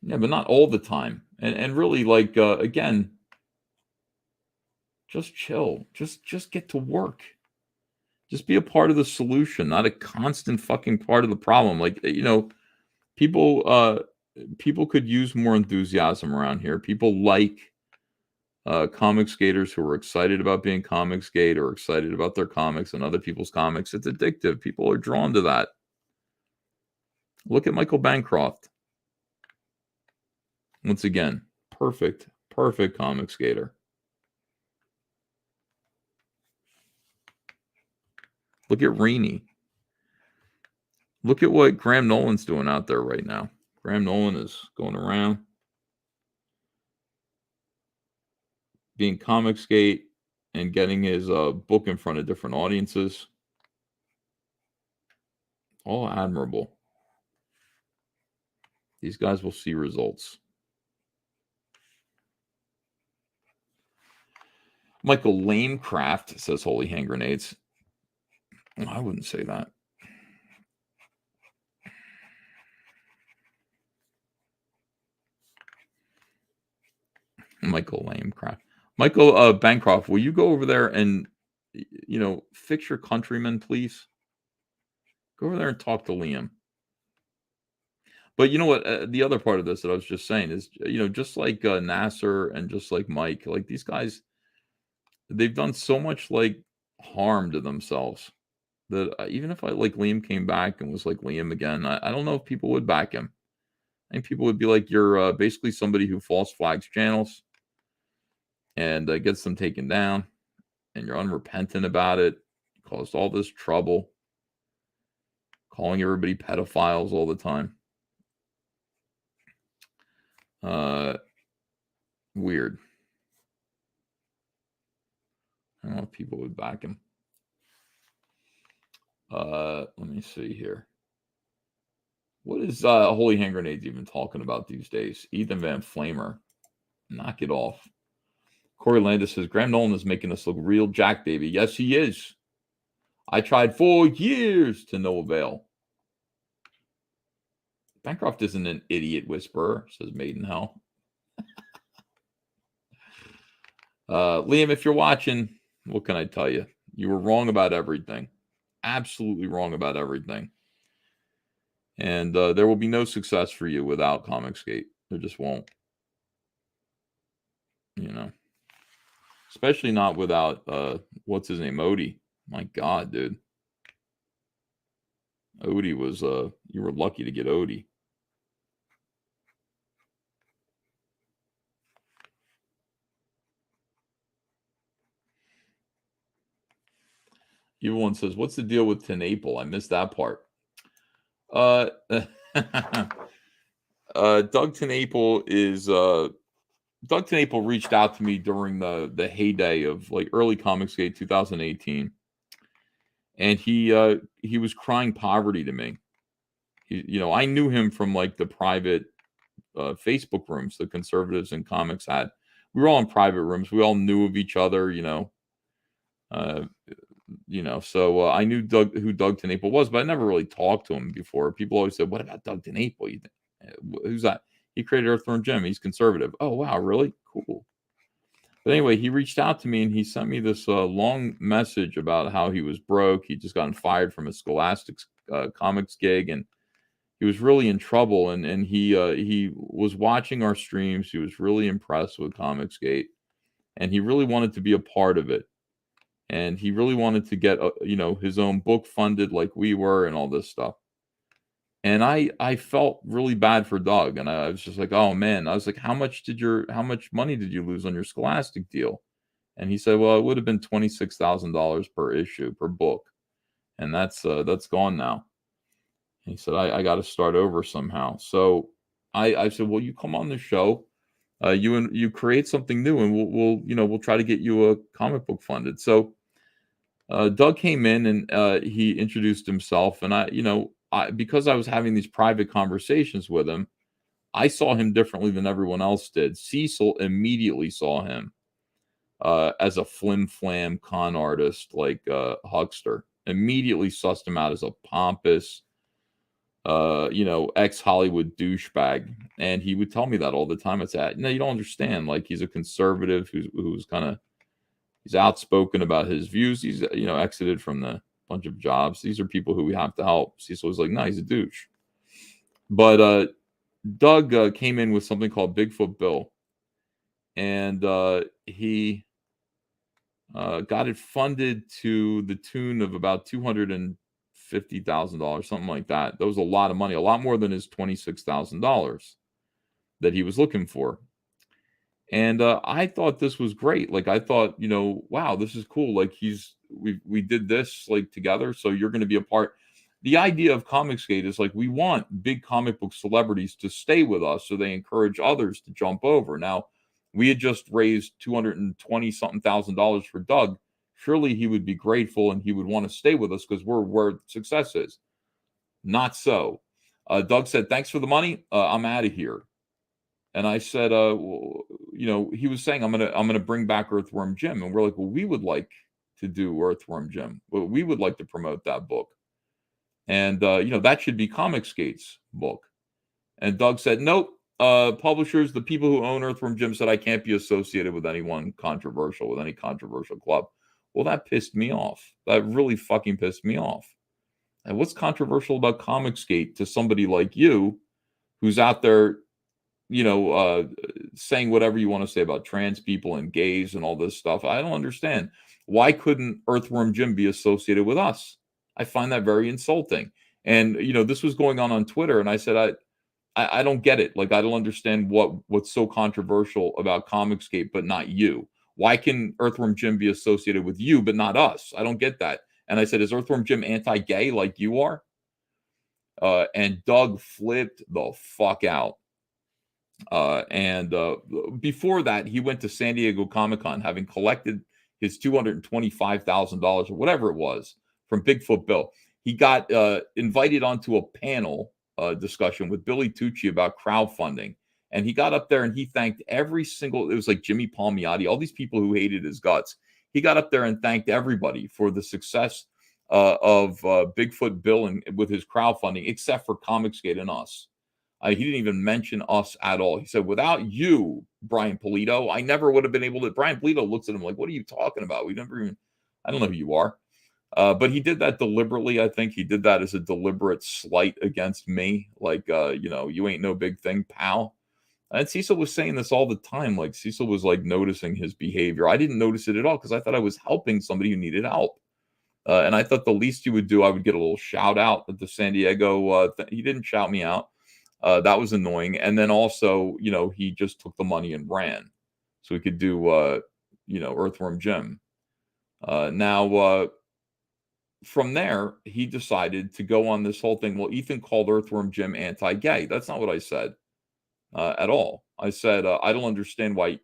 Yeah, but not all the time. And really, like, again, just chill. Just get to work. Just be a part of the solution, not a constant fucking part of the problem. Like, people could use more enthusiasm around here. People like comic skaters who are excited about being comic skate or excited about their comics and other people's comics. It's addictive. People are drawn to that. Look at Michael Bancroft. Once again, perfect comic skater. Look at Rainey. Look at what Graham Nolan's doing out there right now. Graham Nolan is going around being comic skate and getting his book in front of different audiences. All admirable. These guys will see results. Michael Lamecraft says holy hand grenades. I wouldn't say that. Michael Lamecraft. Michael Bancroft, will you go over there and, fix your countrymen, please? Go over there and talk to Liam. But you know what? The other part of this that I was just saying is, just like Nasser and just like Mike, like these guys, they've done so much like harm to themselves that even if Liam came back and was like Liam again, I don't know if people would back him. I think people would be like, you're basically somebody who false flags channels and gets them taken down. and you're unrepentant about it. You caused all this trouble, calling everybody pedophiles all the time. Weird. I don't know if people would back him. Let me see here. What is Holy Hand Grenades even talking about these days? Ethan Van Flamer. Knock it off. Corey Landis says, Graham Nolan is making us look real Jack baby. Yes, he is. I tried for years to no avail. Bancroft isn't an idiot whisperer, says Maiden Hell. Liam, if you're watching, what can I tell you? You were wrong about everything. Absolutely wrong about everything. And there will be no success for you without Comicsgate. There just won't. You know. Especially not without, what's his name, Odie. My God, dude. Odie was, you were lucky to get Odie. Evil One says, what's the deal with TenNapel? I missed that part. Doug TenNapel is, Doug TenNapel reached out to me during the heyday of like early Comicsgate 2018. And he was crying poverty to me. I knew him from like the private Facebook rooms the conservatives and comics had. We were all in private rooms. We all knew of each other, So I knew who Doug TenNapel was, but I never really talked to him before. People always said, "What about Doug TenNapel? Who's that?" He created Earthworm Jim. He's conservative. Oh wow, really? Cool. But anyway, he reached out to me and he sent me this long message about how he was broke. He'd just gotten fired from a Scholastic comics gig, and he was really in trouble. And he was watching our streams. He was really impressed with Comicsgate, and he really wanted to be a part of it. And he really wanted to get his own book funded like we were and all this stuff. And I felt really bad for Doug, and I was just like, oh man. I was like, how much money did you lose on your Scholastic deal? And he said, well, it would have been $26,000 per issue per book, and that's gone now. And he said, I got to start over somehow. So I said, well, you come on the show, you create something new, and we'll try to get you a comic book funded. So Doug came in and he introduced himself, and because I was having these private conversations with him, I saw him differently than everyone else did. Cecil immediately saw him as a flim-flam con artist, like huckster. Immediately sussed him out as a pompous, ex-Hollywood douchebag. And he would tell me that all the time. I'd say, no, you don't understand. Like, he's a conservative who's kind of, he's outspoken about his views. He's, exited from the bunch of jobs. These are people who we have to help. Cecil was like, no, he's a douche. But Doug came in with something called Bigfoot Bill, and he got it funded to the tune of about $250,000, something like that. That was a lot of money, a lot more than his $26,000 that he was looking for. And I thought this was great. Like, I thought, wow, this is cool. Like, we did this like together, so you're going to be a part. The idea of Comicsgate is like, we want big comic book celebrities to stay with us so they encourage others to jump over. Now, we had just raised $220-something thousand for Doug. Surely he would be grateful and he would want to stay with us because we're where success is. Not so. Doug said, thanks for the money. I'm out of here. And I said, he was saying, I'm gonna bring back Earthworm Jim. And we're like, well, we would like to do Earthworm Jim. Well, we would like to promote that book. And, that should be Comicsgate's book. And Doug said, nope. Publishers, the people who own Earthworm Jim said I can't be associated with anyone controversial, with any controversial club. Well, that pissed me off. That really fucking pissed me off. And what's controversial about Comicsgate to somebody like you who's out there, saying whatever you want to say about trans people and gays and all this stuff? I don't understand. Why couldn't Earthworm Jim be associated with us? I find that very insulting. And, this was going on Twitter, and I said, I don't get it. Like, I don't understand what's so controversial about Comicsgate, but not you. Why can Earthworm Jim be associated with you, but not us? I don't get that. And I said, is Earthworm Jim anti-gay like you are? And Doug flipped the fuck out. And before that, he went to San Diego Comic-Con, having collected his $225,000 or whatever it was from Bigfoot Bill. He got invited onto a panel discussion with Billy Tucci about crowdfunding. And he got up there and he thanked every single, it was like Jimmy Palmiotti, all these people who hated his guts. He got up there and thanked everybody for the success of Bigfoot Bill and with his crowdfunding, except for Comicsgate and us. He didn't even mention us at all. He said, without you, Brian Polito, I never would have been able to. Brian Polito looks at him like, what are you talking about? We never even, I don't know who you are. But he did that deliberately. I think he did that as a deliberate slight against me. Like, you ain't no big thing, pal. And Cecil was saying this all the time. Like, Cecil was like noticing his behavior. I didn't notice it at all because I thought I was helping somebody who needed help. And I thought the least you would do, I would get a little shout out at the San Diego. He didn't shout me out. That was annoying. And then also, he just took the money and ran so he could do, Earthworm Jim. Now, from there, he decided to go on this whole thing. Well, Ethan called Earthworm Jim anti-gay. That's not what I said at all. I said, I don't understand why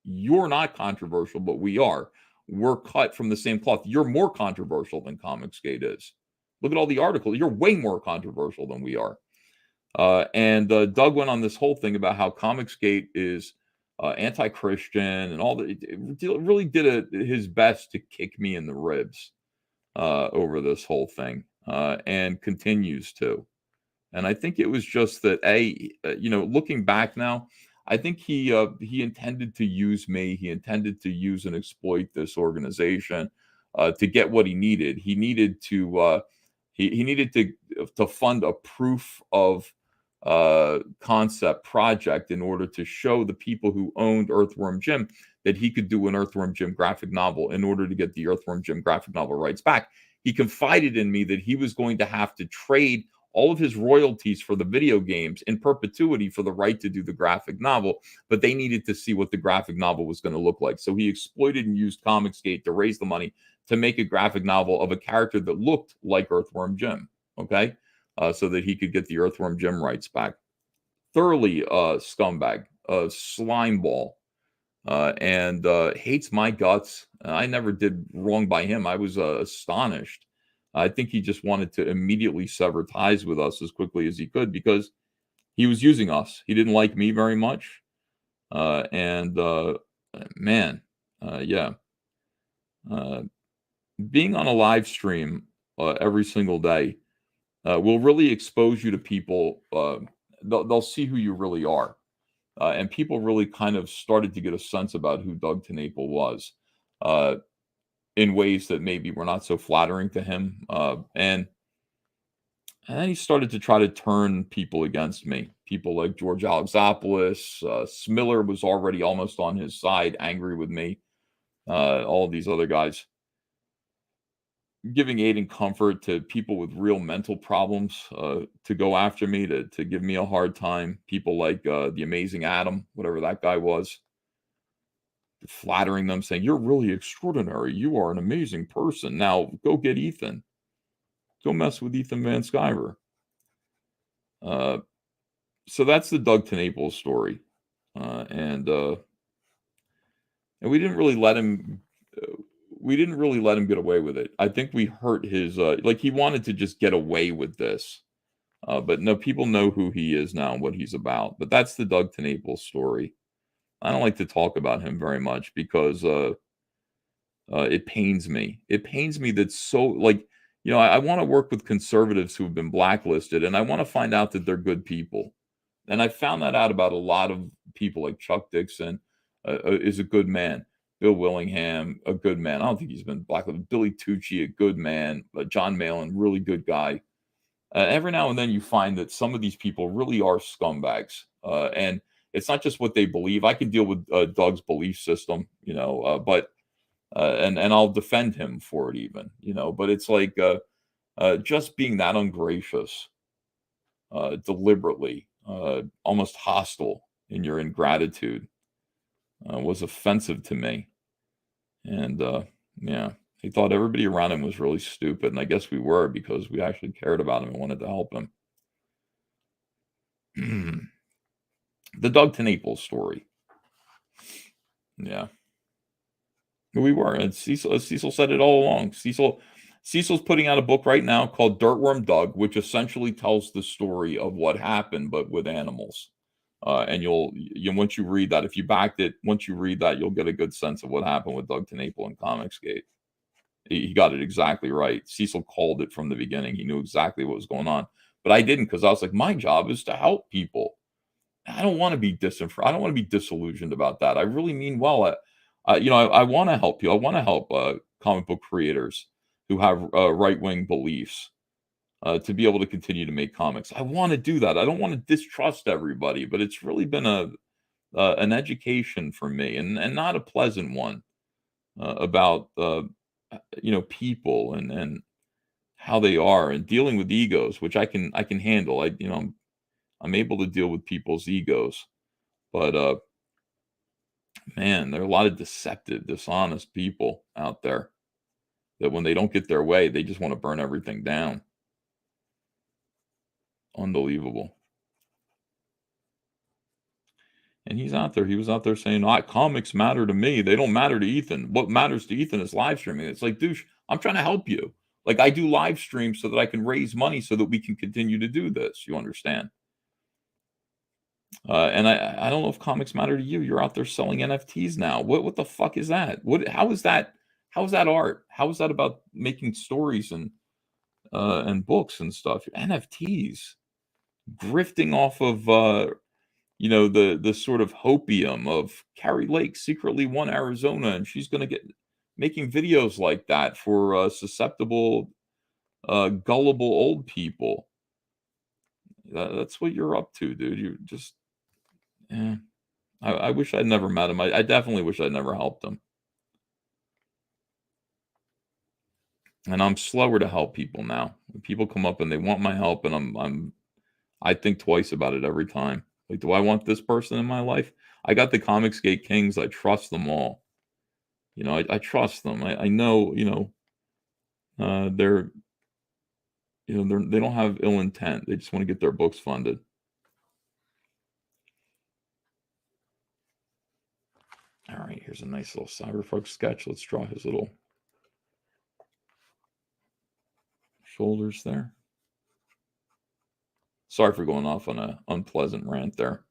you're not controversial, but we are. We're cut from the same cloth. You're more controversial than Comicsgate is. Look at all the articles. You're way more controversial than we are. And Doug went on this whole thing about how Comicsgate is anti-Christian and all that. It really did his best to kick me in the ribs over this whole thing and continues to. And I think it was just that, looking back now, I think he intended to use me. He intended to use and exploit this organization to get what he needed. He needed to he needed to fund a proof of concept project in order to show the people who owned Earthworm Jim that he could do an Earthworm Jim graphic novel in order to get the Earthworm Jim graphic novel rights back. He confided in me that he was going to have to trade all of his royalties for the video games in perpetuity for the right to do the graphic novel, but they needed to see what the graphic novel was going to look like. So he exploited and used Comicsgate to raise the money to make a graphic novel of a character that looked like Earthworm Jim, okay? So that he could get the Earthworm Jim rights back. Thoroughly scumbag, slime ball, and hates my guts. I never did wrong by him. I was astonished. I think he just wanted to immediately sever ties with us as quickly as he could because he was using us. He didn't like me very much. Being on a live stream every single day will really expose you to people. They'll see who you really are. And people really kind of started to get a sense about who Doug TenNapel was. In ways that maybe were not so flattering to him. And then he started to try to turn people against me. People like George Alexopoulos, Smiller was already almost on his side, angry with me. All of these other guys. Giving aid and comfort to people with real mental problems to go after me, to give me a hard time. People like the Amazing Adam, whatever that guy was. Flattering them, saying, you're really extraordinary. You are an amazing person. Now go get Ethan. Go mess with Ethan Van Sciver. So that's the Doug TenNapel story. And we didn't really let him get away with it. I think we hurt his he wanted to just get away with this. But no, people know who he is now and what he's about. But that's the Doug TenNapel story. I don't like to talk about him very much because it pains me. It pains me that I want to work with conservatives who have been blacklisted, and I want to find out that they're good people. And I found that out about a lot of people, like Chuck Dixon is a good man. Bill Willingham, a good man. I don't think he's been blacklisted. Billy Tucci, a good man. John Malin, really good guy. Every now and then you find that some of these people really are scumbags. And it's not just what they believe. I can deal with Doug's belief system, but I'll defend him for it even, but it's like just being that ungracious, deliberately, almost hostile in your ingratitude. was offensive to me. And yeah, he thought everybody around him was really stupid. And I guess we were, because we actually cared about him and wanted to help him. The Doug TeNaples story. Yeah. We were. And Cecil said it all along. Cecil's putting out a book right now called Dirtworm Doug, which essentially tells the story of what happened, but with animals. And you'll once you read that, if you backed it, once you read that, you'll get a good sense of what happened with Doug TeNapel and Comicsgate. He got it exactly right. Cecil called it from the beginning. He knew exactly what was going on. But I didn't, because I was like, my job is to help people. I don't want to be I don't want to be disillusioned about that. I really mean well. I want to help you. I want to help comic book creators who have right-wing beliefs to be able to continue to make comics. I want to do that. I don't want to distrust everybody, but it's really been an education for me, and not a pleasant one, about people and how they are, and dealing with egos, which I can handle. I'm able to deal with people's egos, but man, there are a lot of deceptive, dishonest people out there that when they don't get their way, they just want to burn everything down. Unbelievable. And he's out there. He was out there saying, comics matter to me. They don't matter to Ethan. What matters to Ethan is live streaming. It's like, douche, I'm trying to help you. Like, I do live streams so that I can raise money so that we can continue to do this. You understand? And I don't know if comics matter to you. You're out there selling NFTs now. What the fuck is that? How is that art? How is that about making stories and books and stuff? NFTs, grifting off of the sort of hopium of Carrie Lake secretly won Arizona, and she's going to get making videos like that for susceptible, gullible old people. That's what you're up to, dude. You're just, yeah. I wish I'd never met him. I definitely wish I'd never helped him. And I'm slower to help people now. When people come up and they want my help, and I think twice about it every time. Like, do I want this person in my life? I got the Comicsgate Kings. I trust them all. I trust them. I know, they're, they don't have ill intent. They just want to get their books funded. All right, here's a nice little Cyberfolk sketch. Let's draw his little shoulders there. Sorry for going off on an unpleasant rant there.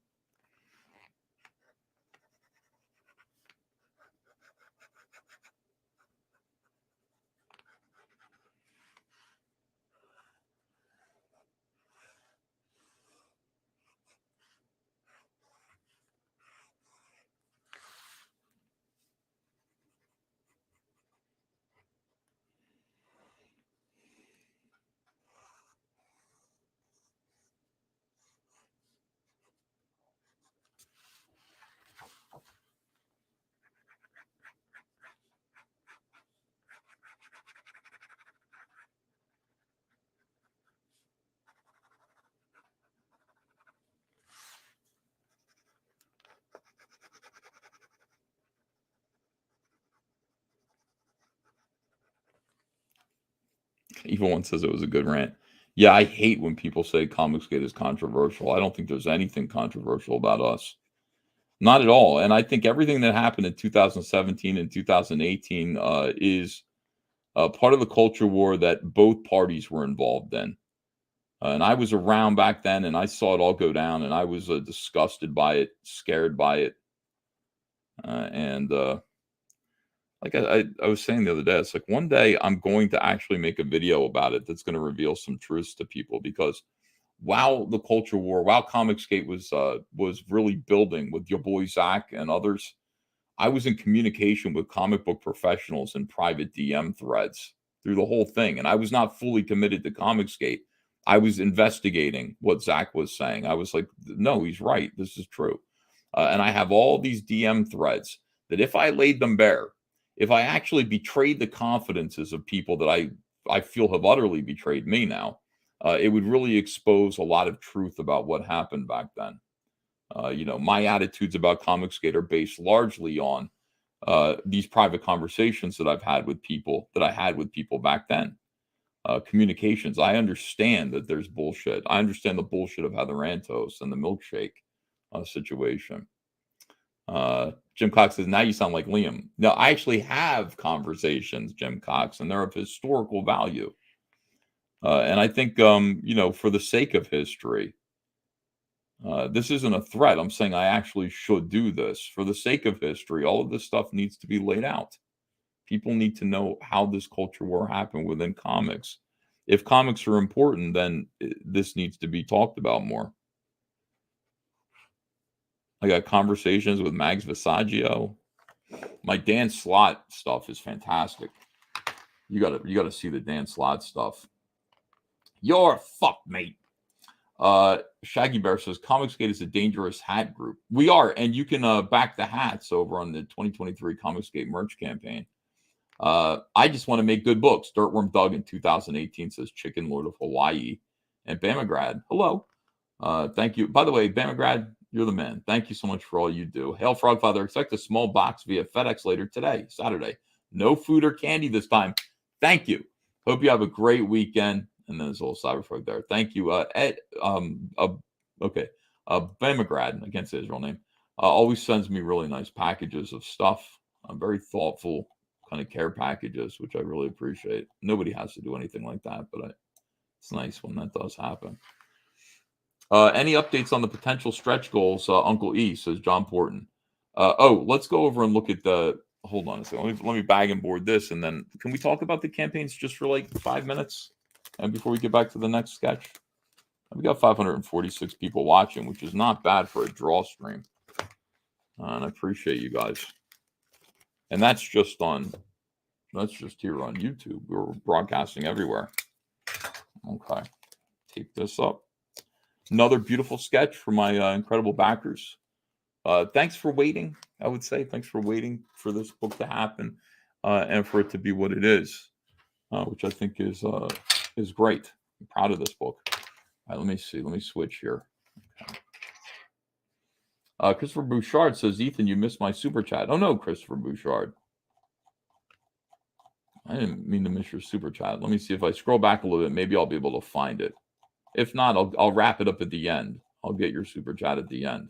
Evil One says it was a good rant. Yeah, I hate when people say Comicsgate is controversial. I don't think there's anything controversial about us. Not at all. And I think everything that happened in 2017 and 2018 is part of the culture war that both parties were involved in. And I was around back then, and I saw it all go down, and I was disgusted by it, scared by it. And like I was saying the other day, it's like one day I'm going to actually make a video about it that's going to reveal some truths to people, because while the culture war, while Comicsgate was really building with your boy Zach and others, I was in communication with comic book professionals in private DM threads through the whole thing, and I was not fully committed to Comicsgate. I was investigating what Zach was saying. I was like, no, he's right. This is true. And I have all these DM threads that if I laid them bare, if I actually betrayed the confidences of people that I feel have utterly betrayed me now, it would really expose a lot of truth about what happened back then. My attitudes about Comicsgate are based largely on these private conversations that I had with people back then. Communications. I understand that there's bullshit. I understand the bullshit of Heather Antos and the milkshake situation. Jim Cox says, now you sound like Liam. No, I actually have conversations, Jim Cox, and they're of historical value. And I think, for the sake of history, this isn't a threat. I'm saying I actually should do this. For the sake of history, all of this stuff needs to be laid out. People need to know how this culture war happened within comics. If comics are important, then this needs to be talked about more. I got conversations with Mags Visaggio. My Dan Slott stuff is fantastic. You gotta see the Dan Slott stuff. You're fucked, mate. Shaggy Bear says Comicsgate is a dangerous hat group. We are, and you can back the hats over on the 2023 Comicsgate merch campaign. I just want to make good books. Dirtworm Doug in 2018 says Chicken Lord of Hawaii. And Bamagrad, hello. Thank you. By the way, Bamagrad, you're the man. Thank you so much for all you do. Hail Frogfather, expect a small box via FedEx later today, Saturday. No food or candy this time. Thank you. Hope you have a great weekend. And then there's a little Cyberfrog there. Thank you. Ed, okay. Bamagrad, I can't say his real name, always sends me really nice packages of stuff. Very thoughtful kind of care packages, which I really appreciate. Nobody has to do anything like that, but it's nice when that does happen. Any updates on the potential stretch goals, Uncle E, says John Porton. Let's go over and look at hold on a second. Let me bag and board this, and then can we talk about the campaigns just for like 5 minutes? And before we get back to the next sketch, we got 546 people watching, which is not bad for a draw stream. And I appreciate you guys. And that's just here on YouTube. We're broadcasting everywhere. Okay. Take this up. Another beautiful sketch for my incredible backers. Thanks for waiting, I would say. Thanks for waiting for this book to happen and for it to be what it is, which I think is great. I'm proud of this book. All right, let me see. Let me switch here. Okay. Christopher Bouchard says, Ethan, you missed my super chat. Oh, no, Christopher Bouchard. I didn't mean to miss your super chat. Let me see if I scroll back a little bit. Maybe I'll be able to find it. If not, I'll wrap it up at the end. I'll get your super chat at the end.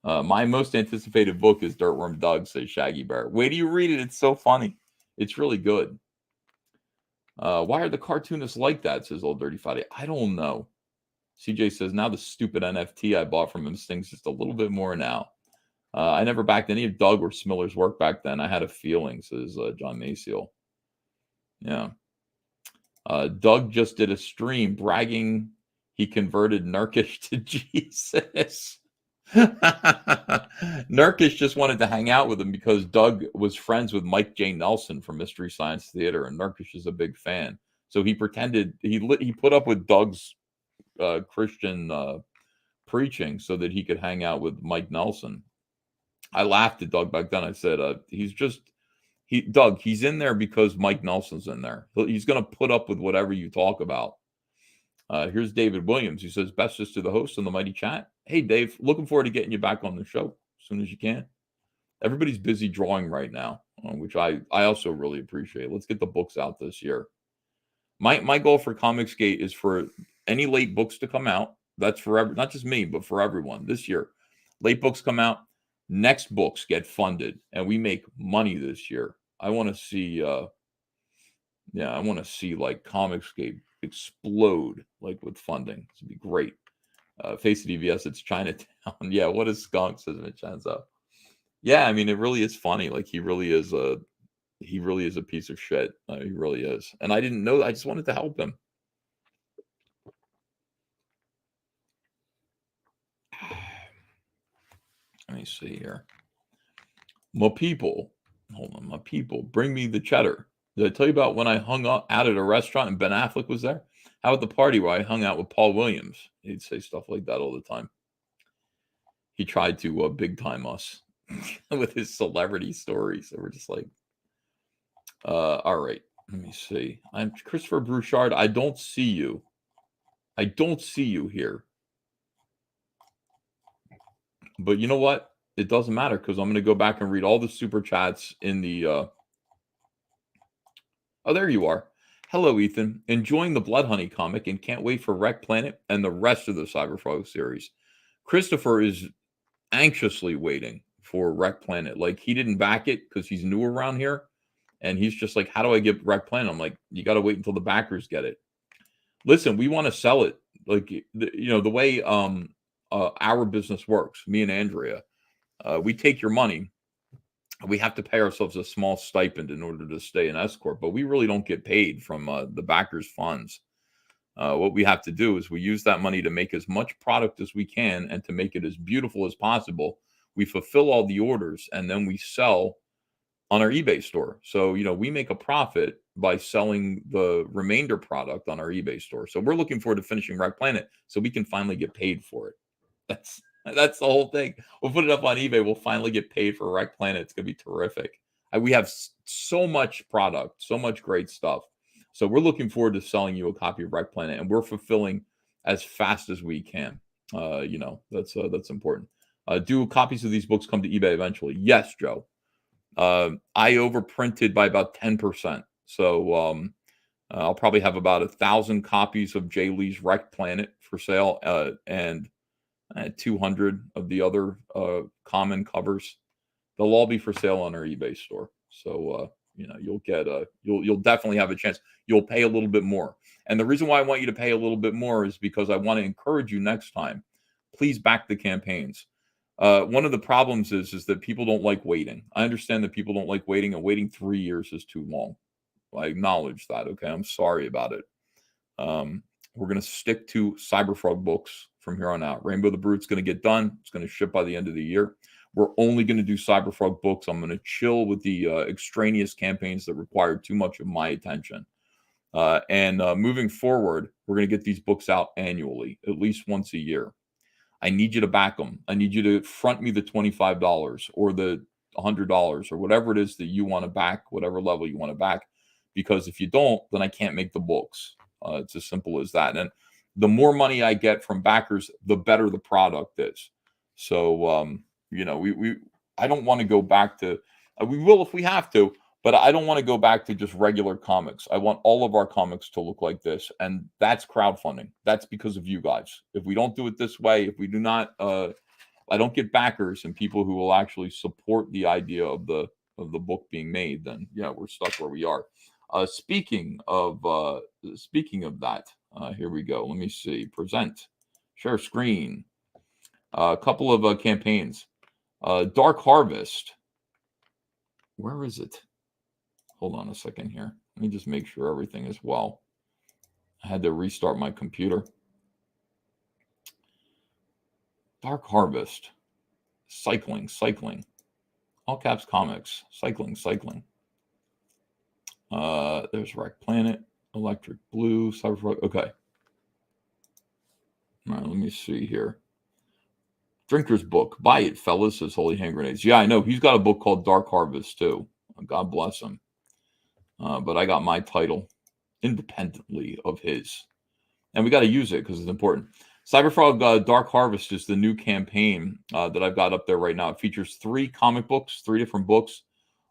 My most anticipated book is Dirtworm Doug, says Shaggy Bear. Wait till you read it. It's so funny. It's really good. Why are the cartoonists like that, says Old Dirty Fatty. I don't know. CJ says, now the stupid NFT I bought from him stings just a little bit more now. I never backed any of Doug or Smiller's work back then. I had a feeling, says John Maciel. Yeah. Doug just did a stream bragging he converted Nurkish to Jesus. Nurkish just wanted to hang out with him because Doug was friends with Mike J. Nelson from Mystery Science Theater, and Nurkish is a big fan. So he pretended he put up with Doug's Christian preaching so that he could hang out with Mike Nelson. I laughed at Doug back then. I said, Doug, he's in there because Mike Nelson's in there. He's going to put up with whatever you talk about. Here's David Williams. He says, bestest to the host on the Mighty Chat. Hey, Dave, looking forward to getting you back on the show as soon as you can. Everybody's busy drawing right now, which I also really appreciate. Let's get the books out this year. My goal for Comicsgate is for any late books to come out. That's for not just me, but for everyone this year. Late books come out. Next books get funded, and we make money this year. I want to see, I want to see like Comicsgate explode like with funding. This would be great. Face of DVS, it's Chinatown. Yeah, what is skunk, says Vincenzo. Yeah, I mean it really is funny. Like he really is a piece of shit. He really is. And I didn't know. I just wanted to help him. Let me see here. My people, bring me the cheddar. Did I tell you about when I hung out at a restaurant and Ben Affleck was there? How about the party where I hung out with Paul Williams? He'd say stuff like that all the time. He tried to big time us with his celebrity stories. So we're just like, all right, let me see. I'm Christopher Bouchard. I don't see you. I don't see you here. But you know what? It doesn't matter because I'm going to go back and read all the super chats in the. Oh, there you are. Hello, Ethan. Enjoying the Blood Honey comic and can't wait for Wreck Planet and the rest of the Cyberfrog series. Christopher is anxiously waiting for Wreck Planet. Like, he didn't back it because he's new around here. And he's just like, how do I get Wreck Planet? I'm like, you got to wait until the backers get it. Listen, we want to sell it. Like, the way our business works, me and Andrea, we take your money. We have to pay ourselves a small stipend in order to stay in S Corp, but we really don't get paid from the backers' funds. What we have to do is we use that money to make as much product as we can and to make it as beautiful as possible. We fulfill all the orders and then we sell on our eBay store. So, we make a profit by selling the remainder product on our eBay store. So we're looking forward to finishing Wreck Planet so we can finally get paid for it. That's the whole thing. We'll put it up on eBay. We'll finally get paid for Wreck Planet. It's going to be terrific. We have so much product, so much great stuff. So we're looking forward to selling you a copy of Wreck Planet, and we're fulfilling as fast as we can. That's important. Do copies of these books come to eBay eventually? Yes, Joe. I overprinted by about 10%. So I'll probably have about 1,000 copies of Jay Lee's Wreck Planet for sale, and 200 of the other common covers. They'll all be for sale on our eBay store. So you'll get you'll definitely have a chance. You'll pay a little bit more. And the reason why I want you to pay a little bit more is because I want to encourage you next time. Please back the campaigns. One of the problems is that people don't like waiting. I understand that people don't like waiting, and waiting 3 years is too long. I acknowledge that. Okay, I'm sorry about it. We're going to stick to Cyberfrog books from here on out. Rainbow the Brute's going to get done. It's going to ship by the end of the year. We're only going to do Cyberfrog books. I'm going to chill with the extraneous campaigns that require too much of my attention. And moving forward, we're going to get these books out annually, at least once a year. I need you to back them. I need you to front me the $25 or the $100 or whatever it is that you want to back, whatever level you want to back. Because if you don't, then I can't make the books. It's as simple as that. And the more money I get from backers, the better the product is. So, I don't want to go back to, we will if we have to, but I don't want to go back to just regular comics. I want all of our comics to look like this. And that's crowdfunding. That's because of you guys. If we don't do it this way, if we do not, I don't get backers and people who will actually support the idea of the book being made, then we're stuck where we are. Speaking of that, here we go. Let me see. Present, share screen. A couple of campaigns. Dark Harvest. Where is it? Hold on a second here. Let me just make sure everything is well. I had to restart my computer. Dark Harvest. Cycling. All caps comics. Cycling. There's Wreck Planet, Electric Blue, Cyberfrog. Okay. All right, let me see here. Drinker's Book. Buy it, fellas, says Holy Hand Grenades. Yeah, I know. He's got a book called Dark Harvest, too. God bless him. But I got my title independently of his. And we got to use it because it's important. Cyberfrog Dark Harvest is the new campaign that I've got up there right now. It features 3 comic books, 3 different books.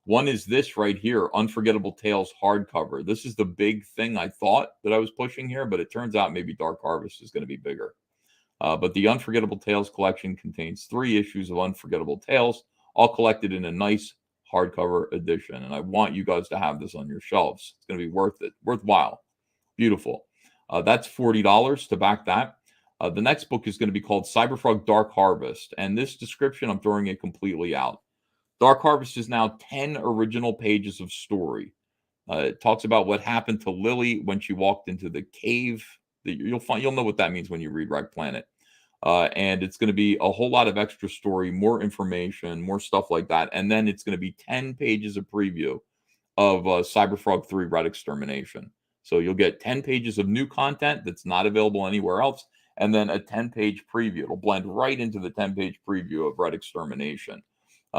One is this right here, Unforgettable Tales hardcover. This is the big thing I thought that I was pushing here, but it turns out maybe Dark Harvest is going to be bigger. But the Unforgettable Tales collection contains 3 issues of Unforgettable Tales, all collected in a nice hardcover edition. And I want you guys to have this on your shelves. It's going to be worthwhile. Beautiful. That's $40 to back that. The next book is going to be called Cyberfrog Dark Harvest. And this description, I'm throwing it completely out. Dark Harvest is now 10 original pages of story. It talks about what happened to Lily when she walked into the cave. You'll know what that means when you read Wreck Planet. And it's going to be a whole lot of extra story, more information, more stuff like that. And then it's going to be 10 pages of preview of Cyberfrog 3 Red Extermination. So you'll get 10 pages of new content that's not available anywhere else, and then a 10-page preview. It'll blend right into the 10-page preview of Red Extermination.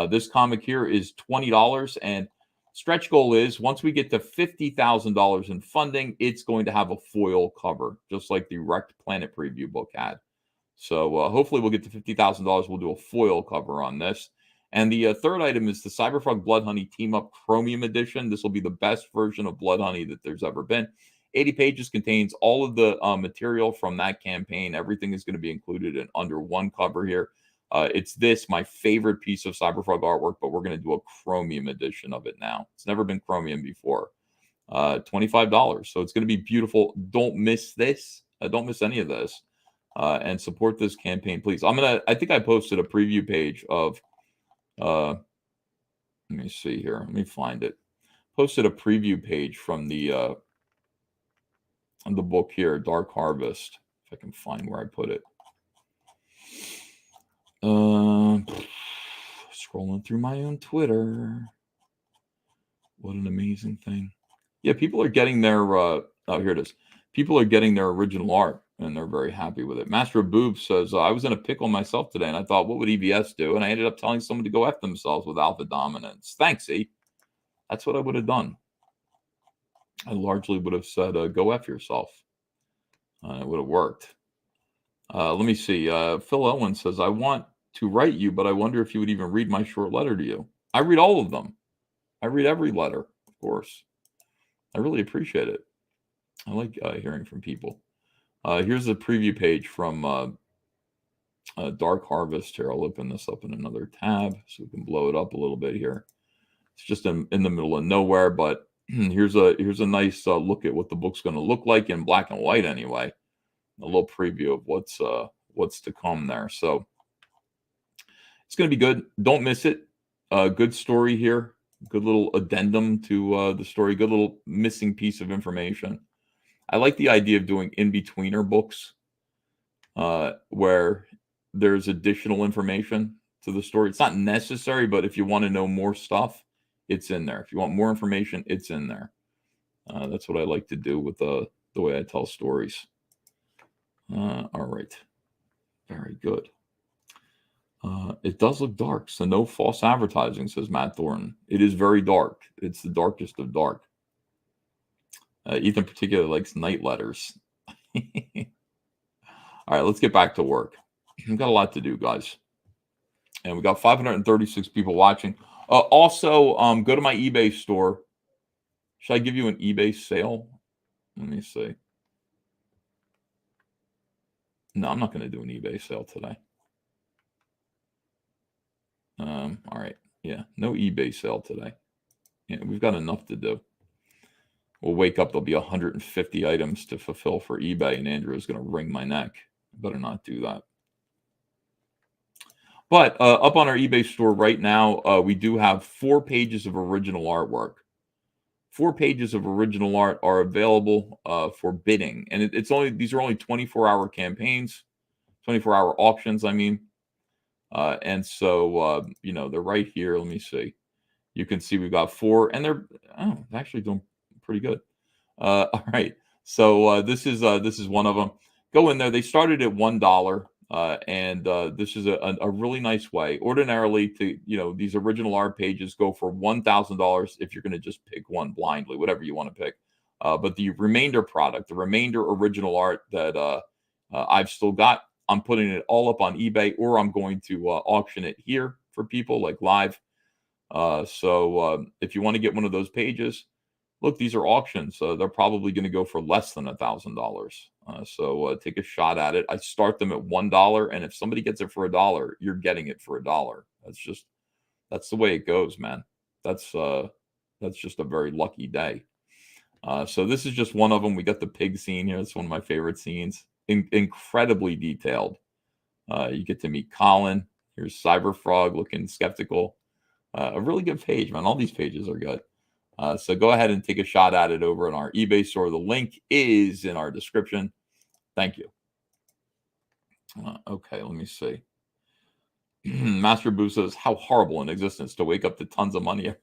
This comic here is $20, and stretch goal is once we get to $50,000 in funding, it's going to have a foil cover, just like the Wrecked Planet preview book had. So hopefully we'll get to $50,000. We'll do a foil cover on this. And the third item is the Cyberfrog Blood Honey Team Up Chromium Edition. This will be the best version of Blood Honey that there's ever been. 80 pages, contains all of the material from that campaign. Everything is going to be included in under one cover here. It's my favorite piece of Cyberfrog artwork, but we're going to do a Chromium edition of it now. It's never been Chromium before. $25. So it's going to be beautiful. Don't miss this. Don't miss any of this. And support this campaign, please. I think I posted a preview page of, let me see here. Let me find it. Posted a preview page from the book here, Dark Harvest. If I can find where I put it. Scrolling through my own Twitter. What an amazing thing. Yeah, people are getting their, here it is. People are getting their original art, and they're very happy with it. Master of Boob says, I was in a pickle myself today, and I thought, what would EBS do? And I ended up telling someone to go F themselves with Alpha Dominance. Thanks, E. That's what I would have done. I largely would have said, go F yourself. It would have worked. Let me see. Phil Owen says, I want to write you, but I wonder if you would even read my short letter to you. I read all of them. I read every letter, of course. I really appreciate it. I like hearing from people. Here's a preview page from Dark Harvest. Here, I'll open this up in another tab so we can blow it up a little bit here. It's just in the middle of nowhere, but here's a nice look at what the book's going to look like in black and white anyway. A little preview of what's to come there. So it's going to be good. Don't miss it. Good story here. Good little addendum to the story. Good little missing piece of information. I like the idea of doing in-betweener books where there's additional information to the story. It's not necessary, but if you want to know more stuff, it's in there. If you want more information, it's in there. That's what I like to do with the way I tell stories. All right. Very good. It does look dark, so no false advertising, says Matt Thornton. It is very dark. It's the darkest of dark. Ethan particularly likes night letters. All right, let's get back to work. We've got a lot to do, guys. And we got 536 people watching. Also, go to my eBay store. Should I give you an eBay sale? Let me see. No, I'm not going to do an eBay sale today. All right. Yeah, no eBay sale today. Yeah, we've got enough to do. We'll wake up, there'll be 150 items to fulfill for eBay, and Andrew is going to wring my neck. I better not do that. But up on our eBay store right now, we do have 4 pages of original artwork. 4 pages of original art are available for bidding, and these are only 24-hour campaigns, 24-hour auctions. I mean, and so they're right here. Let me see. You can see we've got 4, and they're actually doing pretty good. All right, so this is one of them. Go in there. They started at $1. And this is a really nice way. Ordinarily, these original art pages go for $1,000 if you're going to just pick one blindly, whatever you want to pick. But the remainder product, the remainder original art that I've still got, I'm putting it all up on eBay, or I'm going to auction it here for people like live. So if you want to get one of those pages, look, these are auctions. They're probably going to go for less than $1,000. So take a shot at it. I start them at $1, and if somebody gets it for $1, you're getting it for $1. That's the way it goes, man. That's just a very lucky day. So this is just one of them. We got the pig scene here. It's one of my favorite scenes. Incredibly detailed. You get to meet Colin. Here's Cyberfrog looking skeptical. A really good page, man. All these pages are good. So go ahead and take a shot at it over in our eBay store. The link is in our description. Thank you. Okay, let me see. Master Boo says, how horrible an existence to wake up to tons of money.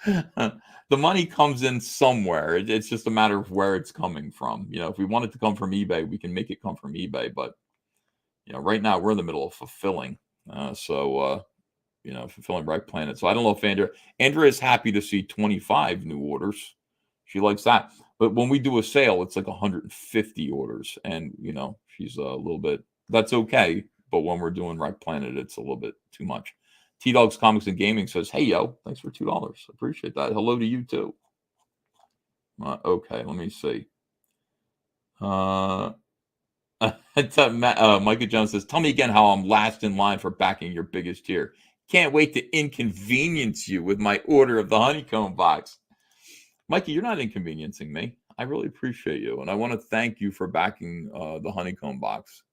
The money comes in somewhere. It's just a matter of where it's coming from. If we want it to come from eBay, we can make it come from eBay. But, right now we're in the middle of fulfilling. Fulfilling Bright Planet. So I don't know if Andrea is happy to see 25 new orders. She likes that. But when we do a sale, it's like 150 orders, and she's a little bit. That's okay, but when we're doing Rec Planet, it's a little bit too much. T Dogs Comics and Gaming says, "Hey yo, thanks for $2. Appreciate that. Hello to you too." Okay, let me see. Micah Jones says, "Tell me again how I'm last in line for backing your biggest tier. Can't wait to inconvenience you with my order of the honeycomb box." Mikey, you're not inconveniencing me. I really appreciate you, and I want to thank you for backing the honeycomb box.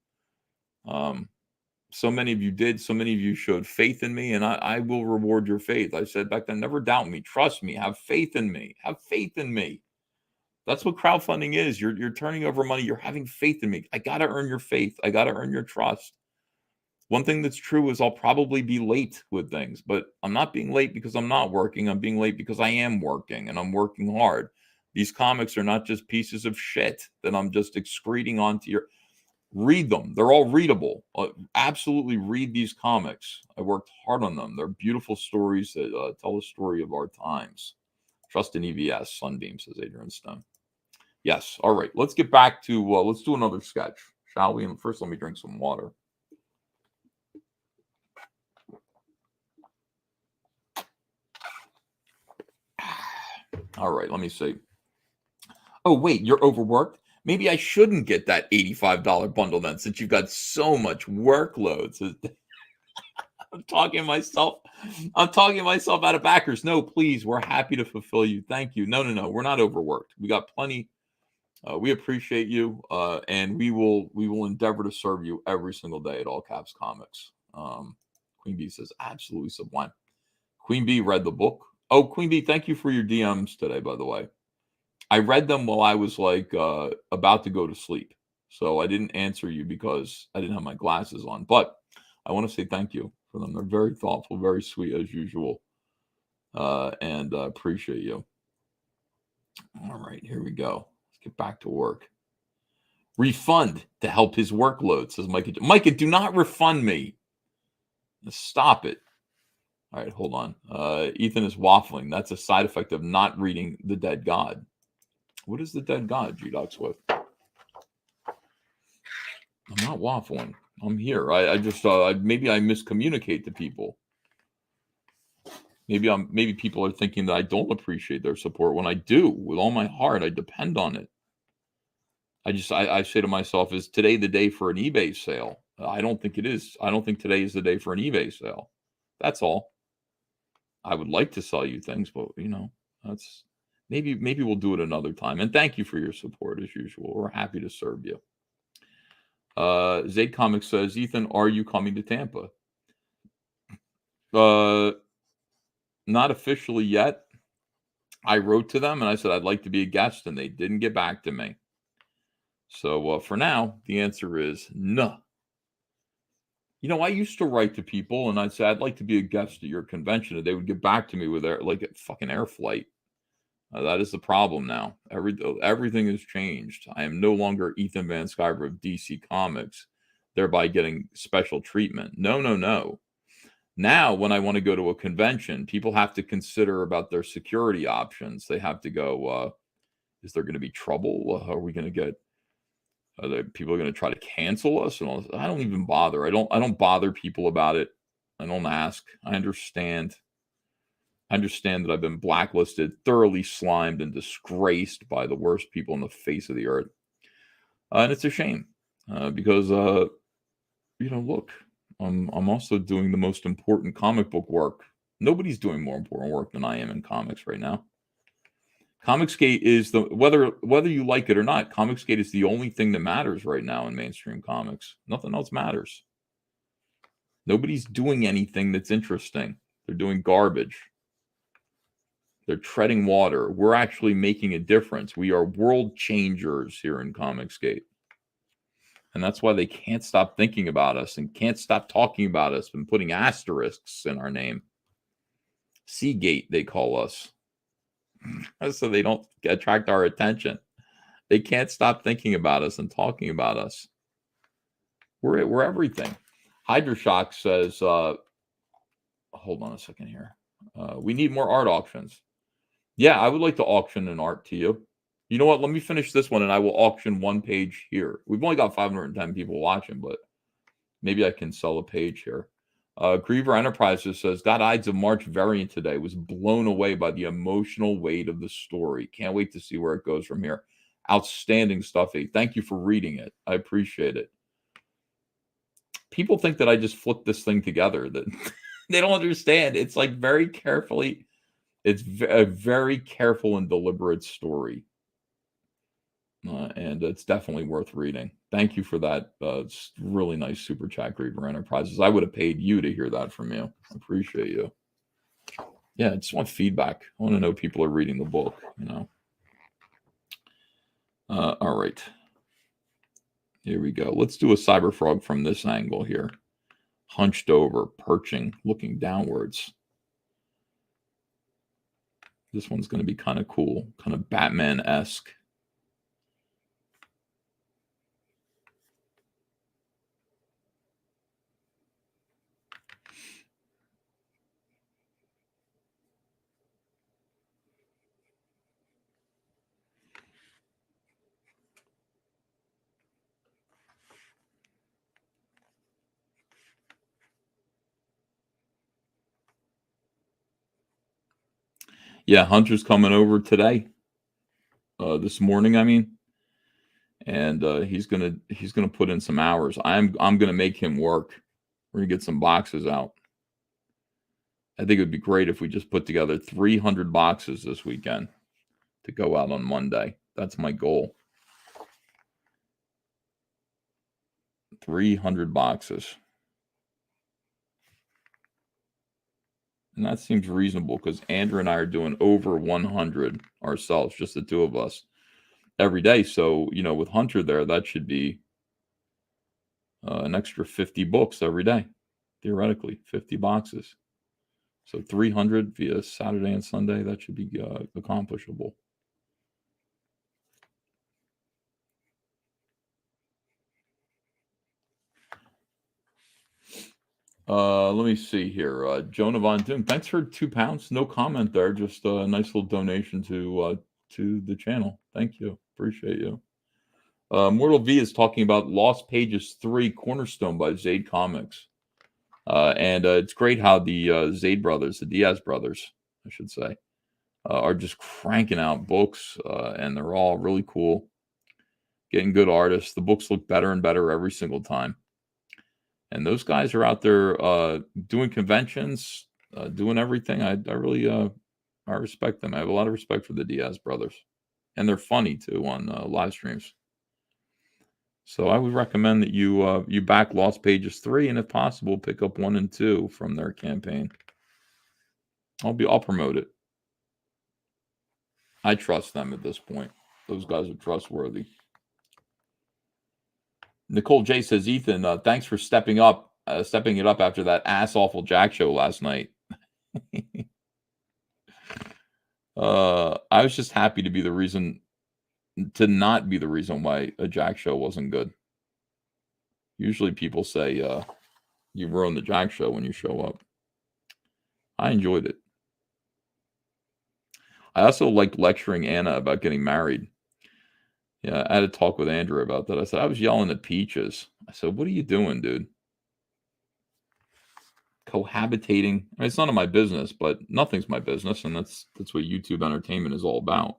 So many of you did. So many of you showed faith in me, and I will reward your faith. I said back then, never doubt me. Trust me. Have faith in me. Have faith in me. That's what crowdfunding is. You're turning over money. You're having faith in me. I got to earn your faith. I got to earn your trust. One thing that's true is I'll probably be late with things, but I'm not being late because I'm not working. I'm being late because I am working, and I'm working hard. These comics are not just pieces of shit that I'm just excreting onto your... Read them. They're all readable. Absolutely read these comics. I worked hard on them. They're beautiful stories that tell the story of our times. Trust in EVS, Sunbeam, says Adrian Stone. Yes. All right. Let's get back to, let's do another sketch, shall we? And first, let me drink some water. All right. Let me see. Oh, wait, you're overworked? Maybe I shouldn't get that $85 bundle then, since you've got so much workload. I'm talking myself out of backers. No, please, we're happy to fulfill you. Thank you. No, we're not overworked. We got plenty. We appreciate you, and we will endeavor to serve you every single day at All Caps Comics. Queen Bee says, absolutely sublime. Queen Bee read the book. Oh, Queen Bee, thank you for your DMs today, by the way. I read them while I was about to go to sleep. So I didn't answer you because I didn't have my glasses on. But I want to say thank you for them. They're very thoughtful, very sweet as usual. And appreciate you. All right, here we go. Let's get back to work. Refund to help his workload, says Micah. Micah, do not refund me. Stop it. All right, hold on. Ethan is waffling. That's a side effect of not reading The Dead God. What is The Dead God, G-Doc Swift? I'm not waffling. I'm here. I just maybe I miscommunicate to people. Maybe people are thinking that I don't appreciate their support when I do. With all my heart, I depend on it. I say to myself, is today the day for an eBay sale? I don't think it is. I don't think today is the day for an eBay sale. That's all. I would like to sell you things, but that's maybe we'll do it another time. And thank you for your support as usual. We're happy to serve you. Zayd Comics says, Ethan, are you coming to Tampa? Not officially yet. I wrote to them and I said I'd like to be a guest, and they didn't get back to me. So for now, the answer is no. I used to write to people and I'd say I'd like to be a guest at your convention, and they would get back to me with a fucking air flight. That is the problem now. Everything has changed. I am no longer Ethan Van Sciver of DC Comics, thereby getting special treatment. No. Now, when I want to go to a convention, people have to consider about their security options. They have to go, is there going to be trouble? Are we going to get... people are going to try to cancel us and all this? I don't even bother. I don't bother people about it. I don't ask. I understand that I've been blacklisted, thoroughly slimed, and disgraced by the worst people on the face of the earth. And it's a shame because, look, I'm also doing the most important comic book work. Nobody's doing more important work than I am in comics right now. Comicsgate is whether you like it or not, Comicsgate is the only thing that matters right now in mainstream comics. Nothing else matters. Nobody's doing anything that's interesting. They're doing garbage. They're treading water. We're actually making a difference. We are world changers here in Comicsgate. And that's why they can't stop thinking about us and can't stop talking about us and putting asterisks in our name. Seagate, they call us. So they don't attract our attention. They can't stop thinking about us and talking about us. We're everything. Hydrashock says, hold on a second here. We need more art auctions. Yeah, I would like to auction an art to you. You know what? Let me finish this one and I will auction one page here. We've only got 510 people watching, but maybe I can sell a page here. Griever Enterprises says, got Ides of March variant today. Was blown away by the emotional weight of the story. Can't wait to see where it goes from here. Outstanding stuff, A. Thank you for reading it. I appreciate it. People think that I just flipped this thing together. That they don't understand. It's like very carefully. It's a very careful and deliberate story. And it's definitely worth reading. Thank you for that really nice super chat, Griever Enterprises. I would have paid you to hear that from you. I appreciate you. Yeah, I just want feedback. I want to know people are reading the book, you know. All right. Here we go. Let's do a cyber frog from this angle here. Hunched over, perching, looking downwards. This one's going to be kind of cool, kind of Batman-esque. Yeah, Hunter's coming over today. This morning, I mean. And he's gonna put in some hours. I'm gonna make him work. We're gonna get some boxes out. I think it would be great if we just put together 300 boxes this weekend to go out on Monday. That's my goal. 300 boxes. And that seems reasonable because Andrew and I are doing over 100 ourselves, just the two of us, every day. So, you know, with Hunter there, that should be an extra 50 books every day, theoretically, 50 boxes. So 300 via Saturday and Sunday, that should be accomplishable. Let me see here. Jonah Von Doom, thanks for £2. No comment there, just a nice little donation to the channel. Thank you. Appreciate you. Mortal V is talking about Lost Pages 3 Cornerstone by Zade Comics. And it's great how the Zade brothers, the Diaz brothers, I should say, are just cranking out books, and they're all really cool, getting good artists. The books look better and better every single time. And those guys are out there doing conventions, doing everything. I really I respect them. I have a lot of respect for the Diaz brothers. And they're funny, too, on live streams. So I would recommend that you back Lost Pages 3, and if possible, pick up 1 and 2 from their campaign. I'll promote it. I trust them at this point. Those guys are trustworthy. Nicole J says, Ethan, thanks for stepping it up after that ass awful Jack show last night. I was just happy to not be the reason why a Jack show wasn't good. Usually people say you ruin the Jack show when you show up. I enjoyed it. I also liked lecturing Anna about getting married. Yeah, I had a talk with Andrew about that. I said, I was yelling at Peaches. I said, what are you doing, dude? Cohabitating. I mean, it's none of my business, but nothing's my business, and that's what YouTube entertainment is all about.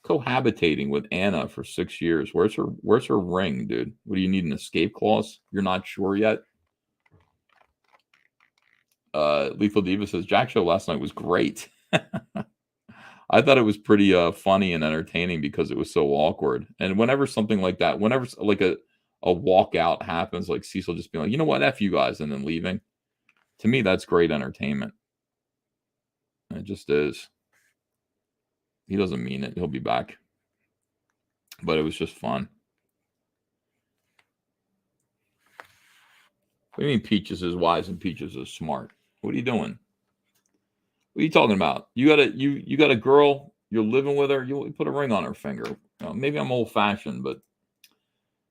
Cohabitating with Anna for 6 years. Where's her ring, dude? What do you need, an escape clause? You're not sure yet? Lethal Diva says, Jack show last night was great. I thought it was pretty funny and entertaining because it was so awkward. And whenever something like that, whenever like a walkout happens, like Cecil just being like, you know what, F you guys, and then leaving. To me, that's great entertainment. It just is. He doesn't mean it. He'll be back. But it was just fun. What do you mean Peaches is wise and Peaches is smart? What are you doing? What are you talking about? You got a girl, you're living with her, you put a ring on her finger. Maybe I'm old-fashioned, but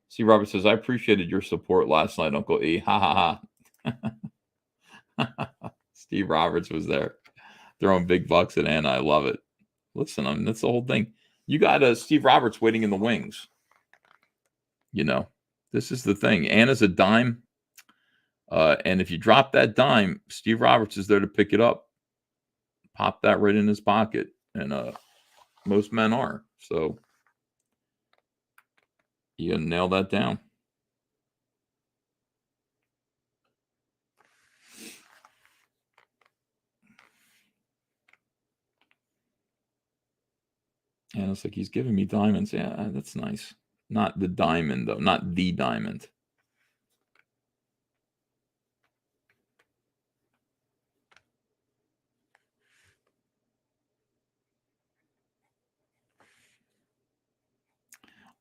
Steve Roberts says, I appreciated your support last night, Uncle E. Ha ha ha. Steve Roberts was there throwing big bucks at Anna. I love it. Listen, that's the whole thing. You got Steve Roberts waiting in the wings. You know, this is the thing. Anna's a dime. And if you drop that dime, Steve Roberts is there to pick it up. Pop that right in his pocket. And most men are. So you gotta nail that down. And it's like he's giving me diamonds. Yeah, that's nice. Not the diamond, though. Not the diamond.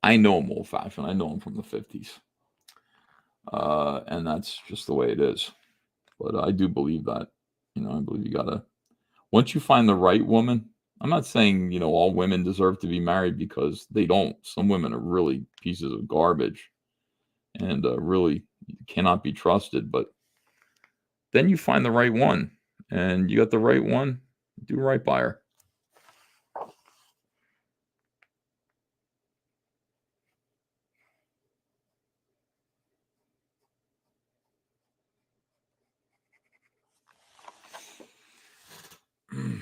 I know him old fashioned. I know him from the 50s. And that's just the way it is. But I do believe that. I believe you gotta, once you find the right woman, I'm not saying, all women deserve to be married, because they don't. Some women are really pieces of garbage and really cannot be trusted. But then you find the right one, and you got the right one, do right by her. Hmm.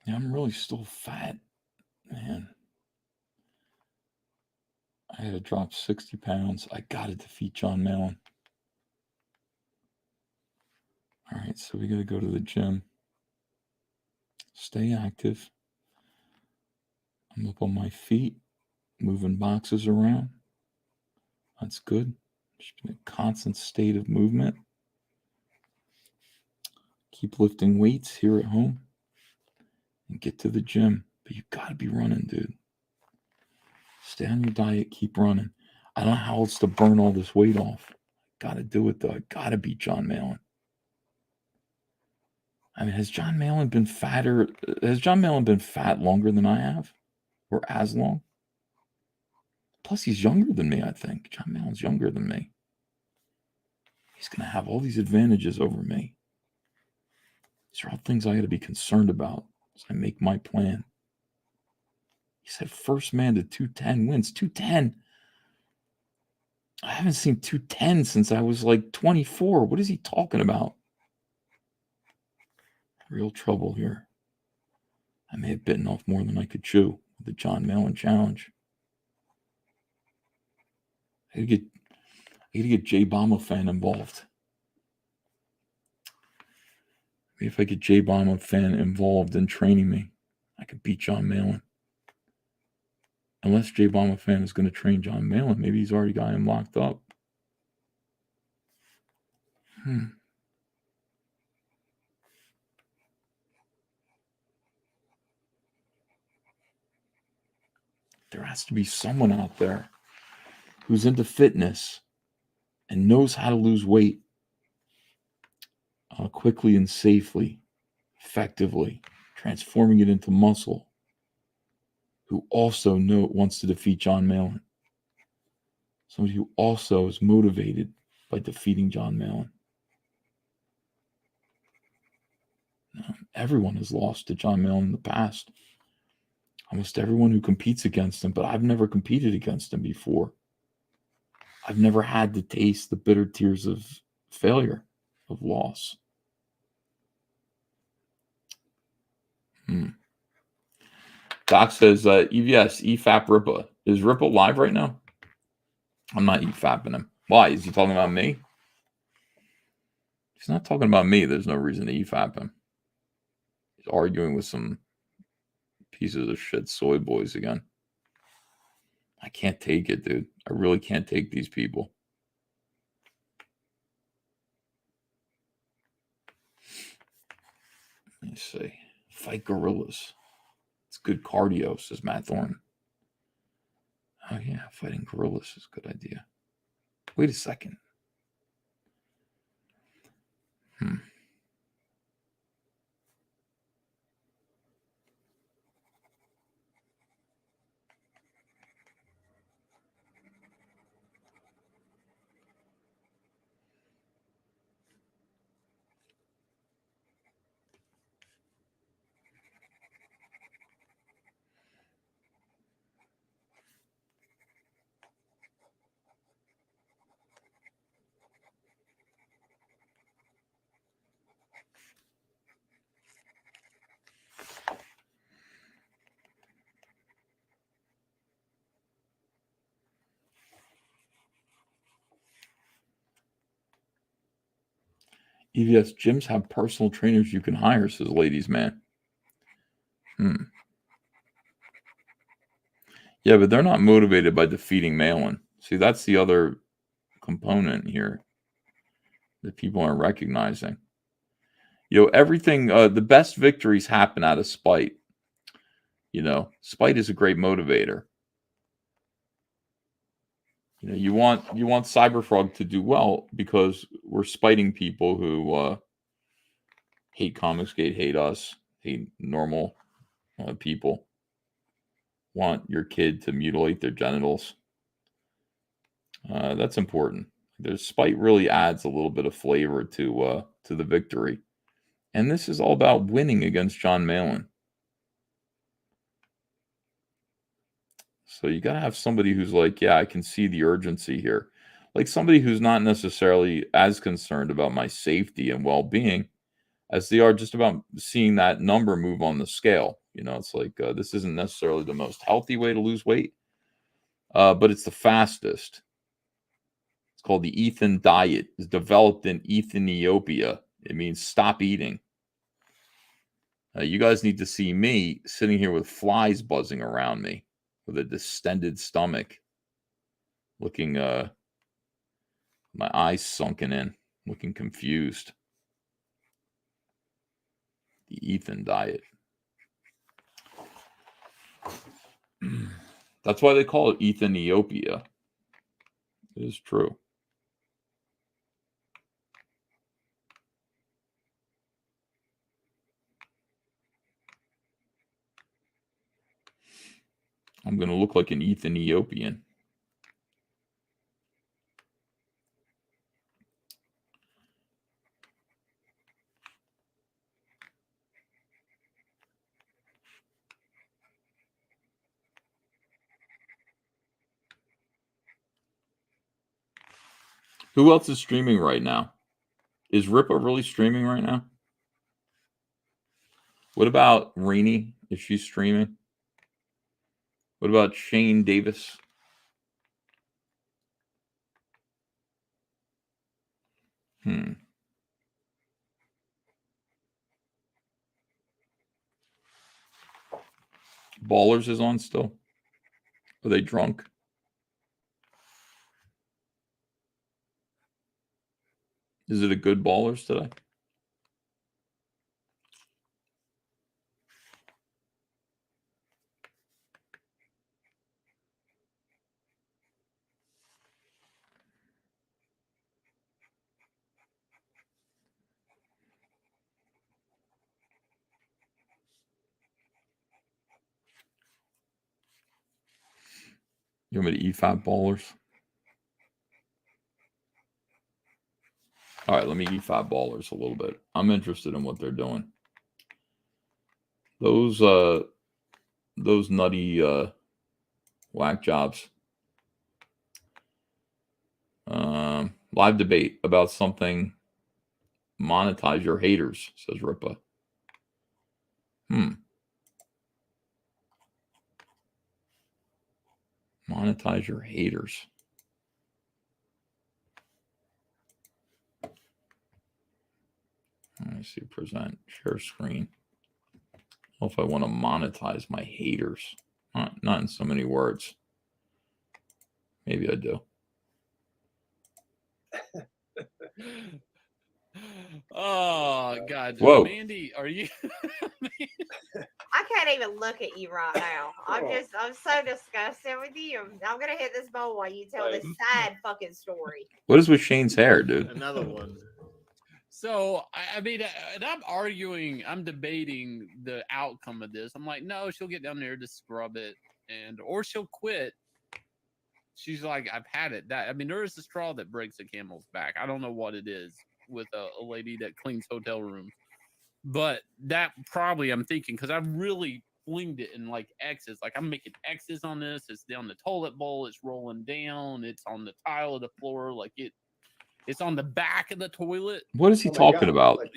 Yeah, I'm really still fat, man. I had to drop 60 pounds. I got to defeat John Mallon. All right, so we got to go to the gym. Stay active. I'm up on my feet, moving boxes around. That's good. Just in a constant state of movement. Keep lifting weights here at home and get to the gym. But you got to be running, dude. Stay on your diet. Keep running. I don't know how else to burn all this weight off. Got to do it, though. I got to beat John Mallon. I mean, has John Mallon been fatter? Has John Mallon been fat longer than I have? Or as long? Plus, he's younger than me, I think. John Mallon's younger than me. He's going to have all these advantages over me. These are all things I got to be concerned about as I make my plan. He said first man to 210 wins. 210. I haven't seen 210 since I was like 24. What is he talking about? Real trouble here. I may have bitten off more than I could chew with the John Mallon challenge. I gotta get Jay Bomba fan involved. Maybe if I get Jay Bomba fan involved in training me, I could beat John Mallon. Unless Jay Bomba fan is going to train John Mallon. Maybe he's already got him locked up. There has to be someone out there who's into fitness and knows how to lose weight quickly and safely, effectively, transforming it into muscle, who also wants to defeat John Mallon. Somebody who also is motivated by defeating John Mallon. Everyone has lost to John Mallon in the past. almost everyone who competes against him, but I've never competed against him before. I've never had to taste the bitter tears of failure, of loss. Doc says, EVS, EFAP Ripa. Is Ripa live right now? I'm not EFAPing him. Why? Is he talking about me? He's not talking about me. There's no reason to EFAP him. He's arguing with some pieces of shit soy boys again. I can't take it, dude. I really can't take these people. Let me see. Fight gorillas. It's good cardio, says Matt Thornton. Oh, yeah. Fighting gorillas is a good idea. Wait a second. EVS gyms have personal trainers you can hire, says Ladies Man. Yeah, but they're not motivated by defeating Malin. See, that's the other component here that people aren't recognizing. You know, everything, the best victories happen out of spite. You know, spite is a great motivator. You know, you want Cyberfrog to do well because we're spiting people who hate Comicsgate, hate us, hate normal people. Want your kid to mutilate their genitals. That's important. The spite really adds a little bit of flavor to the victory, and this is all about winning against John Malin. So you gotta have somebody who's like, yeah, I can see the urgency here, like somebody who's not necessarily as concerned about my safety and well-being as they are just about seeing that number move on the scale. You know, it's like this isn't necessarily the most healthy way to lose weight, but it's the fastest. It's called the Ethan diet. It's developed in Ethiopia. It means stop eating. You guys need to see me sitting here with flies buzzing around me with a distended stomach, looking, my eyes sunken in, looking confused. The Ethan diet. That's why they call it Ethiopia. It is true. I'm going to look like an Ethiopian. Who else is streaming right now? Is Ripa really streaming right now? What about Rainey? Is she streaming? What about Shane Davis? Ballers is on still? Are they drunk? Is it a good Ballers today? You want me to E5 Ballers? All right, let me E5 Ballers a little bit. I'm interested in what they're doing. Those those nutty whack jobs. Live debate about something. Monetize your haters, says Ripa. Monetize your haters. Let me see. Present. Share screen. I don't know if I want to monetize my haters. Not in so many words. Maybe I do. Oh God! Whoa. Mandy, are you? I can't even look at you right now. I'm so disgusted with you. I'm gonna hit this bowl while you tell this sad fucking story. What is with Shane's hair, dude? Another one. So I mean, and I'm debating the outcome of this. I'm like, no, she'll get down there to scrub it, or she'll quit. She's like, I've had it. There is a straw that breaks a camel's back. I don't know what it is with a lady that cleans hotel rooms, but that probably I'm thinking because I've really flinged it in like X's. Like I'm making X's on this. It's down the toilet bowl. It's rolling down. It's on the tile of the floor. Like it's on the back of the toilet. What is he talking about? Like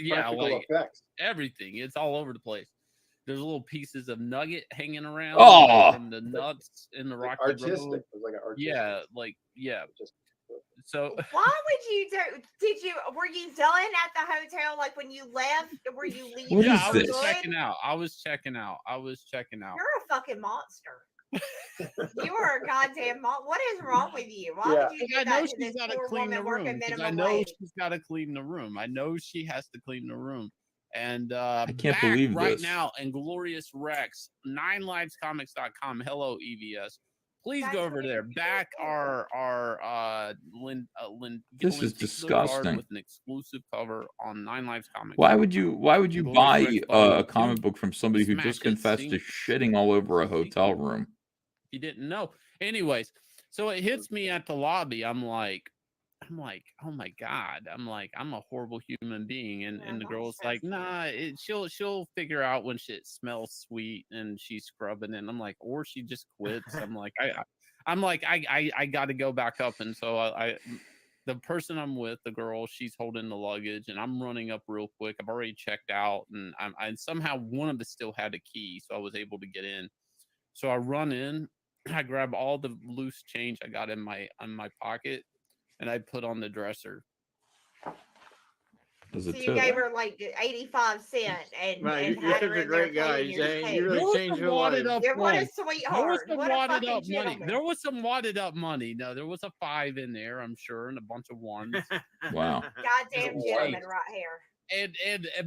everything. It's all over the place. There's little pieces of nugget hanging around from the nuts in the Rocky Road. Artistic. It was like an artistic. Yeah. So why would you do? Were you done at the hotel? Like when you left, were you leaving? What is I was this? checking out. I was checking out. You're a fucking monster. You are a goddamn monster. What is wrong with you? Why would you do I that know to she's this got to poor clean the woman working room. minimum I know wage? she's got to clean the room. I know she has to clean the room. And I can't believe right this. now, Inglorious Rex, 9livescomics.com. Hello, EVS. Please go over there. Back our This is disgusting. with an exclusive cover on 9lives Comics. Why would you buy a comic book from somebody who just confessed to shitting all over a hotel room? You didn't know. Anyways, so it hits me at the lobby. I'm like, oh my God. I'm a horrible human being. And the girl's like, nah, she'll figure out when shit smells sweet and she's scrubbing it. And I'm like, or she just quits. I'm like, I got to go back up. And so the person I'm with, the girl, she's holding the luggage and I'm running up real quick. I've already checked out and I somehow one of us still had a key. So I was able to get in. So I run in, I grab all the loose change I got in my pocket. And I put on the dresser. So you gave her like 85 cents and you're such a great guy. You really changed her life. What a sweetheart. There was some wadded up money. No, there was a 5 in there, I'm sure, and a bunch of ones. Wow. Goddamn gentleman right here.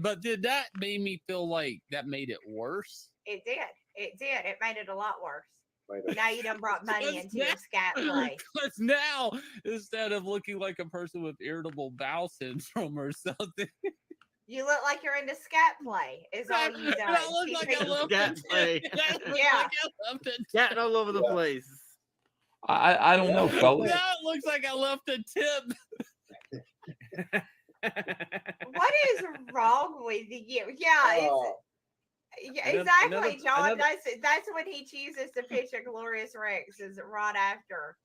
But did that made me feel like that made it worse? It did. It made it a lot worse. Now you done brought money into your scat play. Because now, instead of looking like a person with irritable bowel syndrome or something, you look like you're into scat play. Is all you done. I look like I love scat play. Yeah, Scatting all over the place. I don't know, fellas. Now it looks like I left a tip. What is wrong with you? Yeah, yeah, exactly, John. That's when he chooses to picture Glorious Rex is right after.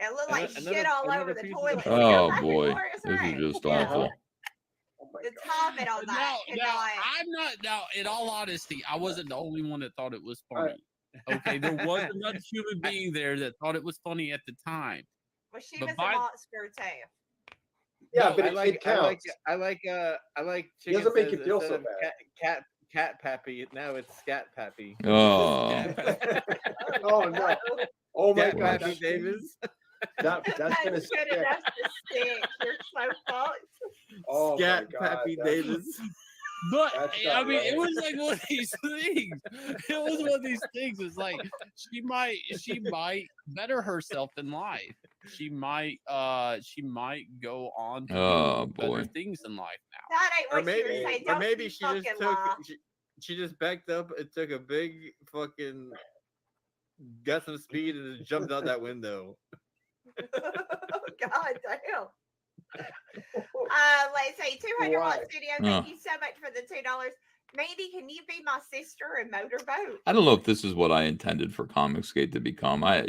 It looked like shit all over the toilet. Oh boy, this is just awful. The comment on that. I'm not. Now, in all honesty, I wasn't the only one that thought it was funny. Okay, there was another human being there that thought it was funny at the time. Well, she was a monster too. Yeah, but it counts. I like. He doesn't make you feel so bad. Cat Pappy. Now it's Scat Pappy. Oh. Oh no. Oh my God. gosh. Davis. That's gonna stick. You're so fucked. Oh Scat my God, Pappy Davis. But I mean, it was like one of these things. It was one of these things. It's like she might better herself in life. She might go on to better things in life now. That ain't what she was saying. Or maybe she just took. She just backed up and took a big fucking, got some speed and just jumped out that window. God damn. Let's say 200 Watt Studio. Thank you so much for the $2. Mandy, can you be my sister and motorboat? I don't know if this is what I intended for Comicsgate to become. Yeah,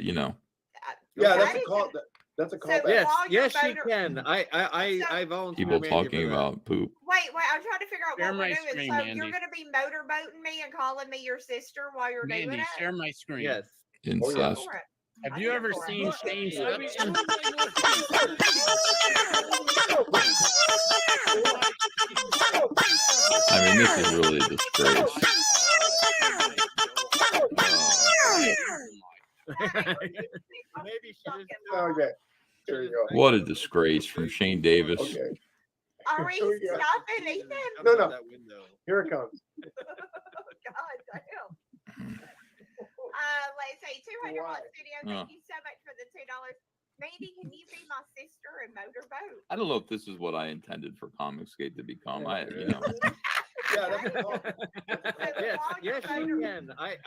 that's a callback. Yes, she can. I volunteer. People Mandy talking for that. about poop. Wait, I'm trying to figure out Share what we're my doing. screen, So Mandy. you're gonna be motorboating me and calling me your sister while you're doing Mandy, it? share my screen. Yes. Incest. For it. Have you ever seen Shane's Upton? I mean, this is really a disgrace. Maybe she just. Okay. There you go. What a disgrace from Shane Davis. Okay. Are we Here we go. stopping Ethan? No. That window. Here it comes. God damn. Let's say $200 video. Thank you so much for the $2. Mandy, can you be my sister and motorboat? I don't know if this is what I intended for Comicsgate to become. Yeah, that's a callback. Yes, she can. I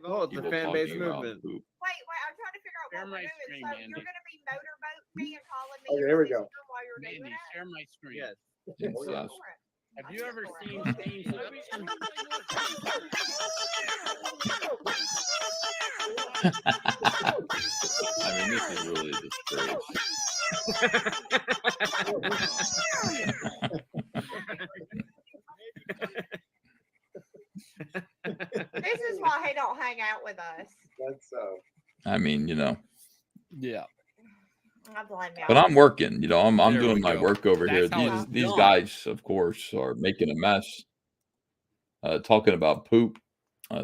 volunteer. People The fan base talking about movement. poop. Wait, I'm trying to figure out Share what my we're doing. screen, So Mandy. you're gonna be motorboating me and calling me Okay, your here we sister go. while you're doing Mandy, it? share my screen. Yes. Incest. For it. Have you ever seen Shane's Upton? I mean, this is really a disgrace. This is why he don't hang out with us. That's I mean, Yeah. I blame y'all. but I'm working. I'm There doing we my go. work over That's how here. it's These done. guys, of course, are making a mess. Talking about poop,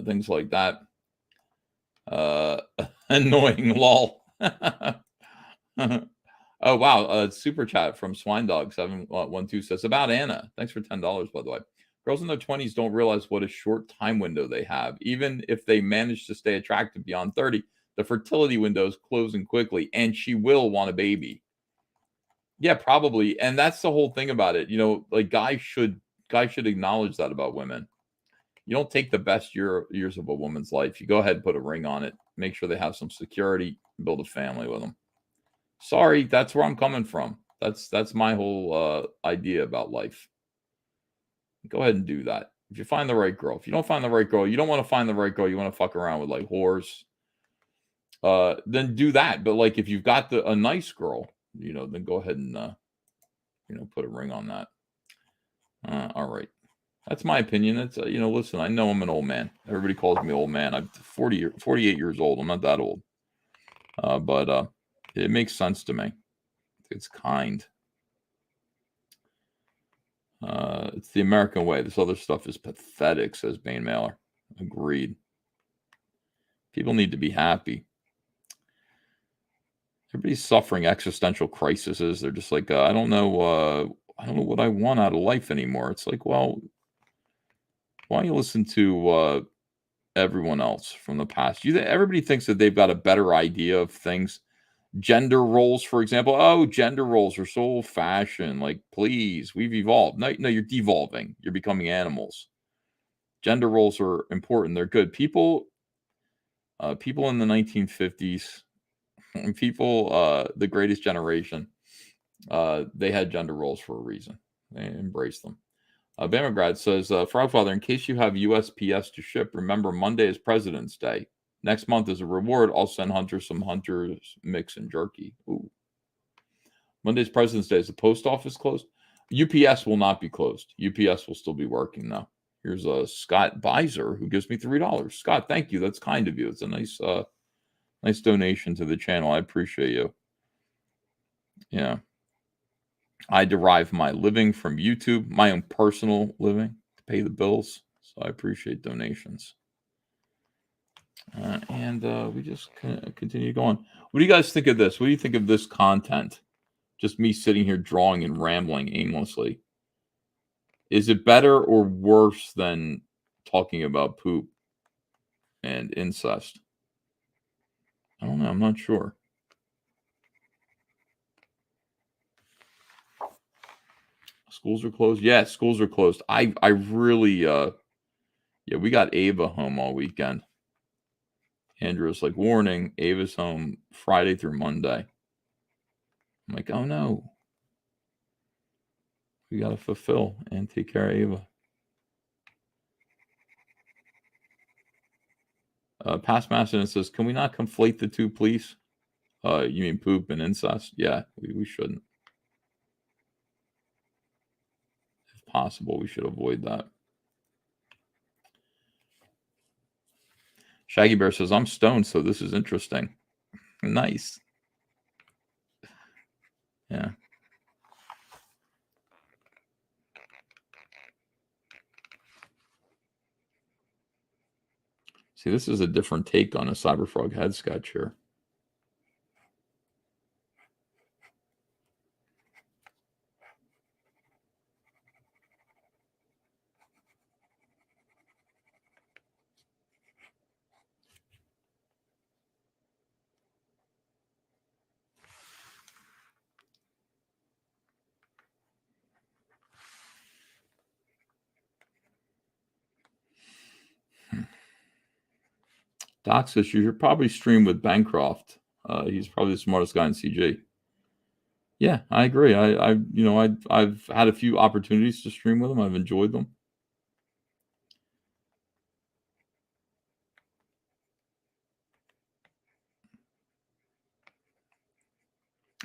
things like that. Annoying lol. Oh wow! Super chat from Swine Dog 712 says about Anna. Thanks for $10, by the way. Girls in their 20s don't realize what a short time window they have. Even if they manage to stay attractive beyond 30, the fertility window is closing quickly, and she will want a baby. Yeah, probably. And that's the whole thing about it. Like guys should acknowledge that about women. You don't take the best years of a woman's life. You go ahead and put a ring on it. Make sure they have some security. Build a family with them. Sorry, that's where I'm coming from. That's my whole idea about life. Go ahead and do that. If you find the right girl. If you don't find the right girl, you don't want to find the right girl. You want to fuck around with like whores. Then do that. But like if you've got a nice girl, then go ahead and put a ring on that. All right. That's my opinion. It's listen, I know I'm an old man. Everybody calls me old man. I'm 48 years old. I'm not that old. But it makes sense to me. It's kind. It's the American way. This other stuff is pathetic, says Bane Mailer. Agreed. People need to be happy. Everybody's suffering existential crises. They're just like, I don't know what I want out of life anymore. It's like, well, why don't you listen to everyone else from the past? Everybody thinks that they've got a better idea of things. Gender roles, for example. Oh, gender roles are so old-fashioned. Like, please, we've evolved. No, you're devolving. You're becoming animals. Gender roles are important. They're good. People in the 1950s, the greatest generation, they had gender roles for a reason. They embraced them. Bamagrad says, Frogfather, in case you have USPS to ship, remember Monday is President's Day. Next month as a reward, I'll send Hunter some Hunter's mix and jerky. Ooh. Monday's President's Day. Is the post office closed? UPS will not be closed. UPS will still be working now. Here's Scott Beiser who gives me $3. Scott, thank you. That's kind of you. It's a nice donation to the channel. I appreciate you. Yeah. I derive my living from YouTube, my own personal living to pay the bills. So I appreciate donations. And we just continue going. What do you guys think of this? What do you think of this content? Just me sitting here drawing and rambling aimlessly. Is it better or worse than talking about poop and incest? I don't know. I'm not sure. Schools are closed. Yeah, schools are closed. I really we got Ava home all weekend. Andrew's like, warning, Ava's home Friday through Monday. I'm like, oh no. We got to fulfill and take care of Ava. Past Master says, can we not conflate the two, please? You mean poop and incest? Yeah, we shouldn't. If possible, we should avoid that. Shaggy Bear says, I'm stoned, so this is interesting. Nice. Yeah. See, this is a different take on a Cyberfrog head sketch here. Doc says you should probably stream with Bancroft. He's probably the smartest guy in CG. Yeah, I agree. I've had a few opportunities to stream with him. I've enjoyed them.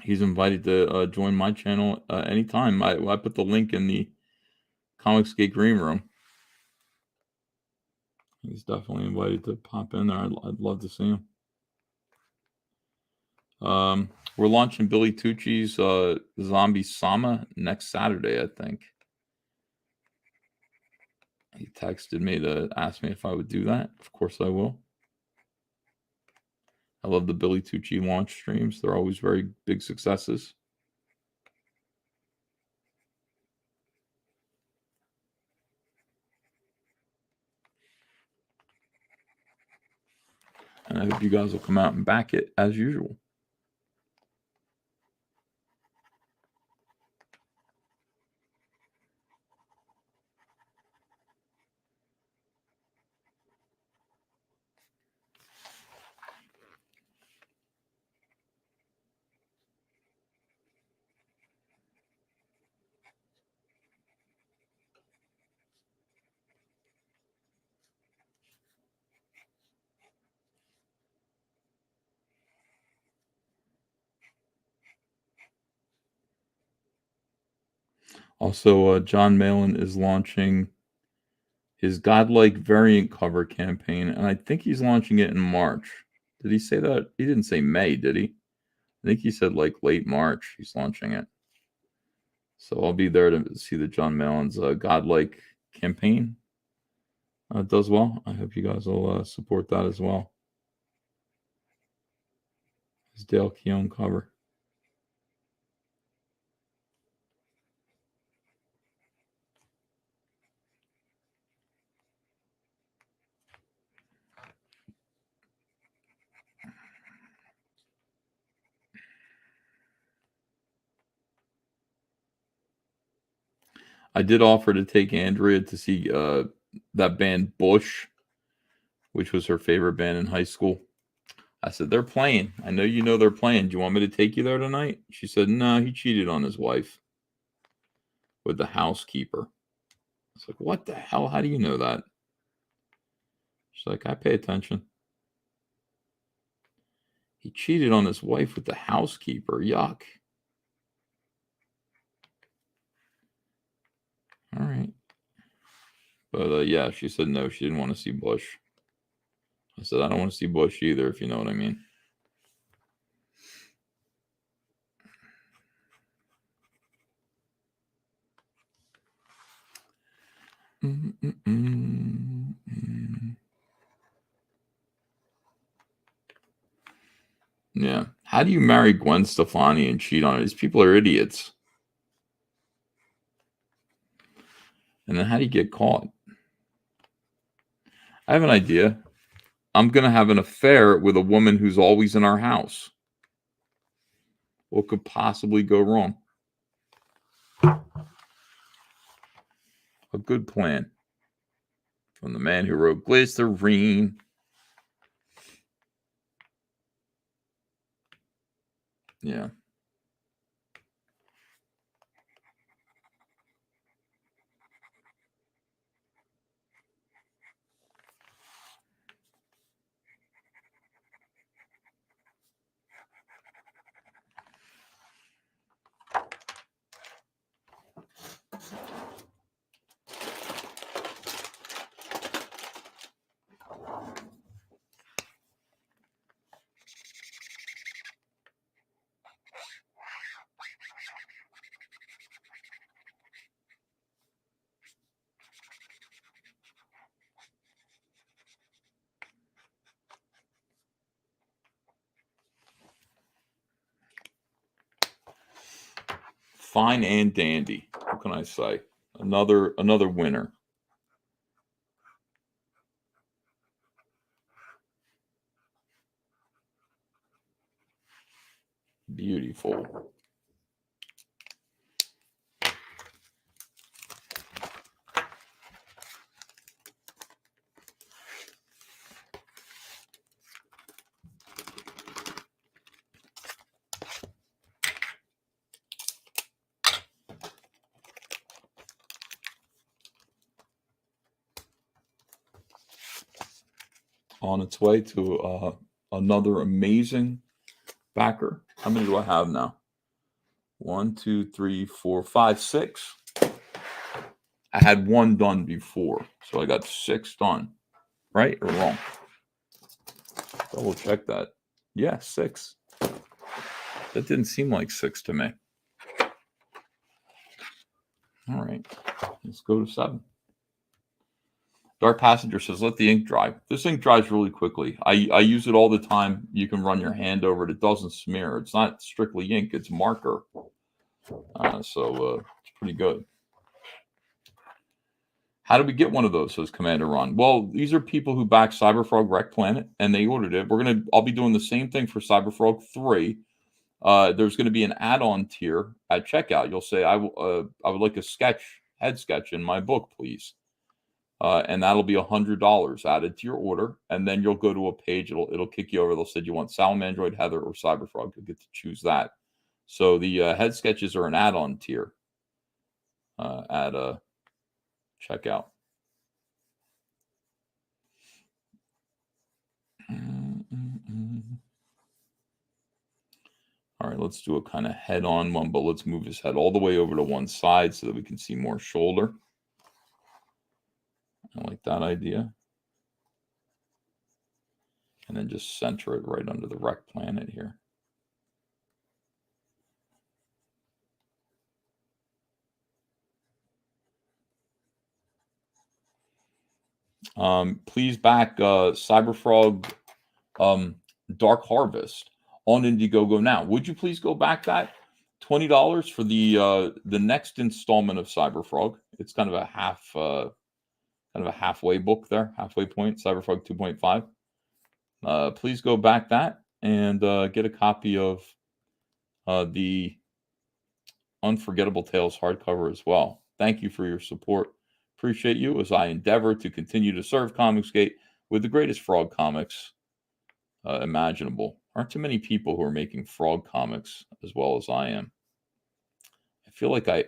He's invited to join my channel anytime. I put the link in the Comicsgate Green Room. He's definitely invited to pop in there. I'd love to see him. We're launching Billy Tucci's Zombie Sama next Saturday, I think. He texted me to ask me if I would do that. Of course I will. I love the Billy Tucci launch streams. They're always very big successes. And I hope you guys will come out and back it as usual. Also, John Malin is launching his Godlike variant cover campaign, and I think he's launching it in March. Did he say that? He didn't say May, did he? I think he said like late March he's launching it. So I'll be there to see that John Malin's Godlike campaign does well. I hope you guys will support that as well. His Dale Keown cover. I did offer to take Andrea to see that band Bush, which was her favorite band in high school. I said, they're playing. I know you know they're playing. Do you want me to take you there tonight? She said, no, he cheated on his wife with the housekeeper. I was like, what the hell? How do you know that? She's like, I pay attention. He cheated on his wife with the housekeeper. Yuck. All right. But yeah, she said no, she didn't want to see Bush. I said, I don't want to see Bush either, if you know what I mean. Yeah. How do you marry Gwen Stefani and cheat on her? These people are idiots. And then how do you get caught? I have an idea. I'm going to have an affair with a woman who's always in our house. What could possibly go wrong? A good plan. From the man who wrote Glycerine. Yeah. Fine and dandy. What can I say? Another winner. Beautiful. On its way to another amazing backer. How many do I have now? 1, 2, 3, 4, 5, 6. I had one done before, so I got 6 done. Right or wrong? Double check that. Yeah, 6. That didn't seem like 6 to me. All right, let's go to 7. Dark Passenger says, let the ink dry. This ink dries really quickly. I use it all the time. You can run your hand over it. It doesn't smear. It's not strictly ink. It's marker. So it's pretty good. How do we get one of those, says Commander Ron? Well, these are people who back Cyberfrog Wreck Planet, and they ordered it. I'll be doing the same thing for Cyberfrog 3. There's going to be an add-on tier at checkout. You'll say, I would like a head sketch in my book, please. And that'll be $100 added to your order. And then you'll go to a page. It'll kick you over. They'll say, you want Salamandroid, Heather, or Cyberfrog? You'll get to choose that. So the head sketches are an add-on tier at checkout. All right, let's do a kind of head-on one, but let's move his head all the way over to one side so that we can see more shoulder. I like that idea. And then just center it right under the Wreck Planet here. Please back Cyberfrog Dark Harvest on Indiegogo now. Would you please go back that? $20 for the next installment of Cyberfrog. It's kind of a halfway book there, halfway point, Cyberfrog 2.5. Please go back that and get a copy of the Unforgettable Tales hardcover as well. Thank you for your support. Appreciate you as I endeavor to continue to serve Comicsgate with the greatest frog comics imaginable. Aren't too many people who are making frog comics as well as I am. I feel like I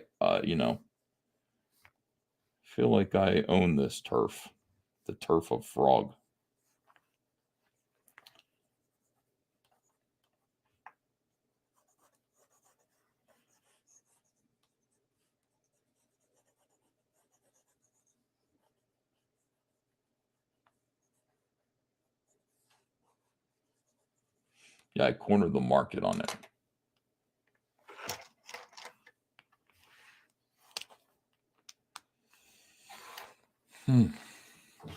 own this turf, the turf of frog. Yeah, I cornered the market on it.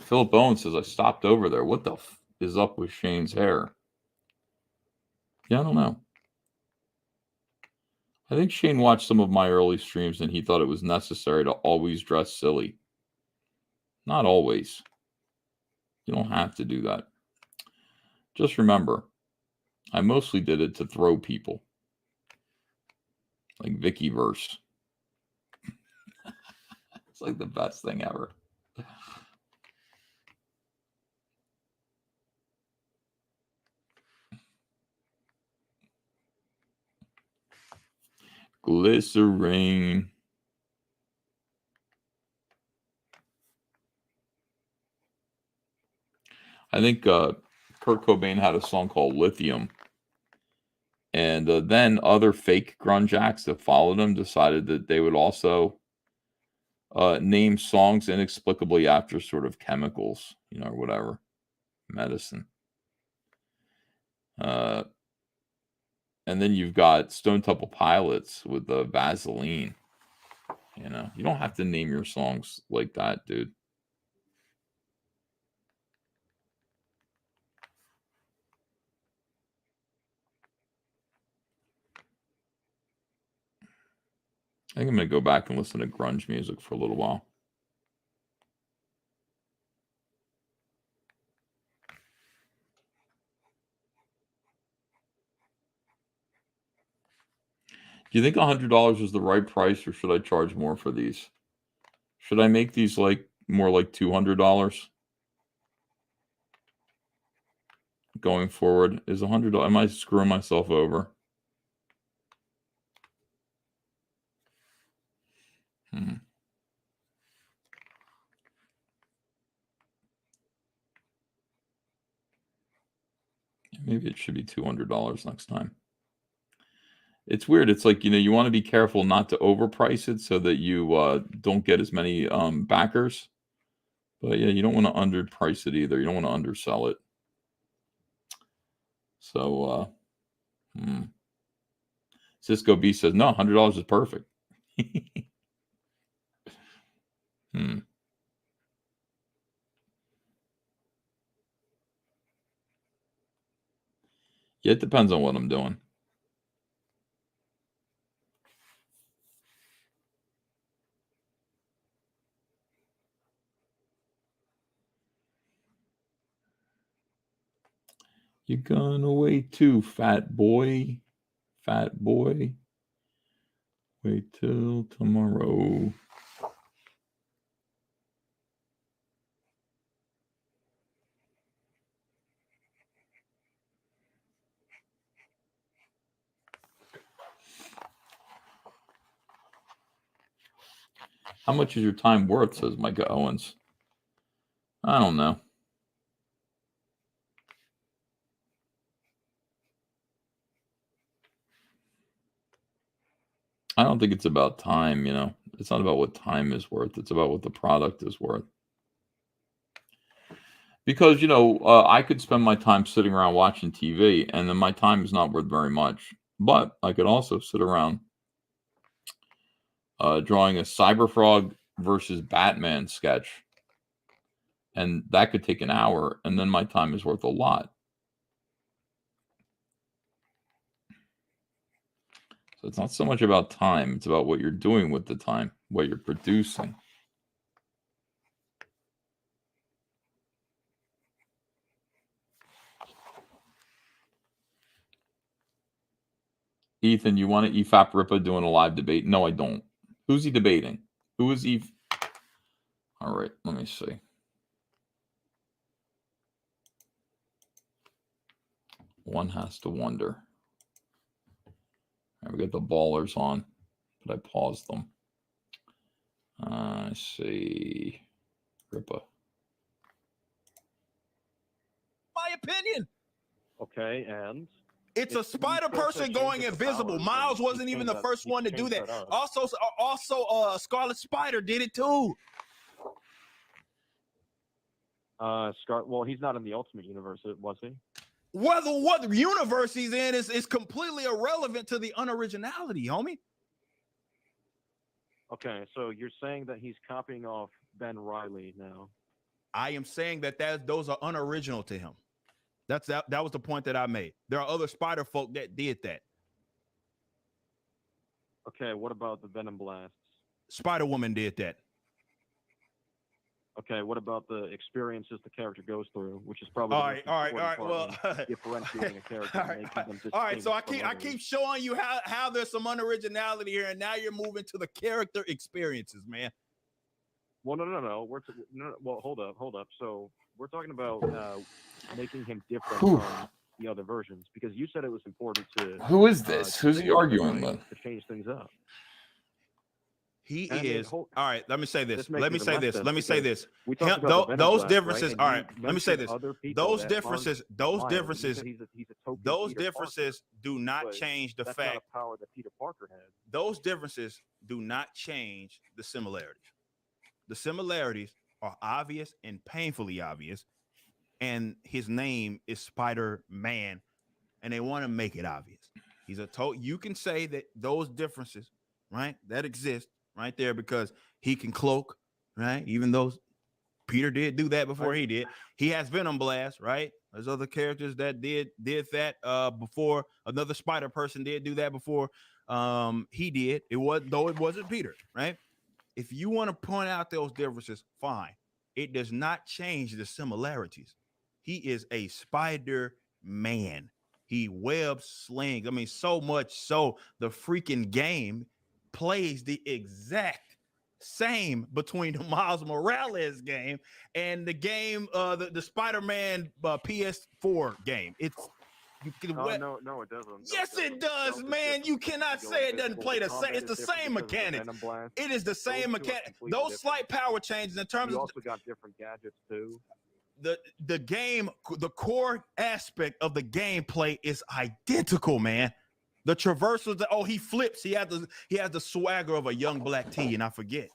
Philip Owen says, I stopped over there. What the f is up with Shane's hair? Yeah, I don't know. I think Shane watched some of my early streams and he thought it was necessary to always dress silly. Not always. You don't have to do that. Just remember, I mostly did it to throw people. Like Vickyverse. It's like the best thing ever. Glycerine. I think Kurt Cobain had a song called Lithium. And then other fake grunge acts that followed him decided that they would also name songs inexplicably after sort of chemicals, or whatever, medicine. And then you've got Stone Temple Pilots with the Vaseline. You know, you don't have to name your songs like that, dude. I think I'm going to go back and listen to grunge music for a little while. Do you think $100 is the right price, or should I charge more for these? Should I make these like more like $200 going forward? Is $100? Am I screwing myself over? Maybe it should be $200 next time. It's weird. It's like, you want to be careful not to overprice it so that you don't get as many backers. But yeah, you don't want to underprice it either. You don't want to undersell it. So, Cisco B says, no, $100 is perfect. Yeah, it depends on what I'm doing. You're gone away too, fat boy. Fat boy. Wait till tomorrow. How much is your time worth, says Micah Owens. I don't know. I don't think it's about time, It's not about what time is worth. It's about what the product is worth. Because, I could spend my time sitting around watching TV, and then my time is not worth very much. But I could also sit around drawing a Cyberfrog versus Batman sketch. And that could take an hour, and then my time is worth a lot. So it's not so much about time. It's about what you're doing with the time, what you're producing. Ethan, you want to EFAP Ripa doing a live debate? No, I don't. Who's he debating? Who is he? All right, let me see. One has to wonder. All right, we got the ballers on, but I paused them. I see. Ripa. My opinion. Okay, and it's a spider person going invisible. Miles wasn't even the first one to do that. Also, Scarlet Spider did it too. Well, he's not in the Ultimate Universe, was he? Whether what universe he's in is completely irrelevant to the unoriginality, homie. Okay, so you're saying that he's copying off Ben Reilly now. I am saying that those are unoriginal to him. That was the point that I made. There are other spider folk that did that. Okay, what about the Venom Blasts? Spider-Woman did that. Okay, what about the experiences the character goes through, which is probably all right. Well, differentiating a character. All right. So I keep showing you how there's some unoriginality here, and now you're moving to the character experiences, man. Well, no. Well, hold up. So we're talking about making him different from the other versions, because you said it was important to. Who is this? Who's he arguing with? To change things up. He is all right. Let me say this. Let me say this. Those differences. Right? All right. Let me say this. Those differences do not change the fact. Power that Peter Parker had. Those differences do not change the similarities. The similarities are obvious and painfully obvious, and his name is Spider-Man, and they want to make it obvious. He's a you can say that those differences, right, that exist right there because he can cloak, right? Even though Peter did do that before he did. He has Venom Blast, right? There's other characters that did that before. Another Spider person did do that before he did. It wasn't Peter, right? If you want to point out those differences, fine. It does not change the similarities. He is a Spider-Man. He web slings. I mean, so much so the freaking game plays the exact same between the Miles Morales game and the game, the Spider-Man PS4 game. It's no, it doesn't. Yes, it does, man. You cannot say it doesn't play the same. It's the same mechanics. It is the same mechanic. Those slight power changes in terms you of also got different gadgets too. The game, the core aspect of the gameplay is identical, man. The traversals, he flips. He has the swagger of a young Black T, and I forget.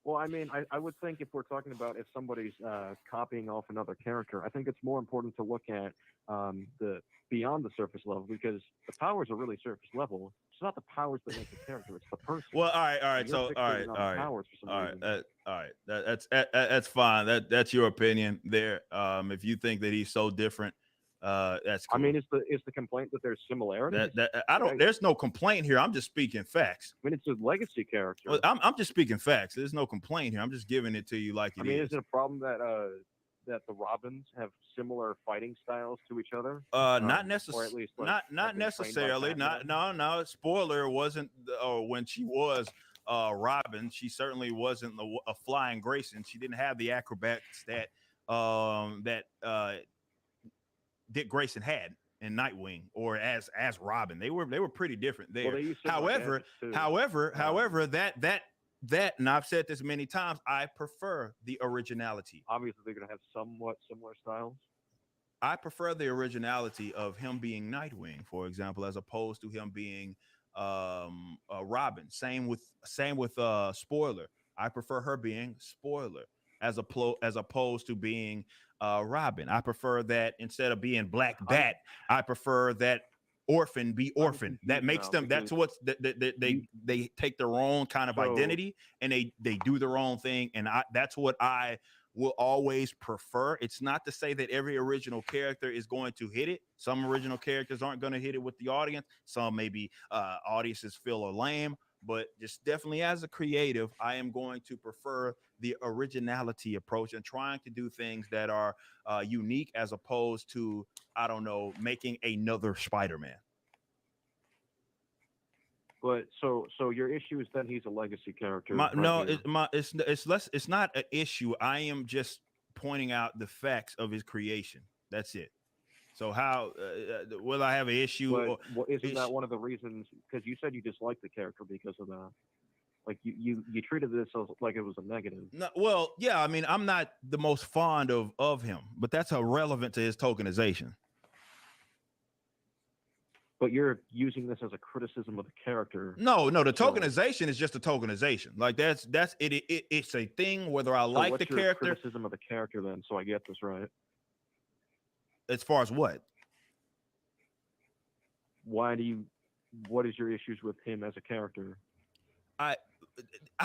Well, I mean, I would think if we're talking about if somebody's copying off another character, I think it's more important to look at the beyond the surface level, because the powers are really surface level. It's not the powers that make the character; it's the person. Well, all right. So, that's fine. That's your opinion there. If you think that he's so different, that's cool. I mean, is the complaint that there's similarities? There's no complaint here. I'm just speaking facts. I mean, it's a legacy character. Well, I'm just speaking facts. There's no complaint here. I'm just giving it to you like it is. I mean, is it a problem that the Robins have similar fighting styles to each other? Not necessarily. Or at least not necessarily. No. Spoiler wasn't. When she was Robin, she certainly wasn't a flying Grayson. She didn't have the acrobatics that Dick Grayson had in Nightwing or as Robin. They were pretty different there. Well, however, that, and I've said this many times, I prefer the originality. Obviously, they're going to have somewhat similar styles. I prefer the originality of him being Nightwing, for example, as opposed to him being Robin. Same with Spoiler. I prefer her being Spoiler as opposed to being Robin. I prefer that instead of being Black Bat, I prefer that Orphan be Orphan. That makes them. That's what they take their own kind of identity and they do their own thing. And that's what I will always prefer. It's not to say that every original character is going to hit it. Some original characters aren't going to hit it with the audience. Some maybe audiences feel are lame. But just definitely as a creative, I am going to prefer the originality approach and trying to do things that are unique as opposed to, I don't know, making another Spider-Man. But so your issue is that he's a legacy character. It's not an issue. I am just pointing out the facts of his creation. That's it. So how will I have an issue? Isn't that one of the reasons? Because you said you disliked the character because of that. Like you treated this as like it was a negative. No, well, yeah. I mean, I'm not the most fond of him, but that's irrelevant to his tokenization. But you're using this as a criticism of the character. No. The tokenization is just a tokenization. Like that's it. It's a thing. Whether I like the character. Criticism of the character, then. So I get this right. As far as what? What is your issues with him as a character? I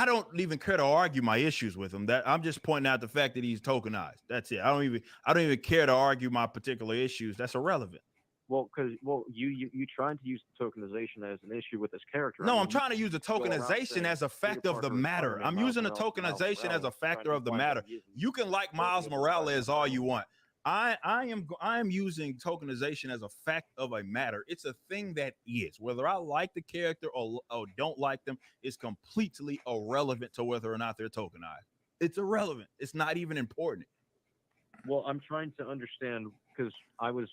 don't even care to argue my issues with him. That I'm just pointing out the fact that he's tokenized. That's it. I don't even care to argue my particular issues. That's irrelevant. Well, because you trying to use the tokenization as an issue with this character. No, I'm trying to use the tokenization as a fact of the matter. I'm using the tokenization as a factor of the matter. You can like Miles Morales all you want. I am using tokenization as a fact of a matter. It's a thing that is. Whether I like the character or don't like them is completely irrelevant to whether or not they're tokenized. It's irrelevant. It's not even important. Well, I'm trying to understand because I was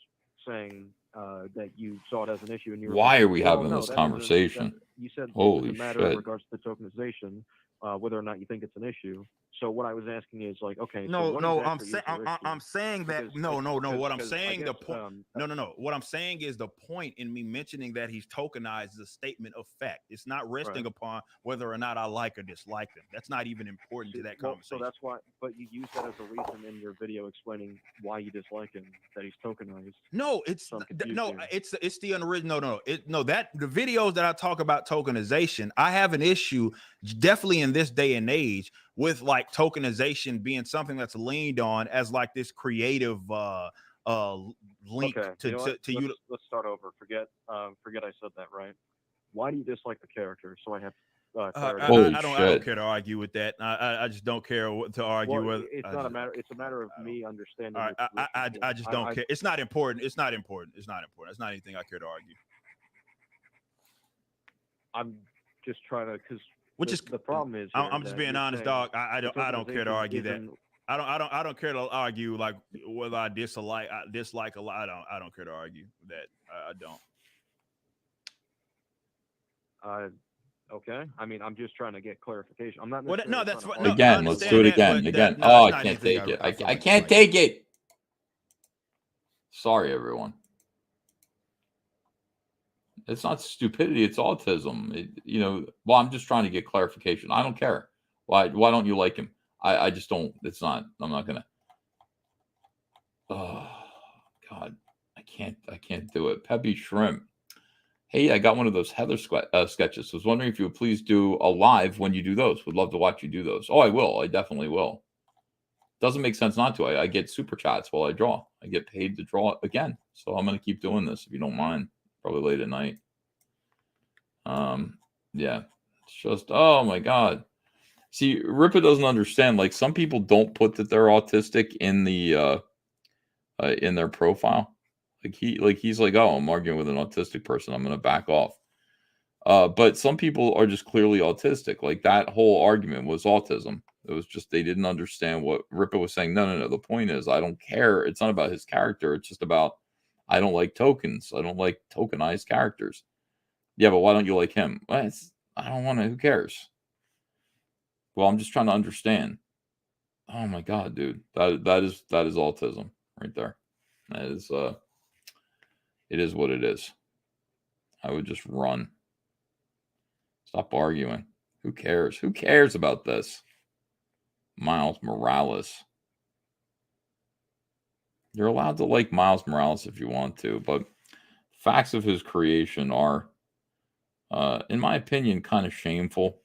saying that you saw it as an issue, and you were why are we having this conversation? You said holy it matter shit in regards to the tokenization, whether or not you think it's an issue. So what I was asking is like, okay, No, so what no, exactly is the I'm issue? saying that Because no. What I'm because I saying, the guess, point. No. What I'm saying is the point in me mentioning that he's tokenized is a statement of fact. It's not resting Right. upon whether or not I like or dislike them. That's not even important to that Well, conversation. so that's why. But you use that as a reason in your video explaining why you dislike him, that he's tokenized. No, it's So I'm confused no, here. it's the unoriginal. No, that the videos that I talk about tokenization, I have an issue definitely in this day and age with like tokenization being something that's leaned on as like this creative link Okay, you know what? to you. Let's start over. Forget I said that, right? Why do you dislike the character? So I have clarity. Holy I shit. don't care to argue with that. I just don't care to argue Well, with. it's not a matter. It's a matter of me understanding. All right, your position. I just don't care. It's not important. It's not important. It's not important. It's not anything I care to argue. I'm just trying to, because Which is the problem is. I'm just being honest, dog. I don't care to argue that. isn't- I don't care to argue like whether I dislike a lot. I don't care to argue that. I don't. Okay. I mean, I'm just trying to get clarification. I'm not. Well, no, necessarily that's trying to what. No, argue. Again, let's do it again. Again. no, Oh, it's I not can't anything take it. I feel I like can't explaining. take it. Sorry, everyone. It's not stupidity. It's autism. Well, I'm just trying to get clarification. I don't care. Why don't you like him? I just don't. It's not. I'm not gonna. Oh God, I can't do it. Peppy Shrimp. Hey, I got one of those Heather sketches. Was wondering if you would please do a live when you do those. Would love to watch you do those. Oh, I will. I definitely will. Doesn't make sense not to. I get super chats while I draw. I get paid to draw again. So I'm going to keep doing this if you don't mind. Probably late at night. Yeah. It's just, oh my God. See, Ripa doesn't understand. Like some people don't put that they're autistic in the in their profile. He's like, oh, I'm arguing with an autistic person. I'm going to back off. But some people are just clearly autistic. Like that whole argument was autism. It was just they didn't understand what Ripa was saying. No. The point is, I don't care. It's not about his character. It's just about I don't like tokens. I don't like tokenized characters. Yeah, but why don't you like him? Well, I don't want to. Who cares? Well, I'm just trying to understand. Oh my God, dude, that is autism right there. That is it is what it is. I would just run. Stop arguing. Who cares? Who cares about this? Miles Morales. You're allowed to like Miles Morales if you want to, but facts of his creation are, in my opinion, kind of shameful.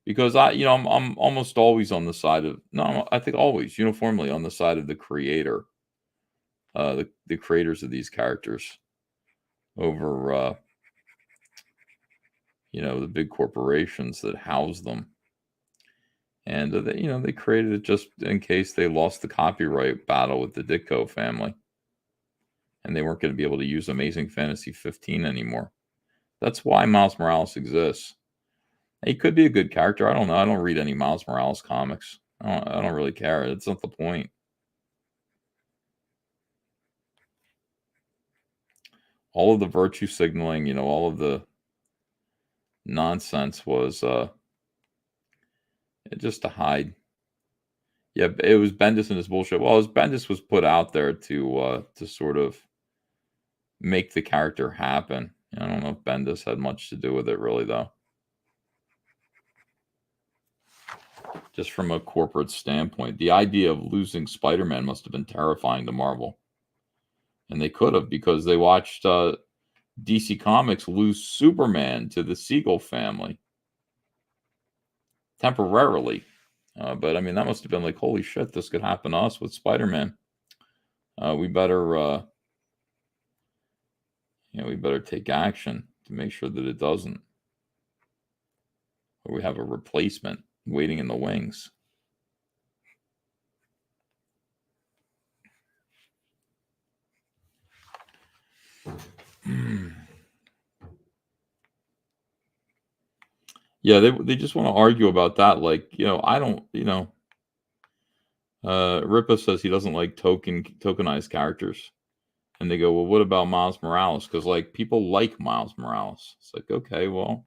Because I'm almost always on the side of I think always uniformly on the side of the creator, the creators of these characters, over the big corporations that house them. And they created it just in case they lost the copyright battle with the Ditko family, and they weren't going to be able to use Amazing Fantasy 15 anymore. That's why Miles Morales exists. He could be a good character. I don't know. I don't read any Miles Morales comics. I don't really care. It's not the point. All of the virtue signaling, all of the nonsense was just to hide. Yeah, it was Bendis and his bullshit. Well, Bendis was put out there to sort of make the character happen. I don't know if Bendis had much to do with it, really, though. Just from a corporate standpoint, the idea of losing Spider-Man must have been terrifying to Marvel. And they could have, because they watched DC Comics lose Superman to the Siegel family. Temporarily. But, I mean, that must have been like, holy shit, this could happen to us with Spider-Man. We better take action to make sure that it doesn't. Or we have a replacement waiting in the wings. Yeah, they just want to argue about that. Like, I don't, Ripa says he doesn't like tokenized characters. And they go, well, what about Miles Morales? Because, like, people like Miles Morales. It's like, okay, well,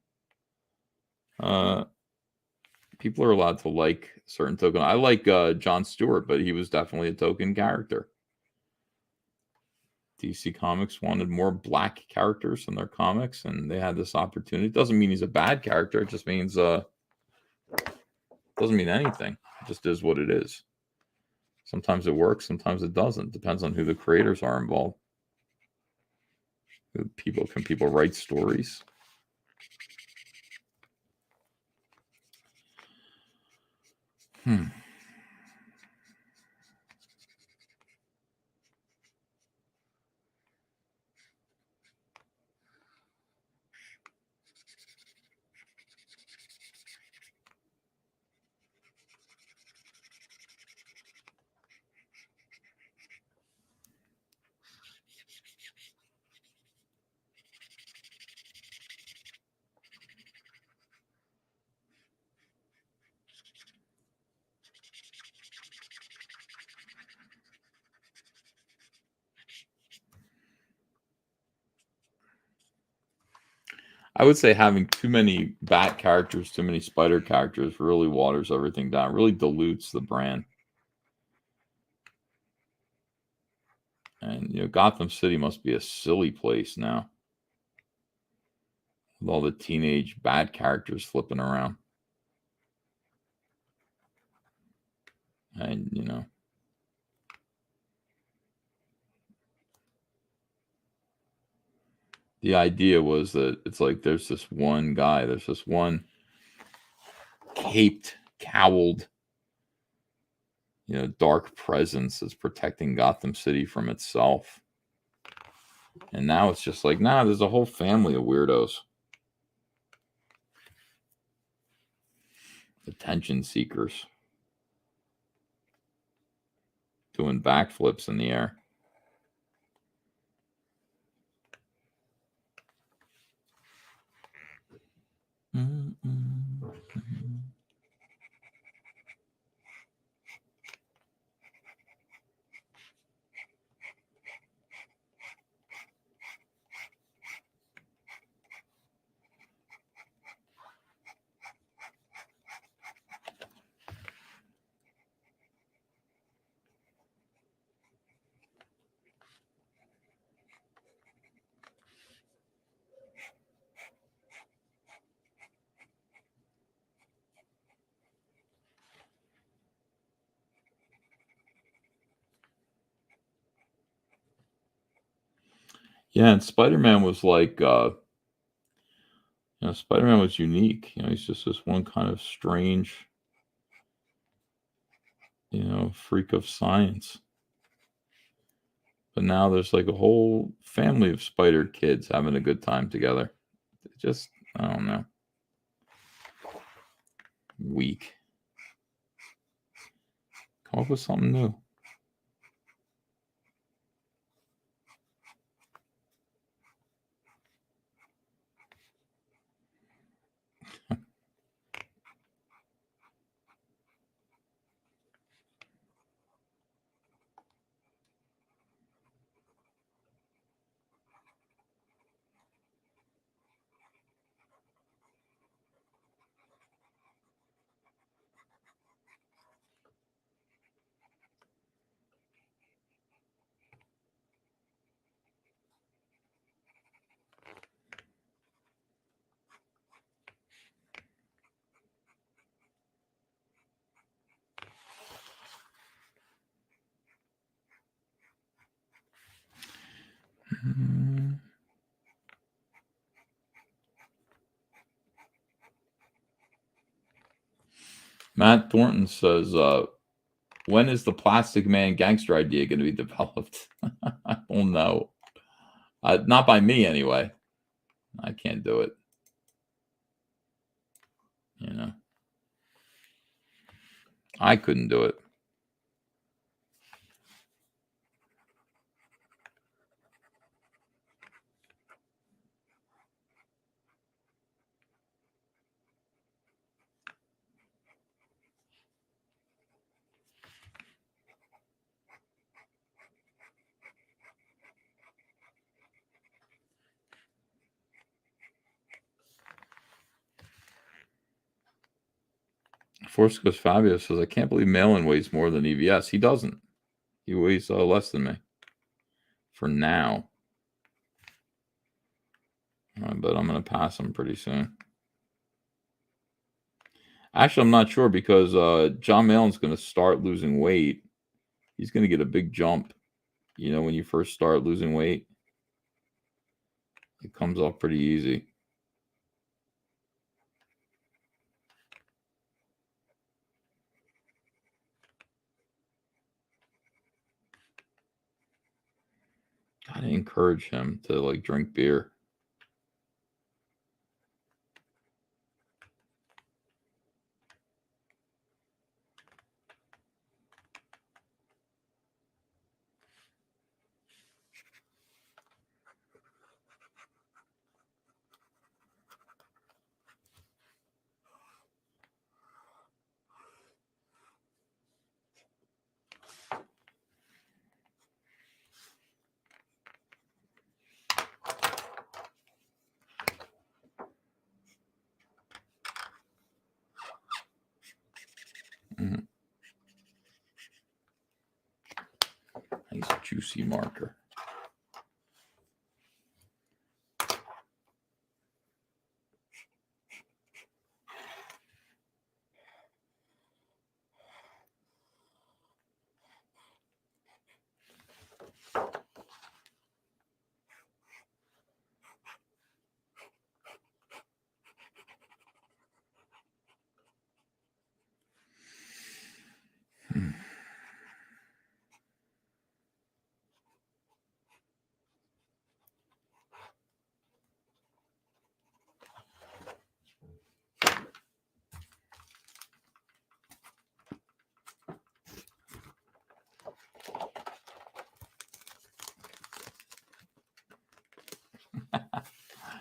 people are allowed to like certain token. I like Jon Stewart, but he was definitely a token character. DC Comics wanted more black characters in their comics, and they had this opportunity. It doesn't mean he's a bad character. It just means doesn't mean anything. It just is what it is. Sometimes it works, sometimes it doesn't. Depends on who the creators are involved. Can people write stories? I would say having too many Bat characters, too many Spider characters really waters everything down, really dilutes the brand. And, Gotham City must be a silly place now with all the teenage Bat characters flipping around. And, the idea was that it's like there's this one guy, there's this one caped, cowled, dark presence that's protecting Gotham City from itself. And now it's just like, nah, there's a whole family of weirdos. Attention seekers. Doing backflips in the air. Yeah, and Spider-Man was like, Spider-Man was unique. He's just this one kind of strange, freak of science. But now there's like a whole family of spider kids having a good time together. Just, I don't know. Weak. Come up with something new. Matt Thornton says, when is the Plastic Man gangster idea going to be developed? I don't know. Not by me, anyway. I can't do it. I couldn't do it. Forsco's Fabio says, I can't believe Malin weighs more than EVS. He doesn't. He weighs less than me for now. But I'm going to pass him pretty soon. Actually, I'm not sure because John Malin's going to start losing weight. He's going to get a big jump. You know, when you first start losing weight, it comes off pretty easy. Gotta encourage him to like drink beer. Nice juicy marker.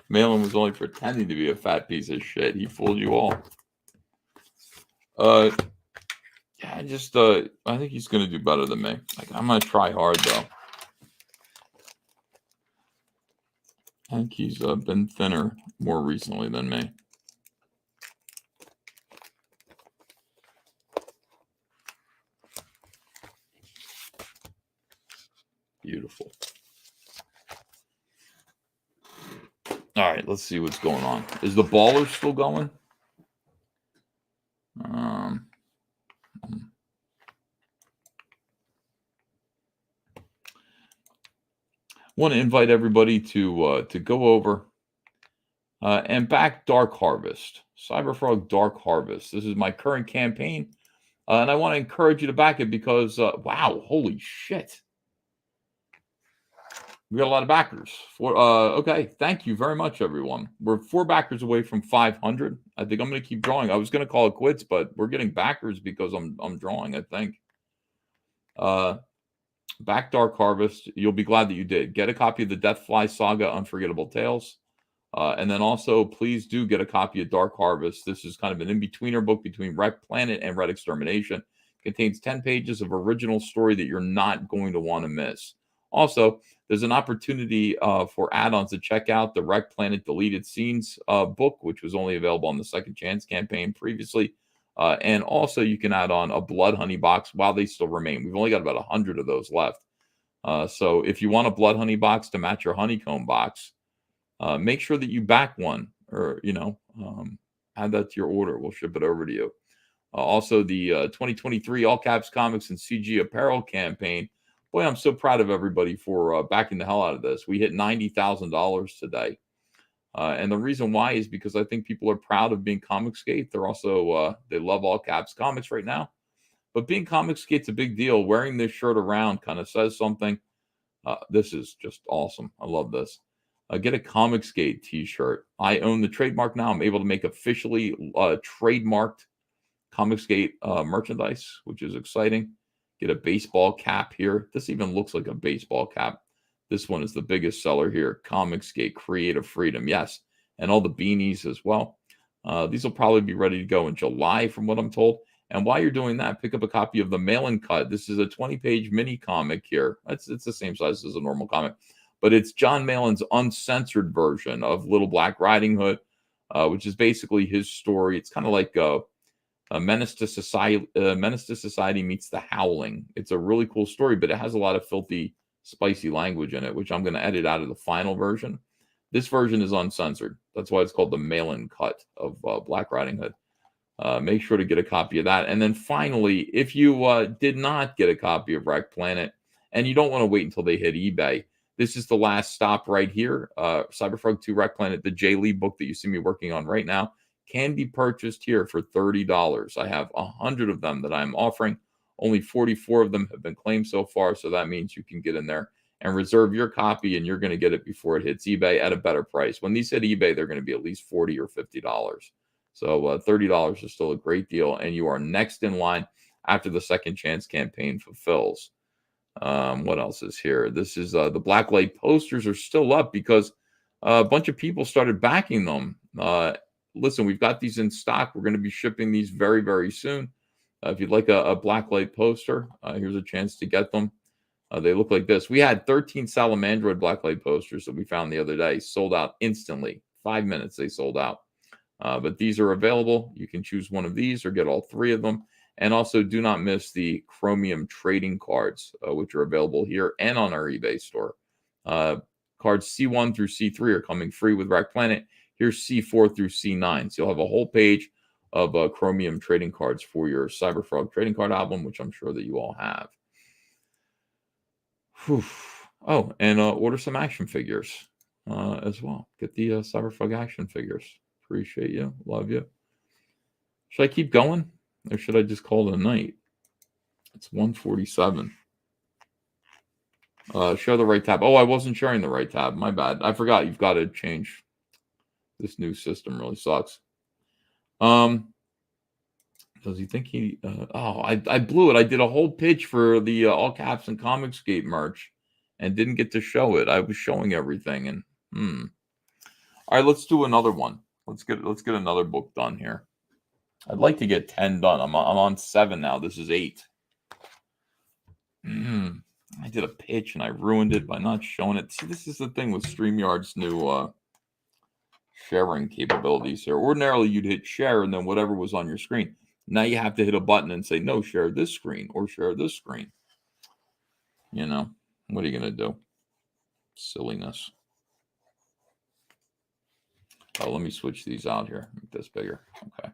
Malin was only pretending to be a fat piece of shit. He fooled you all. Yeah, I think he's gonna do better than me. Like, I'm gonna try hard though. I think he's been thinner more recently than me. Beautiful. All right, let's see what's going on. Is the baller still going? Want to invite everybody to go over and back Dark Harvest, Cyberfrog Dark Harvest. This is my current campaign, and I want to encourage you to back it because wow, holy shit. We got a lot of backers. Okay, thank you very much, everyone. We're 4 backers away from 500. I think I'm going to keep drawing. I was going to call it quits, but we're getting backers because I'm drawing, I think. Back Dark Harvest. You'll be glad that you did. Get a copy of the Deathfly Saga Unforgettable Tales. And then also, please do get a copy of Dark Harvest. This is kind of an in-betweener book between Wreck Planet and Red Extermination. Contains 10 pages of original story that you're not going to want to miss. Also, there's an opportunity for add-ons to check out the Wreck Planet Deleted Scenes book, which was only available on the Second Chance campaign previously. And also, you can add on a Blood Honey box while they still remain. We've only got about 100 of those left. So if you want a Blood Honey box to match your Honeycomb box, make sure that you back one or, add that to your order. We'll ship it over to you. Also, the 2023 All Caps Comics and CG Apparel campaign. Boy, I'm so proud of everybody for backing the hell out of this. We hit $90,000 today. And the reason why is because I think people are proud of being Comicsgate. They're also, they love All Caps Comics right now. But being Comicsgate's a big deal. Wearing this shirt around kind of says something. This is just awesome. I love this. Get a Comicsgate t-shirt. I own the trademark now. I'm able to make officially trademarked Comicsgate merchandise, which is exciting. Get a baseball cap here. This even looks like a baseball cap. This one is the biggest seller here. Comicsgate Creative Freedom. Yes. And all the beanies as well. These will probably be ready to go in July from what I'm told. And while you're doing that, pick up a copy of the Mail-In Cut. This is a 20-page mini comic here. It's the same size as a normal comic. But it's John Malin's uncensored version of Little Black Riding Hood, which is basically his story. It's kind of like Menace to Society meets The Howling. It's a really cool story, but it has a lot of filthy, spicy language in it, which I'm going to edit out of the final version. This version is uncensored. That's why it's called the mail-in cut of Black Riding Hood. Make sure to get a copy of that. And then finally, if you did not get a copy of Wreck Planet and you don't want to wait until they hit eBay, this is the last stop right here. Cyberfrog 2 Wreck Planet, the Jay Lee book that you see me working on right now, can be purchased here for $30. I have 100 of them that I'm offering. Only 44 of them have been claimed so far, so that means you can get in there and reserve your copy, and you're going to get it before it hits eBay at a better price. When these hit eBay, they're going to be at least $40 or $50. So $30 is still a great deal, and you are next in line after the Second Chance campaign fulfills. What else is here? This is the Blacklight posters are still up because a bunch of people started backing them. Listen, we've got these in stock. We're going to be shipping these very, very soon. If you'd like a Blacklight poster, here's a chance to get them. They look like this. We had 13 Salamandroid Blacklight posters that we found the other day. Sold out instantly. 5 minutes they sold out. But these are available. You can choose one of these or get all 3 of them. And also do not miss the Chromium trading cards, which are available here and on our eBay store. Cards C1 through C3 are coming free with Wreck Planet. Here's C4 through C9. So you'll have a whole page of Chromium trading cards for your Cyberfrog trading card album, which I'm sure that you all have. Whew. Oh, and order some action figures as well. Get the Cyberfrog action figures. Appreciate you. Love you. Should I keep going? Or should I just call it a night? It's 1:47. Share the right tab. Oh, I wasn't sharing the right tab. My bad. I forgot. You've got to change. This new system really sucks. Does he think he... I blew it. I did a whole pitch for the All Caps and Comicsgate merch and didn't get to show it. I was showing everything. And all right, let's do another one. Let's get another book done here. I'd like to get 10 done. I'm on 7 now. This is 8. I did a pitch and I ruined it by not showing it. See, this is the thing with StreamYard's new sharing capabilities here. Ordinarily, you'd hit share and then whatever was on your screen. Now you have to hit a button and say, no, share this screen or share this screen. You know, what are you going to do? Silliness. Oh, let me switch these out here. Make this bigger. Okay.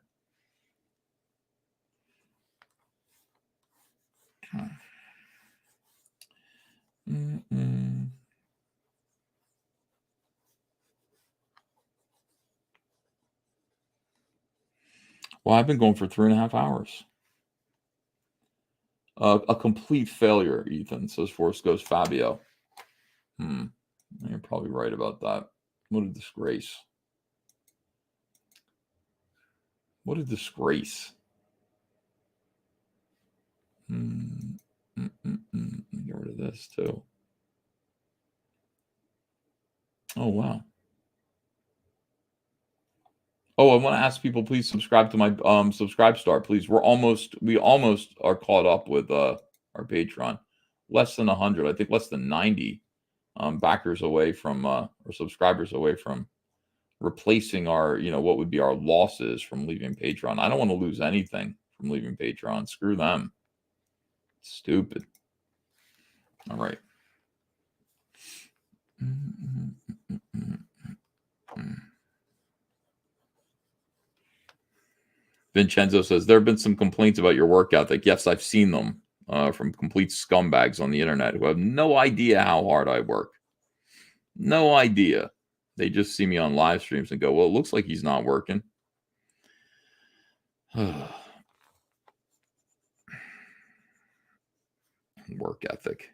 Well, I've been going for 3.5 hours. A complete failure, Ethan, says Force Ghost Fabio. You're probably right about that. What a disgrace. What a disgrace. Get rid of this too. Oh, wow. Oh, I want to ask people, please subscribe to my Subscribe Star, please. We almost are caught up with our Patreon. Less than 100, I think less than 90 backers away from or subscribers away from replacing our, what would be our losses from leaving Patreon. I don't want to lose anything from leaving Patreon. Screw them. Stupid. All right. Vincenzo says, there have been some complaints about your work ethic. Yes, I've seen them from complete scumbags on the internet who have no idea how hard I work. No idea. They just see me on live streams and go, well, it looks like he's not working. Work ethic.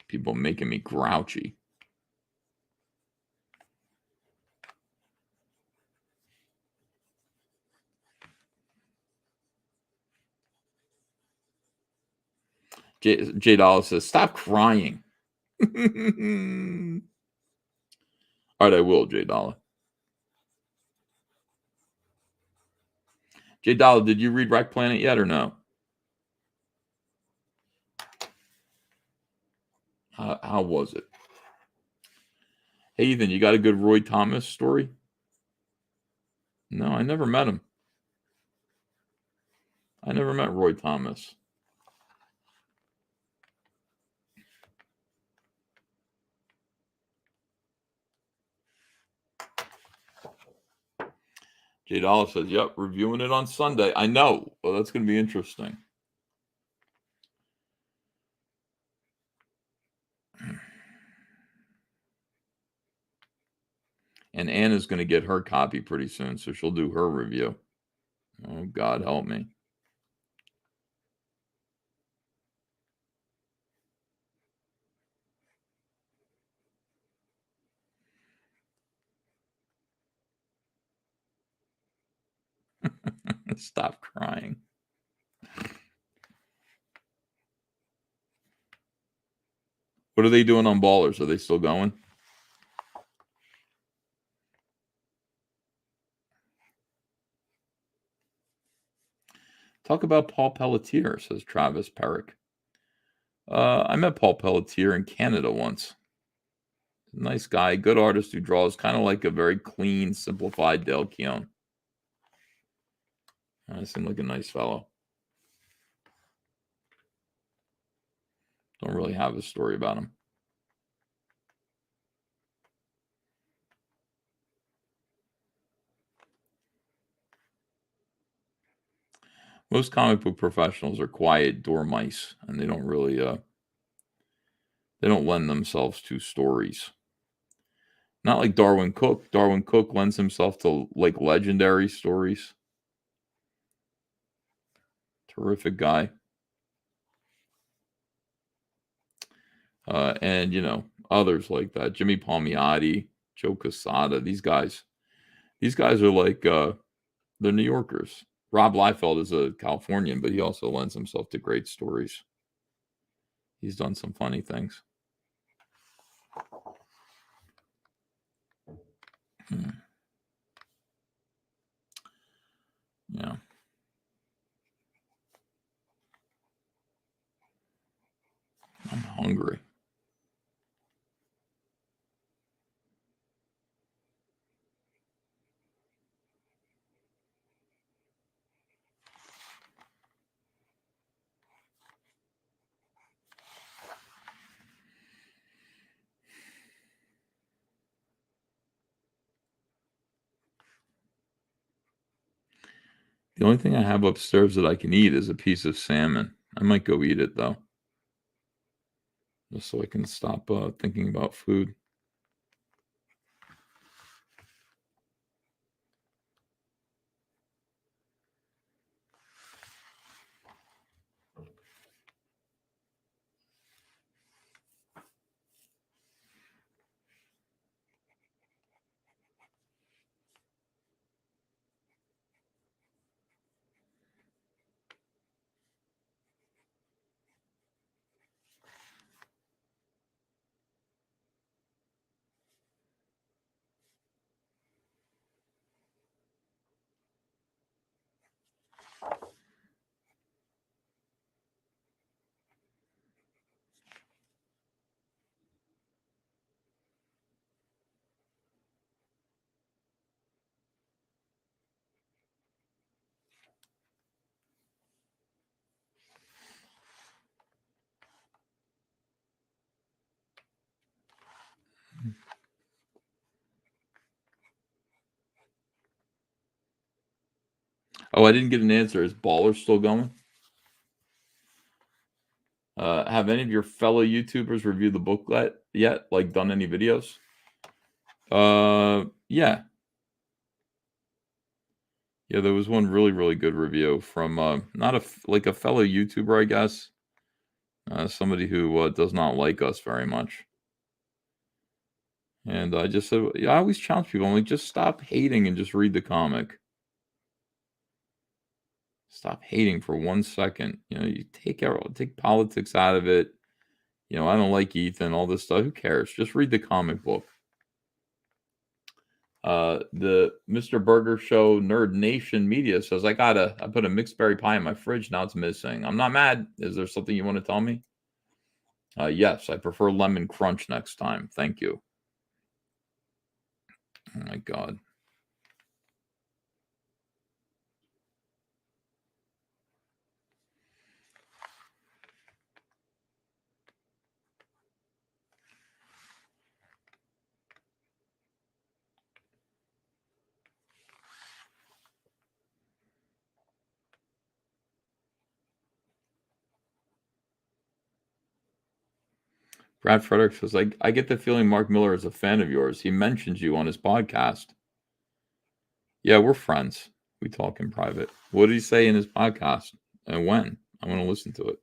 People making me grouchy. J Dollar says, stop crying. All right, I will, J Dollar. J Dollar, did you read Wreck Planet yet or no? How was it? Hey, Ethan, you got a good Roy Thomas story? No, I never met him. I never met Roy Thomas. J Dollar says, yep, reviewing it on Sunday. I know. Well, that's going to be interesting. And Anna's going to get her copy pretty soon, so she'll do her review. Oh, God help me. Stop crying. What are they doing on Ballers? Are they still going? Talk about Paul Pelletier, says Travis Perrick. I met Paul Pelletier in Canada once. Nice guy, good artist who draws kind of like a very clean, simplified Dale Keown. Seemed like a nice fellow. Don't really have a story about him. Most comic book professionals are quiet dormice, and they don't really they don't lend themselves to stories. Not like Darwin Cook. Darwin Cook lends himself to like legendary stories. Terrific guy. And you know, others like that. Jimmy Palmiotti, Joe Quesada, these guys are like they're New Yorkers. Rob Liefeld is a Californian, but he also lends himself to great stories. He's done some funny things. Yeah. I'm hungry. The only thing I have upstairs that I can eat is a piece of salmon. I might go eat it, though. Just so I can stop thinking about food. Oh, I didn't get an answer. Is Baller still going? Have any of your fellow YouTubers reviewed the booklet yet? Like done any videos? Yeah. Yeah, there was one really, really good review from not a fellow YouTuber, I guess. Somebody who does not like us very much. And I just said, yeah, I always challenge people. I'm like, just stop hating and just read the comic. Stop hating for 1 second. You know, you take politics out of it. You know, I don't like Ethan, all this stuff. Who cares? Just read the comic book. The Mr. Burger Show Nerd Nation Media says, I put a mixed berry pie in my fridge. Now it's missing. I'm not mad. Is there something you want to tell me? Yes, I prefer lemon crunch next time. Thank you. Oh my God. Brad Frederick says, I get the feeling Mark Miller is a fan of yours. He mentions you on his podcast. Yeah, we're friends. We talk in private. What did he say in his podcast? And when? I want to listen to it.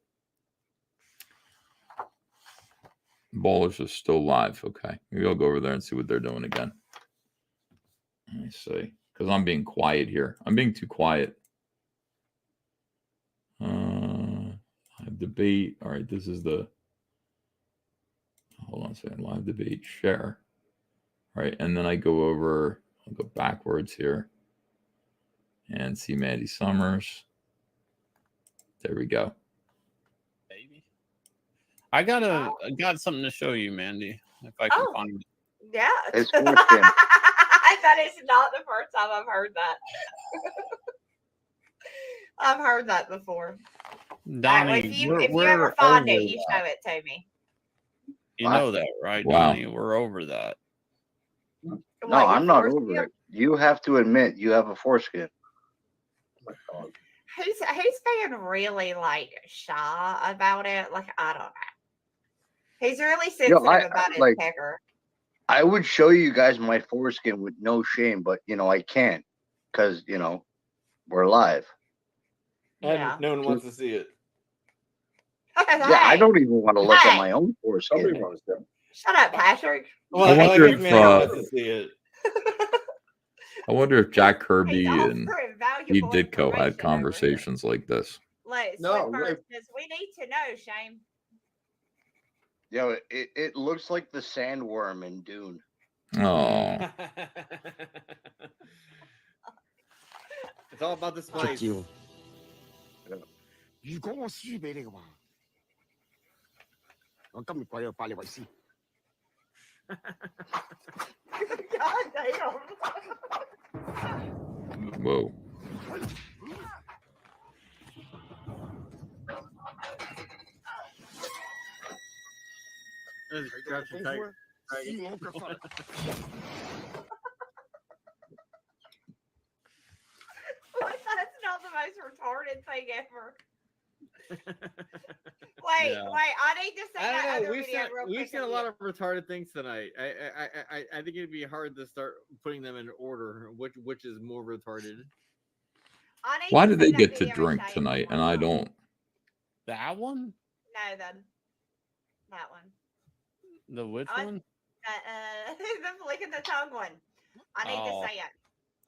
Ballers is still live. Okay. Maybe I'll go over there and see what they're doing again. Let me see. Because I'm being quiet here. I'm being too quiet. Live debate. All right. This is the... Hold on a second. Live debate. Share. All right. And then I go over... I'll go backwards here. And see Mandy Summers. There we go. Baby. I got something to show you, Mandy. If I can find it. Yeah. It's foreskin. That is not the first time I've heard that. I've heard that before. Donnie, if you ever find it, you show it to me. You know that, right, Wow. Donnie? We're over that. No, I'm not over it. You have to admit you have a foreskin. He's being really like shy about it. Like, I don't know. He's really sensitive about his pecker. I would show you guys my foreskin with no shame, but I can't because we're live. And no one wants to see it. Yeah, I don't even want to look at my own foreskin. Somebody wants to. Shut up, Patrick. Well, I wonder if wants to see it. I wonder if Jack Kirby He's and offering Steve valuable Ditko had information conversations like this. No, First, we need to know, Shane. It looks like the sandworm in Dune. Oh, It's all about the spice. God damn. whoa. That's not the most retarded thing ever. Wait, I need to say that I don't know. other video real quick. We've seen a lot of retarded things tonight. I think it'd be hard to start putting them in order. Which is more retarded? Why did they get to drink tonight and I don't? That one? No, that one. The which one? The flick of the tongue one. I need to say it.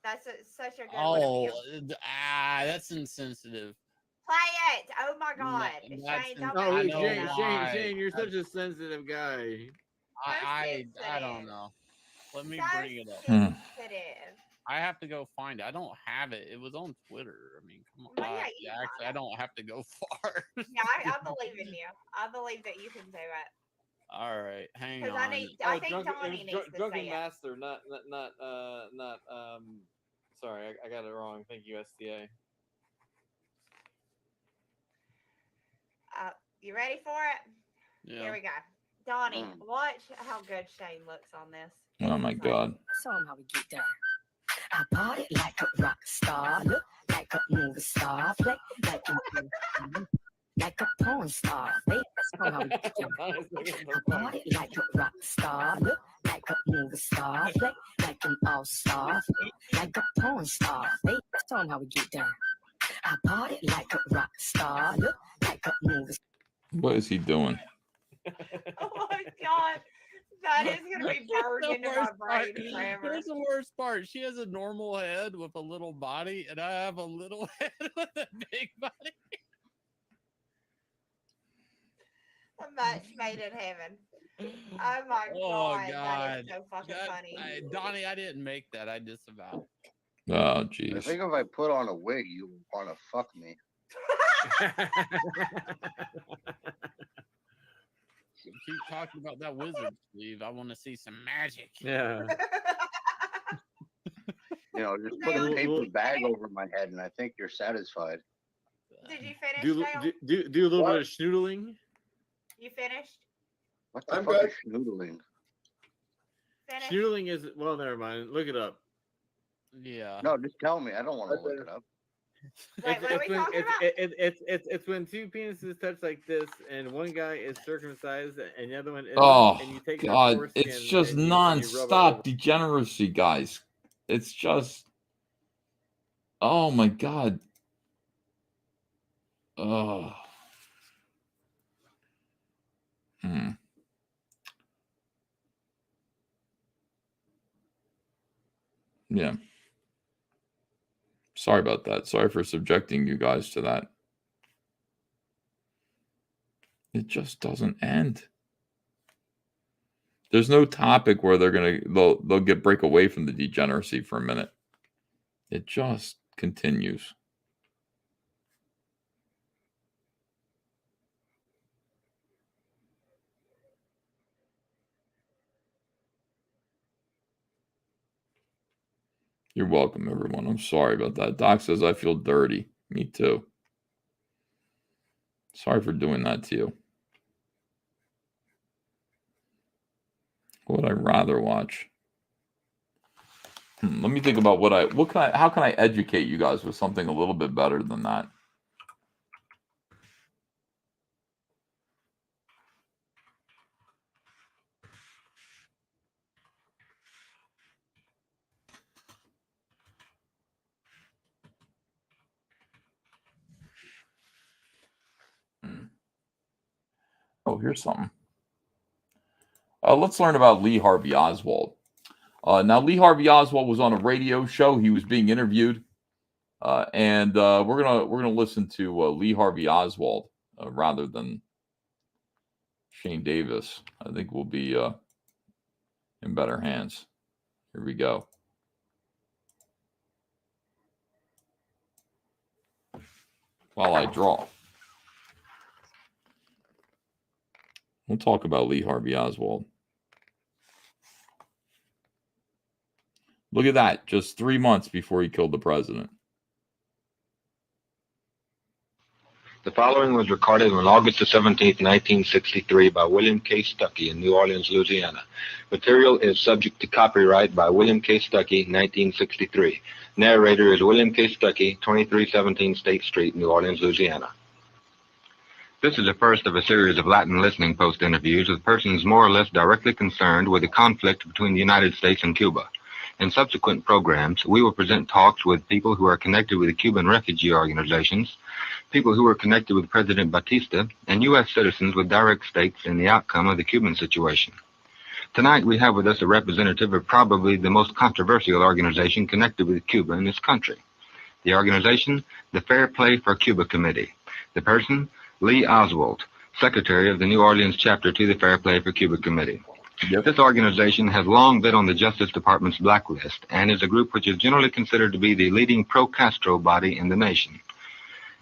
That's such a good one. That's insensitive. Play it. Oh my God. Shane, you're such a sensitive guy. I don't know. Let me bring it up. Sensitive. I have to go find it. I don't have it. It was on Twitter. I mean, come on. Actually, I don't have to go far. Yeah, I believe in you. I believe that you can do it. All right, hang on. I think Donnie needs to Drunken say Master, not. Sorry, I got it wrong. Thank you, STA. You ready for it? Yeah. Here we go. Donnie, watch how good Shane looks on this. Oh my God. Show 'em how we get down. I party like a rock star, look like a movie star, play like a porn star. Baby, show 'em how we get down. I party like a rock star, look like a movie star, play like an all-star, like a porn star. Baby, show 'em how we get down. I party like a rock star, look like a movie star. What is he doing? Oh my God. That is going to be burned into my brain forever. Here's the worst part. She has a normal head with a little body, and I have a little head with a big body. A match made in heaven. Oh my god, that is so fucking funny. Donnie, I didn't make that. I disavow. Oh, I jeez. think if I put on a wig, you want to fuck me. Keep talking about that wizard sleeve. I want to see some magic. Yeah. You know, just put a paper bag over my head, and I think you're satisfied. Did you finish? Do a little bit of schnoodling. You finished? What the fuck is schnoodling? Finish. Schnoodling is never mind. Look it up. Yeah. No, just tell me. I don't want to look it up. Wait, what are we talking about? It's when two penises touch like this, and one guy is circumcised, and the other one isn't. Oh, and you take God. the It's foreskin just and you rub it nonstop over. degeneracy, guys. It's just. Oh, my God. Oh. Yeah. Sorry about that. Sorry for subjecting you guys to that. It just doesn't end. There's no topic where they'll break away from the degeneracy for a minute. It just continues. You're welcome, everyone. I'm sorry about that. Doc says I feel dirty. Me too. Sorry for doing that to you. What would I rather watch? Let me think about how can I educate you guys with something a little bit better than that? Oh, here's something. Let's learn about Lee Harvey Oswald. Now, Lee Harvey Oswald was on a radio show. He was being interviewed, and we're gonna listen to Lee Harvey Oswald rather than Shane Davis. I think we'll be in better hands. Here we go. While I draw. We'll talk about Lee Harvey Oswald. Look at that. Just 3 months before he killed the president. The following was recorded on August the 17th, 1963 by William K. Stuckey in New Orleans, Louisiana. Material is subject to copyright by William K. Stuckey, 1963. Narrator is William K. Stuckey, 2317 State Street, New Orleans, Louisiana. This is the first of a series of Latin listening post interviews with persons more or less directly concerned with the conflict between the United States and Cuba. In subsequent programs, we will present talks with people who are connected with the Cuban refugee organizations, people who are connected with President Batista, and U.S. citizens with direct stakes in the outcome of the Cuban situation. Tonight, we have with us a representative of probably the most controversial organization connected with Cuba in this country. The organization, the Fair Play for Cuba Committee. The person, Lee Oswald, Secretary of the New Orleans Chapter to the Fair Play for Cuba Committee. Yep. This organization has long been on the Justice Department's blacklist and is a group which is generally considered to be the leading pro-Castro body in the nation.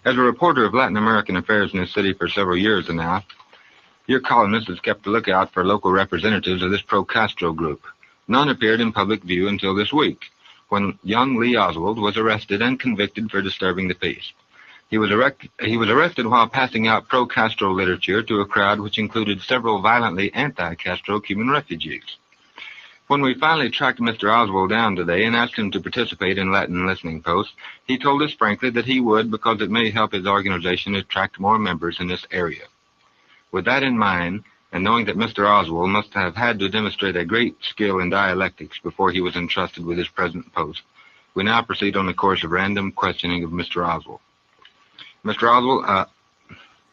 As a reporter of Latin American affairs in this city for several years now, your columnist has kept a lookout for local representatives of this pro-Castro group. None appeared in public view until this week, when young Lee Oswald was arrested and convicted for disturbing the peace. He was arrested while passing out pro-Castro literature to a crowd which included several violently anti-Castro Cuban refugees. When we finally tracked Mr. Oswald down today and asked him to participate in Latin Listening Post, he told us frankly that he would because it may help his organization attract more members in this area. With that in mind, and knowing that Mr. Oswald must have had to demonstrate a great skill in dialectics before he was entrusted with his present post, we now proceed on a course of random questioning of Mr. Oswald. Mr. Oswald,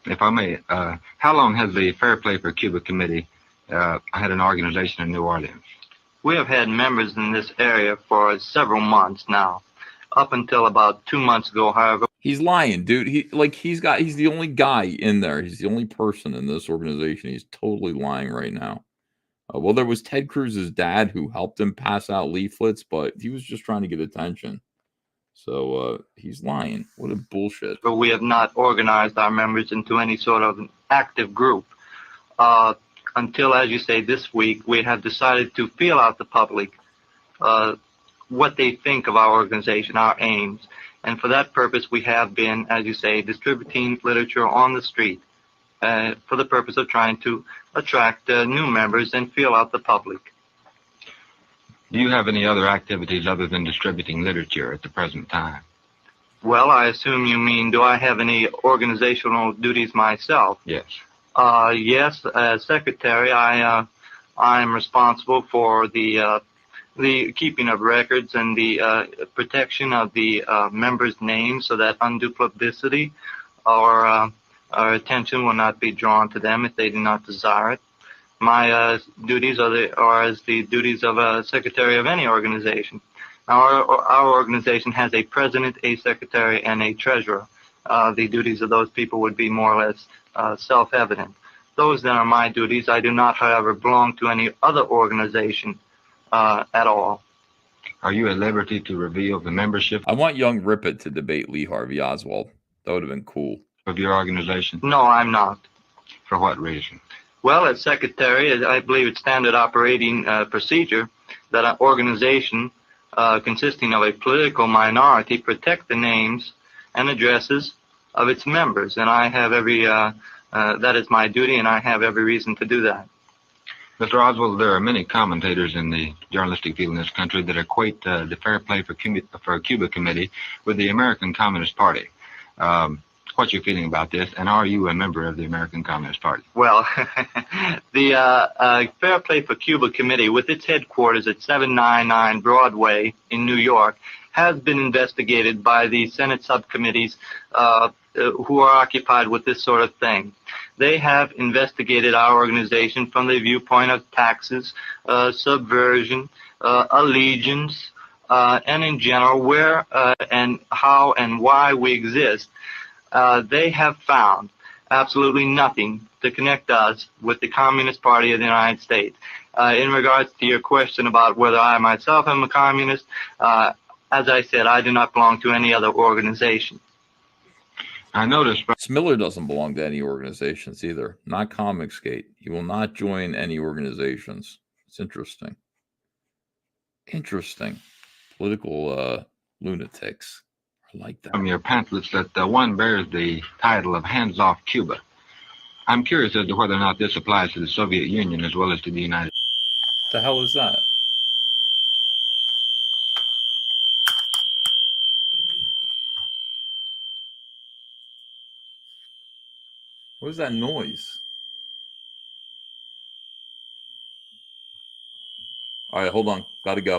if I may, how long has the Fair Play for Cuba Committee had an organization in New Orleans? We have had members in this area for several months now. Up until about 2 months ago, however. He's lying, dude. He's the only guy in there. He's the only person in this organization. He's totally lying right now. Well, there was Ted Cruz's dad who helped him pass out leaflets, but he was just trying to get attention. So he's lying. What a bullshit. But we have not organized our members into any sort of active group. Until, as you say, this week, we have decided to feel out the public what they think of our organization, our aims. And for that purpose, we have been, as you say, distributing literature on the street for the purpose of trying to attract new members and feel out the public. Do you have any other activities other than distributing literature at the present time? Well, I assume you mean, do I have any organizational duties myself? Yes. Yes, as secretary, I'm responsible for the keeping of records and the protection of the members' names so that undue publicity or attention will not be drawn to them if they do not desire it. My duties are as the duties of a secretary of any organization. Our organization has a president, a secretary, and a treasurer. The duties of those people would be more or less self-evident. Those then are my duties. I do not, however, belong to any other organization at all. Are you at liberty to reveal the membership? I want young Ripet to debate Lee Harvey Oswald. That would have been cool. Of your organization? No, I'm not. For what reason? Well, as secretary, I believe it's standard operating procedure that an organization consisting of a political minority protect the names and addresses of its members. And I have every, that is my duty, and I have every reason to do that. Mr. Oswald, there are many commentators in the journalistic field in this country that equate the Fair Play for Cuba Committee with the American Communist Party. What's your feeling about this, and are you a member of the American Communist Party? Well, the Fair Play for Cuba Committee, with its headquarters at 799 Broadway in New York, has been investigated by the Senate subcommittees who are occupied with this sort of thing. They have investigated our organization from the viewpoint of taxes, subversion, allegiance, and in general where and how and why we exist. They have found absolutely nothing to connect us with the Communist Party of the United States. In regards to your question about whether I myself am a communist, as I said, I do not belong to any other organization. I noticed Smiller doesn't belong to any organizations either. Not Comicsgate. He will not join any organizations. It's interesting. Interesting. Political lunatics. I like that. From your pamphlets that one bears the title of Hands Off Cuba. I'm curious as to whether or not this applies to the Soviet Union as well as to the United States. The hell is that? What is that noise? All right, hold on. Gotta go.